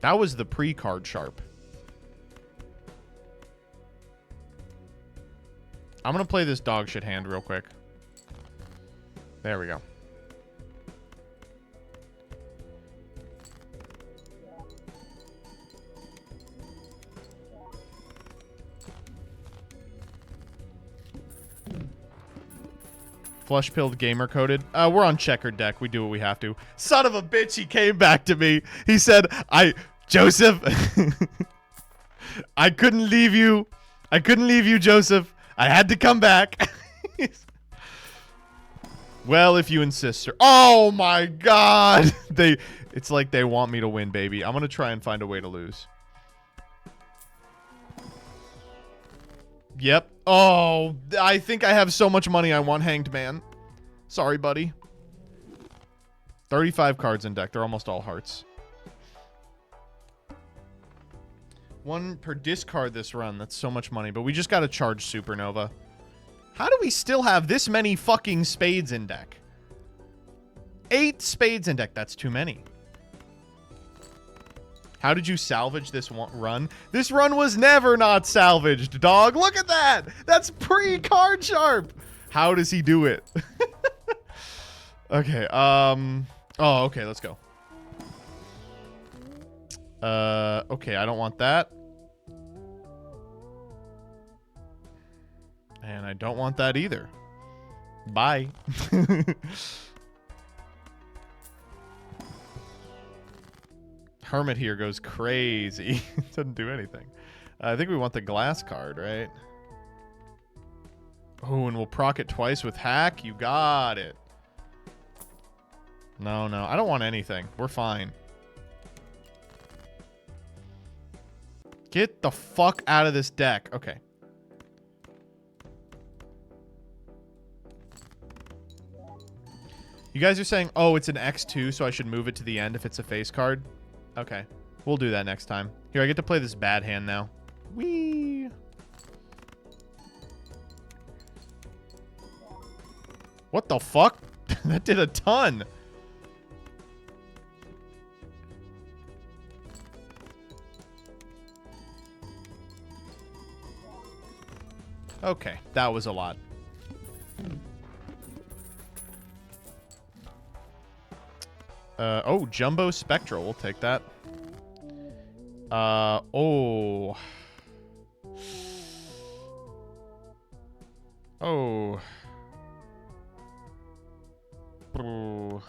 That was the pre-card sharp. I'm going to play this dog shit hand real quick. There we go. Flush pilled gamer coded. We're on checkered deck. We do what we have to. Son of a bitch, he came back to me. He said, Joseph, I couldn't leave you. I couldn't leave you, Joseph. I had to come back. Well, if you insist, sir. Oh my God. It's like they want me to win, baby. I'm going to try and find a way to lose. Yep. Oh, I think I have so much money I want Hanged Man. Sorry, buddy. 35 cards in deck. They're almost all hearts. 1 per discard this run. That's so much money. But we just got to charge Supernova. How do we still have this many fucking spades in deck? 8 spades in deck. That's too many. How did you salvage this run? This run was never not salvaged, dog. Look at that. That's pre-card sharp. How does he do it? Okay. Oh, okay. Let's go. Okay. I don't want that. And I don't want that either. Bye. Hermit here goes crazy. Doesn't do anything. I think we want the glass card, right? Oh, and we'll proc it twice with hack. You got it. No, no. I don't want anything. We're fine. Get the fuck out of this deck. Okay. You guys are saying, oh, it's an X2, so I should move it to the end if it's a face card. Okay. We'll do that next time. Here, I get to play this bad hand now. Whee! What the fuck? That did a ton. Okay, that was a lot. Oh, Jumbo Spectral. We'll take that. Oh. Oh. Oh.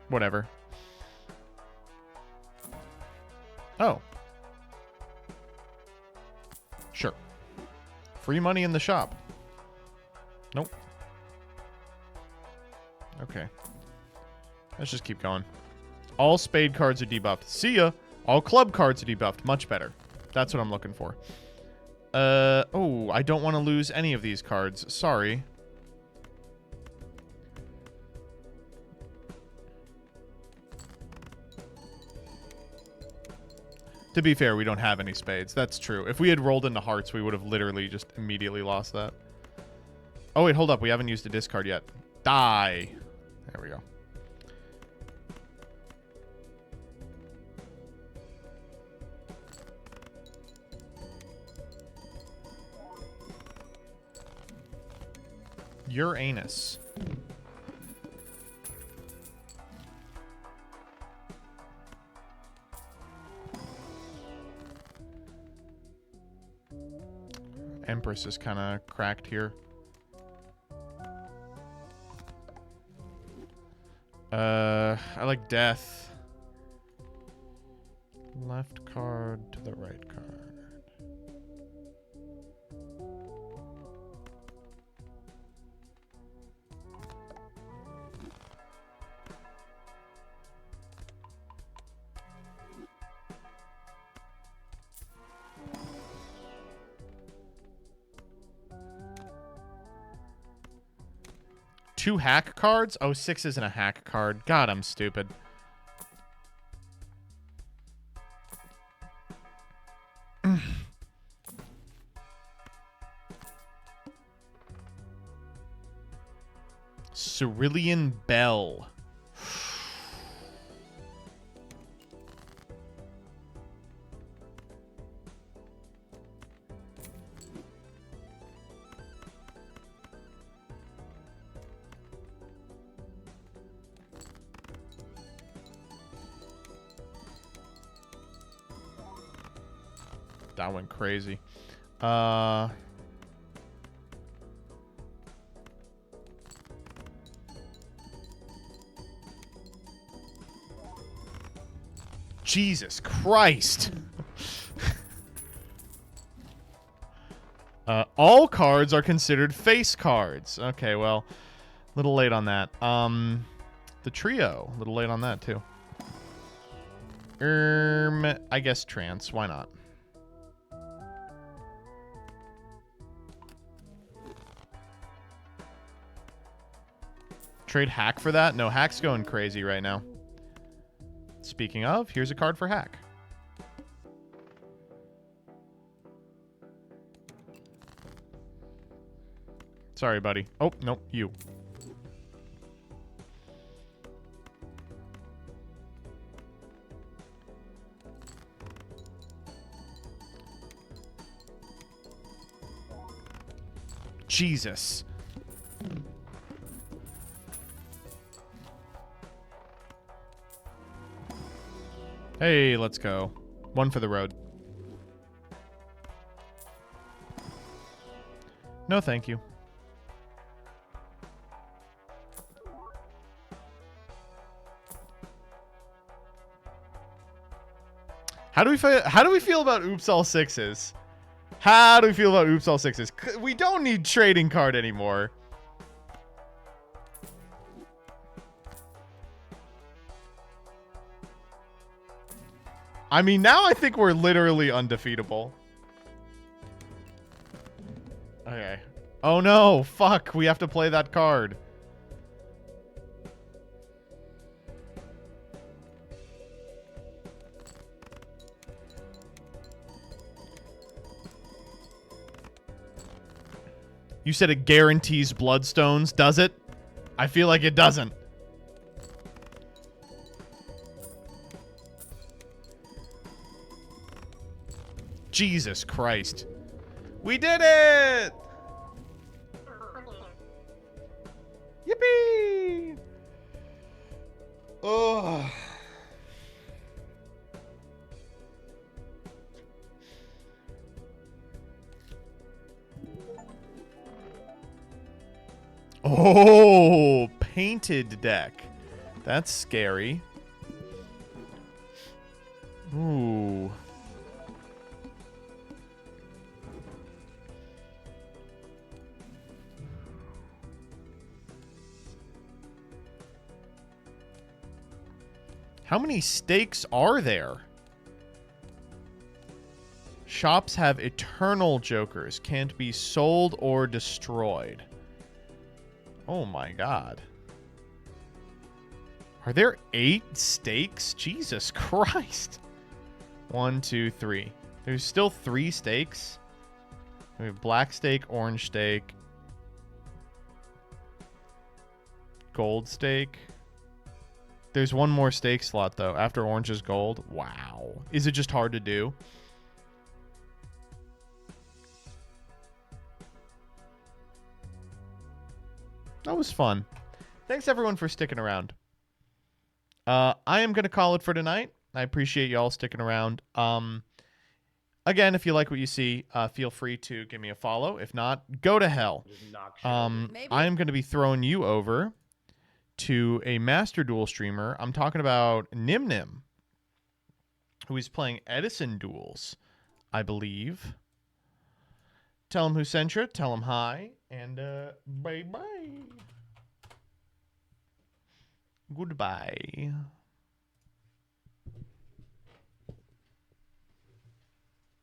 Whatever. Oh. Sure. Free money in the shop. Nope. Okay. Let's just keep going. All spade cards are debuffed. See ya. All club cards are debuffed. Much better. That's what I'm looking for. Oh, I don't want to lose any of these cards. Sorry. To be fair, we don't have any spades. That's true. If we had rolled into hearts, we would have literally just immediately lost that. Oh, wait, hold up. We haven't used a discard yet. Die. There we go. Uranus. Empress is kind of cracked here. I like death. Left card to the right card. Two hack cards? Oh, 6 isn't a hack card. God, I'm stupid. Cerulean Bell. That went crazy. Jesus Christ. All cards are considered face cards. Okay, well, a little late on that. The trio, a little late on that too. I guess trance. Why not? Trade hack for that? No, hack's going crazy right now. Speaking of, here's a card for hack. Sorry, buddy. Oh, nope, you. Jesus. Hey, let's go. One for the road. No, thank you. How do we feel about Oops All Sixes? How do we feel about Oops All Sixes? We don't need trading card anymore. I mean, now I think we're literally undefeatable. Okay. Oh no, fuck, we have to play that card. You said it guarantees bloodstones, does it? I feel like it doesn't. Jesus Christ. We did it! Yippee! Oh. Oh, painted deck. That's scary. Ooh. How many stakes are there? Shops have eternal jokers. Can't be sold or destroyed. Oh my god. Are there 8 stakes? Jesus Christ. 1, 2, 3. There's still 3 stakes. We have black stake, orange stake, gold stake. There's one more stake slot, though, after orange is gold. Wow. Is it just hard to do? That was fun. Thanks, everyone, for sticking around. I am going to call it for tonight. I appreciate y'all sticking around. Again, if you like what you see, feel free to give me a follow. If not, go to hell. I'm going to be throwing you over to a Master Duel streamer. I'm talking about Nim Nim, who is playing Edison Duels, I believe. Tell him who sent you. Tell him hi. And bye-bye. Goodbye.